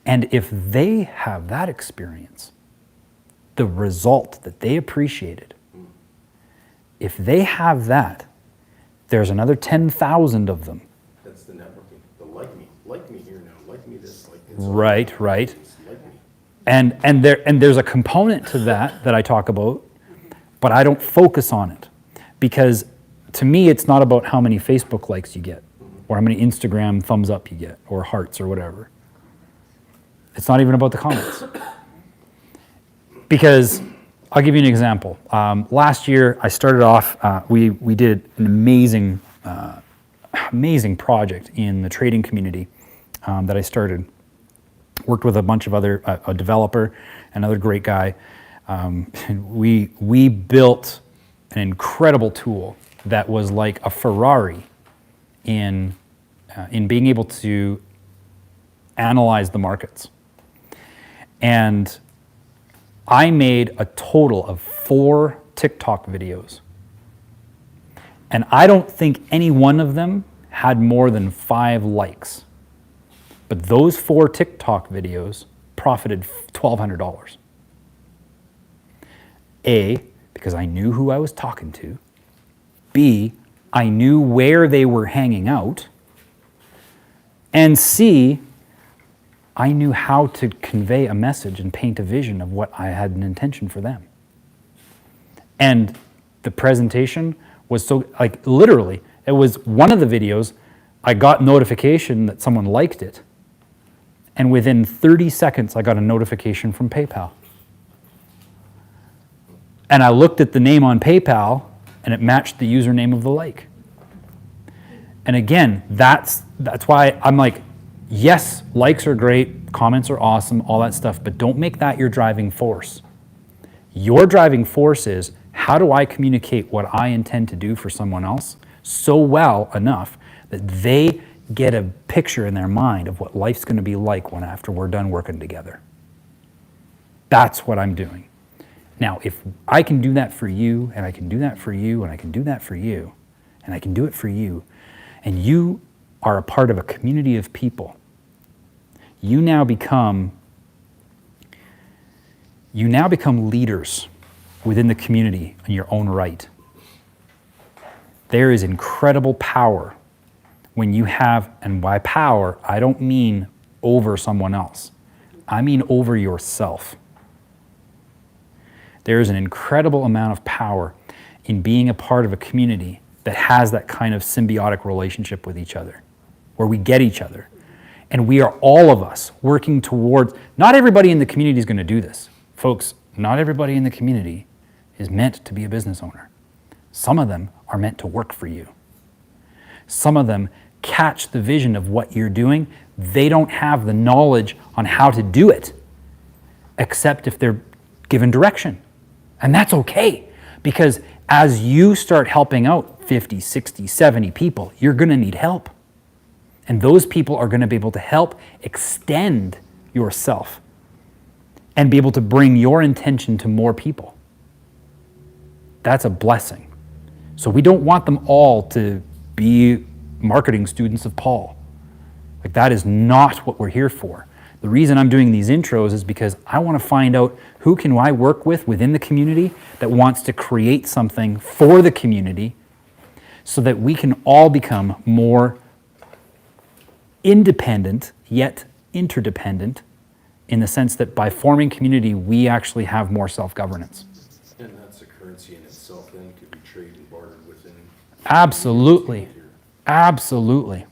And if they have that experience, the result that they appreciated, if they have that, there's another 10,000 of them. That's the networking. The like me here now, like me this, like this. Right. Like me. And there's a component to that I talk about, but I don't focus on it, because to me it's not about how many Facebook likes you get or how many Instagram thumbs up you get or hearts or whatever. It's not even about the comments. Because I'll give you an example. Last year I started off, we did an amazing project in the trading community that I started. Worked with a bunch of other, a developer, another great guy. We built an incredible tool that was like a Ferrari in being able to analyze the markets. And I made a total of 4 TikTok videos. And I don't think any one of them had more than 5 likes. But those 4 TikTok videos profited $1,200. A, because I knew who I was talking to. B, I knew where they were hanging out. And C, I knew how to convey a message and paint a vision of what I had an intention for them. And the presentation was so, like, literally, it was one of the videos, I got notification that someone liked it. And within 30 seconds, I got a notification from PayPal. And I looked at the name on PayPal, and it matched the username of the like. And again, that's why I'm like, yes, likes are great, comments are awesome, all that stuff, but don't make that your driving force. Your driving force is, how do I communicate what I intend to do for someone else so well enough that they get a picture in their mind of what life's going to be like when after we're done working together. That's what I'm doing. Now, if I can do that for you, and I can do that for you, and I can do that for you, and I can do it for you, and you are a part of a community of people, you now become leaders within the community in your own right. There is incredible power when you have, and by power, I don't mean over someone else. I mean over yourself. There is an incredible amount of power in being a part of a community that has that kind of symbiotic relationship with each other, where we get each other. And we are all of us working towards, not everybody in the community is going to do this. Folks, not everybody in the community is meant to be a business owner. Some of them are meant to work for you. Some of them catch the vision of what you're doing. They don't have the knowledge on how to do it, except if they're given direction. And that's okay, because as you start helping out 50, 60, 70 people, you're going to need help. And those people are going to be able to help extend yourself and be able to bring your intention to more people. That's a blessing. So we don't want them all to be marketing students of Paul. Like, that is not what we're here for. The reason I'm doing these intros is because I want to find out who can I work with within the community that wants to create something for the community so that we can all become more independent yet interdependent, in the sense that by forming community, we actually have more self-governance. And that's a currency in itself, then, could be traded and bartered within. Absolutely. Absolutely.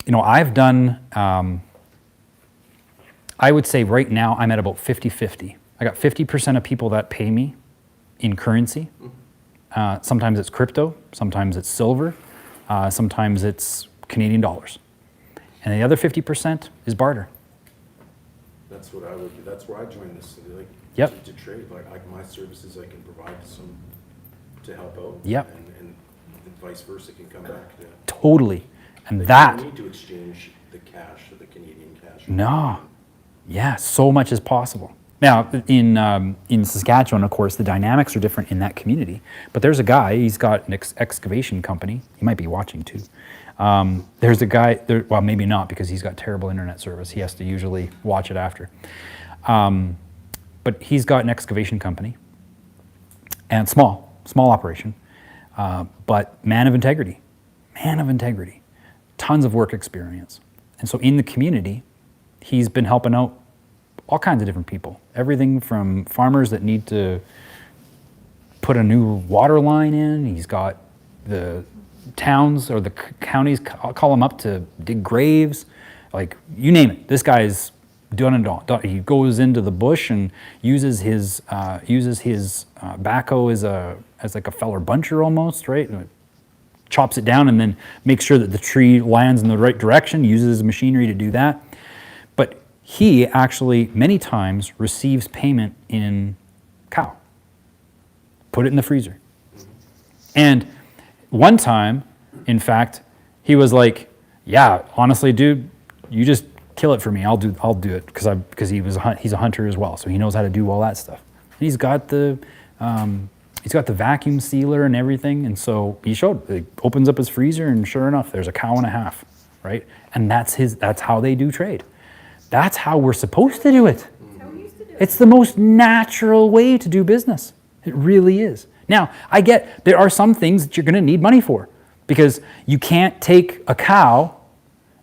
You know, I've done, I would say right now I'm at about 50-50. I got 50% of people that pay me in currency. Sometimes it's crypto, sometimes it's silver, sometimes it's Canadian dollars. And the other 50% is barter. That's what I would do. That's where I joined this, like, Yep. to trade, like my services I can provide some to help out. Yep. And vice versa can come back to. Totally. And Like, that, you don't need to exchange the cash or the Canadian cash. no. Yeah, so much is possible. Now, in Saskatchewan, of course, the dynamics are different in that community. But there's a guy, he's got an excavation company. He might be watching too. There's a guy, well, maybe not, because he's got terrible internet service. He has to usually watch it after. But he's got an excavation company, and small operation, but man of integrity, tons of work experience. And so in the community, he's been helping out all kinds of different people. Everything from farmers that need to put a new water line in. He's got the towns or the counties call him up to dig graves. Like, you name it. This guy's done it all. He goes into the bush and uses his backhoe as like a feller buncher almost, right? And chops it down and then makes sure that the tree lands in the right direction, uses his machinery to do that. But he actually many times receives payment in cow. Put it in the freezer. And one time, in fact, he was like, "Yeah, honestly, dude, you just kill it for me. I'll do it," because he's a hunter as well, so he knows how to do all that stuff. And he's got the vacuum sealer and everything, and so he opens up his freezer, and sure enough, there's a cow and a half, right? And that's how they do trade. That's how we're supposed to do it. It's the most natural way to do business. It really is. Now, I get there are some things that you're going to need money for, because you can't take a cow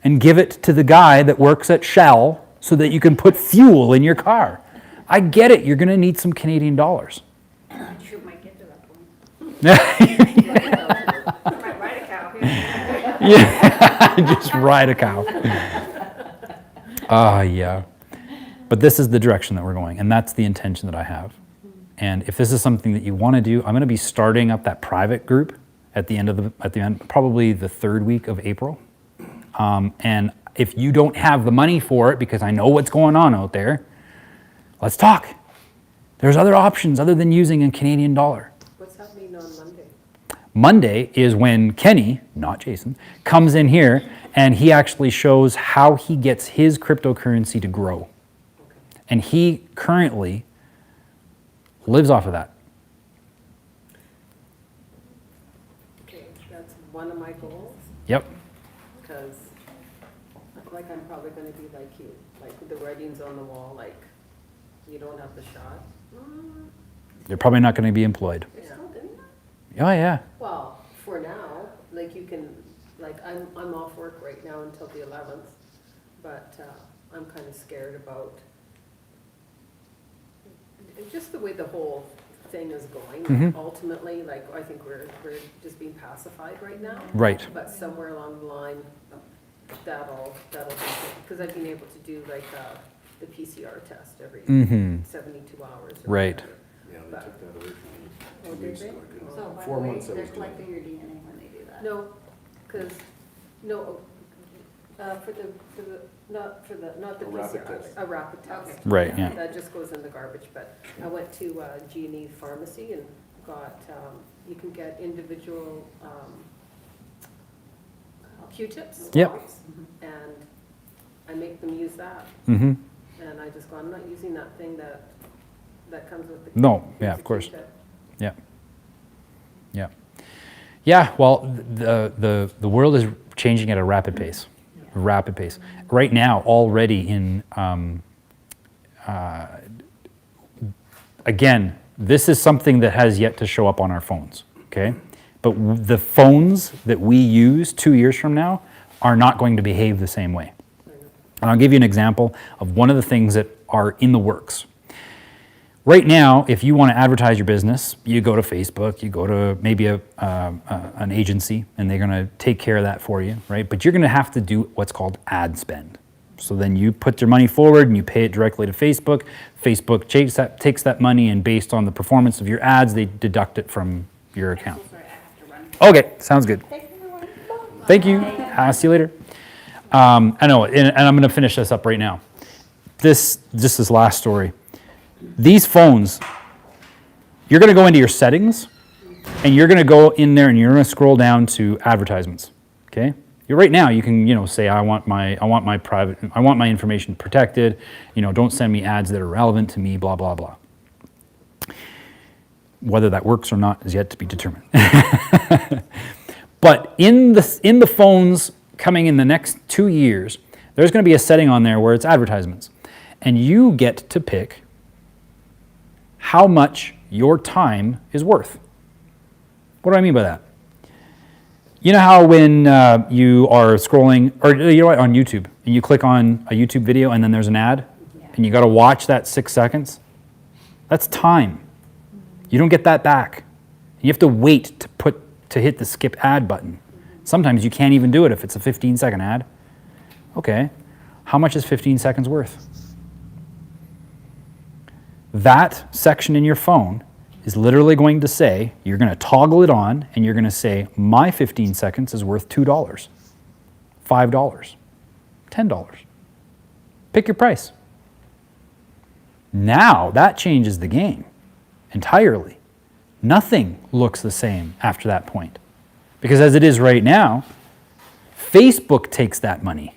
and give it to the guy that works at Shell so that you can put fuel in your car. I get it. You're going to need some Canadian dollars. You might get to that point. You might ride a cow. Yeah, just ride a cow. Yeah. But this is the direction that we're going, and that's the intention that I have. And if this is something that you want to do, I'm going to be starting up that private group at the end, probably the third week of April. And if you don't have the money for it, because I know what's going on out there, let's talk. There's other options other than using a Canadian dollar. What's happening on Monday? Monday is when Kenny, not Jason, comes in here and he actually shows how he gets his cryptocurrency to grow. And he currently lives off of that. Okay, that's one of my goals, Yep. because like I'm probably gonna be like you, like the writing's on the wall, like you don't have the shot. They're probably not going to be employed. They're still doing that? Oh, yeah. Well, for now, like you can, like I'm off work right now until the 11th, but I'm kind of scared about just the way the whole thing is going. Mhm. Ultimately, like I think we're just being pacified right now. Right. But somewhere along the line, that'll be, because I've been able to do like the PCR test every Mm-hmm. 72 hours. Or Right. whatever. Yeah, they took that away from me. Oh, 2 did weeks they? ago. I couldn't- So, by the 4 way, months I they're was doing collecting your DNA when they do that. No, because, no, not the A rapid PCR, test. a rapid test. Right, yeah. That just goes in the garbage, but I went to G&E Pharmacy and got, you can get individual Q-tips. Yep. swabs, And I make them use that, Mm-hmm. and I just go, I'm not using that thing that comes with the. No, yeah, it's a of course. Q-tip. Yeah. Yeah. Yeah, well, the world is changing at a rapid pace. Rapid pace. Right now, already in, again, this is something that has yet to show up on our phones, okay? But the phones that we use 2 years from now are not going to behave the same way. And I'll give you an example of one of the things that are in the works. Right now, if you want to advertise your business, you go to Facebook, you go to maybe an agency, and they're going to take care of that for you, right? But you're going to have to do what's called ad spend. So then you put your money forward and you pay it directly to Facebook. Facebook takes that money, and based on the performance of your ads, they deduct it from your account. So sorry, I have to run. Okay, sounds good. Thank you. See you later. I know, and I'm going to finish this up right now. This last story. These phones, you're going to go into your settings, and you're going to go in there and you're going to scroll down to advertisements. Okay. Right now, you can say I want my information protected. Don't send me ads that are relevant to me. Blah blah blah. Whether that works or not is yet to be determined. But in the phones coming in the next 2 years, there's going to be a setting on there where it's advertisements, and you get to pick how much your time is worth. What do I mean by that? You know how when you are scrolling, or on YouTube, and you click on a YouTube video and then there's an ad, and you got to watch that 6 seconds? That's time. You don't get that back. You have to wait to hit the skip ad button. Sometimes you can't even do it if it's a 15-second ad. Okay, how much is 15 seconds worth? That section in your phone is literally going to say, you're going to toggle it on, and you're going to say, my 15 seconds is worth $2, $5, $10. Pick your price. Now that changes the game entirely. Nothing looks the same after that point. Because as it is right now, Facebook takes that money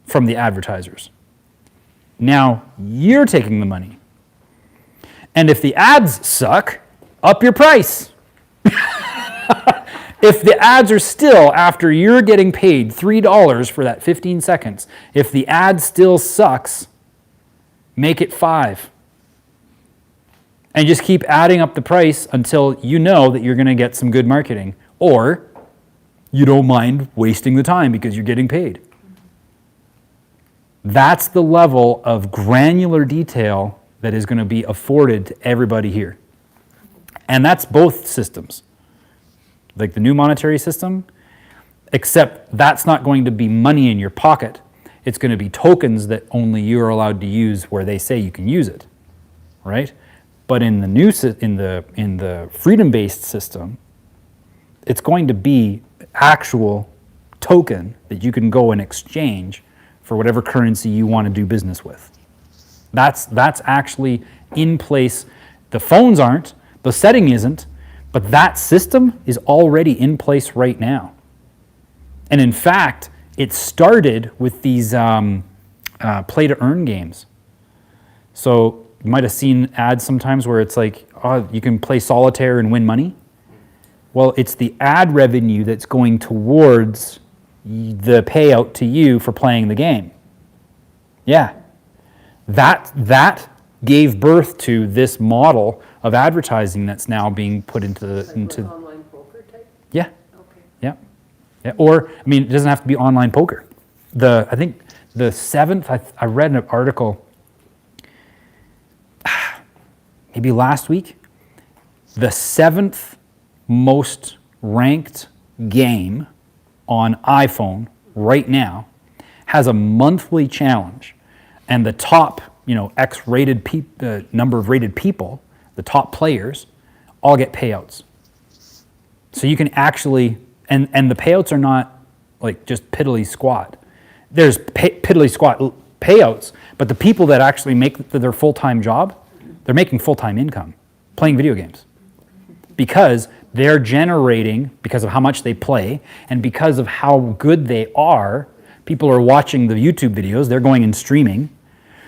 from the advertisers. Now you're taking the money. And if the ads suck, up your price. If the ads are still, after you're getting paid $3 for that 15 seconds, if the ad still sucks, make it $5. And just keep adding up the price until you know that you're going to get some good marketing. Or you don't mind wasting the time because you're getting paid. That's the level of granular detail that is going to be afforded to everybody here. And that's both systems. Like the new monetary system, except that's not going to be money in your pocket. It's going to be tokens that only you're allowed to use where they say you can use it. right? But in the new in the freedom-based system, it's going to be actual token that you can go and exchange for whatever currency you want to do business with. That's actually in place. The phones aren't, the setting isn't, but that system is already in place right now. And in fact, it started with these play-to-earn games. So you might have seen ads sometimes where it's like, oh, you can play solitaire and win money. Well, it's the ad revenue that's going towards the payout to you for playing the game. Yeah. That gave birth to this model of advertising that's now being put into Like online poker type? yeah. Okay. Yeah. Yeah. Or, I mean, it doesn't have to be online poker. I think the 7th, I read an article maybe last week, the 7th most ranked game on iPhone right now has a monthly challenge, and the top, X rated number of rated people, the top players, all get payouts. So you can actually, and the payouts are not like just piddly squat. There's piddly squat payouts, but the people that actually make their full-time job, they're making full-time income playing video games because they're generating, because of how much they play and because of how good they are, people are watching the YouTube videos, they're going and streaming.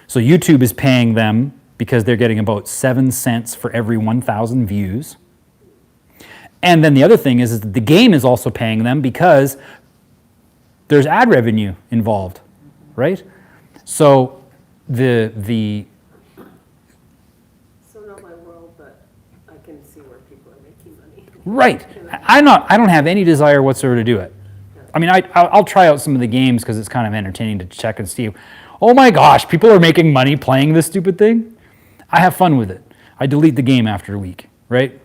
So YouTube is paying them because they're getting about 7 cents for every 1,000 views. And then the other thing is that the game is also paying them because there's ad revenue involved, right? So the So not my world, but I can see where people are making money. right. I don't have any desire whatsoever to do it. I mean, I'll try out some of the games because it's kind of entertaining to check and see. Oh my gosh, people are making money playing this stupid thing. I have fun with it. I delete the game after a week, right?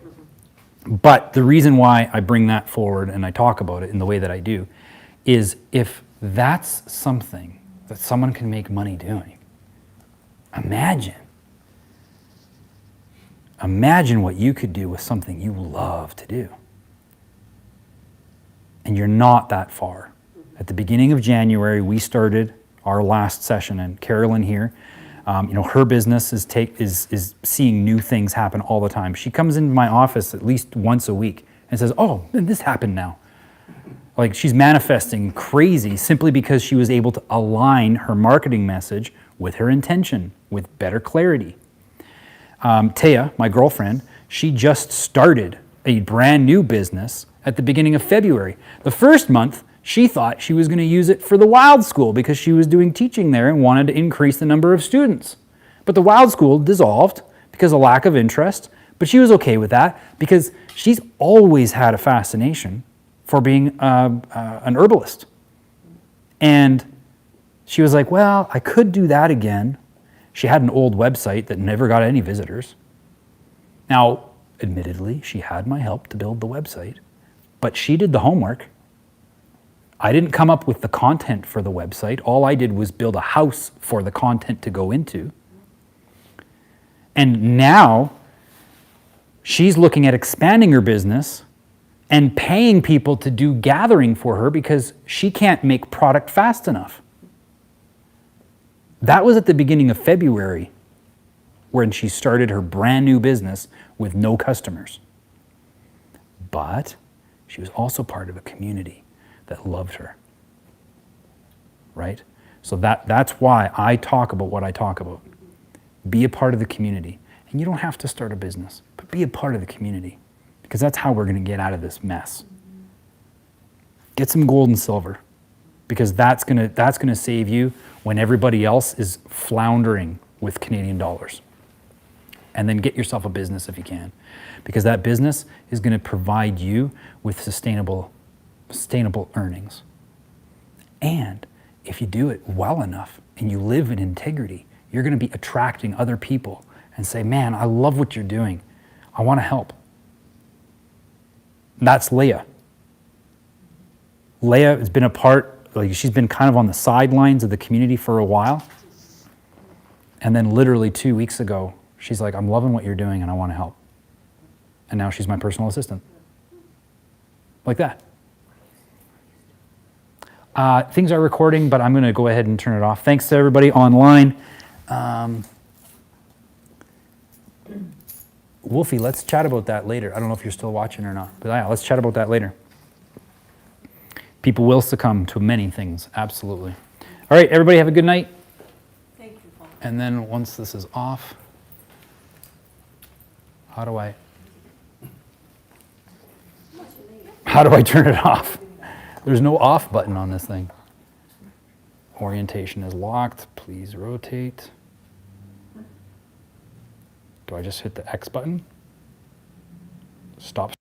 But the reason why I bring that forward and I talk about it in the way that I do is if that's something that someone can make money doing, imagine what you could do with something you love to do. And you're not that far. At the beginning of January, we started our last session, and Carolyn here, her business is seeing new things happen all the time. She comes into my office at least once a week and says, "Oh, this happened now." Like she's manifesting crazy simply because she was able to align her marketing message with her intention, with better clarity. Taya, my girlfriend, she just started a brand new business at the beginning of February. The first month, she thought she was going to use it for the Wild School because she was doing teaching there and wanted to increase the number of students. But the Wild School dissolved because of lack of interest, but she was okay with that because she's always had a fascination for being an herbalist. And she was like, well, I could do that again. She had an old website that never got any visitors. Now, admittedly, she had my help to build the website, but she did the homework. I didn't come up with the content for the website. All I did was build a house for the content to go into. And now she's looking at expanding her business and paying people to do gathering for her because she can't make product fast enough. That was at the beginning of February when she started her brand new business with no customers. But she was also part of a community that loved her, right? So that's why I talk about what I talk about. Be a part of the community. And you don't have to start a business, but be a part of the community because that's how we're going to get out of this mess. Get some gold and silver because that's going to save you when everybody else is floundering with Canadian dollars. And then get yourself a business if you can because that business is going to provide you with sustainable earnings. And if you do it well enough and you live in integrity, you're going to be attracting other people and say, man, I love what you're doing. I want to help. That's Leah. Leah has been she's been kind of on the sidelines of the community for a while. And then literally 2 weeks ago, She's like, I'm loving what you're doing and I want to help. And now she's my personal assistant. Like that. Things are recording, but I'm going to go ahead and turn it off. Thanks to everybody online. Wolfie, let's chat about that later. I don't know if you're still watching or not, but yeah, let's chat about that later. People will succumb to many things, absolutely. All right, everybody have a good night. Thank you, Paul. And then once this is off, how do I turn it off? There's no off button on this thing. Orientation is locked. Please rotate. Do I just hit the X button? Stop.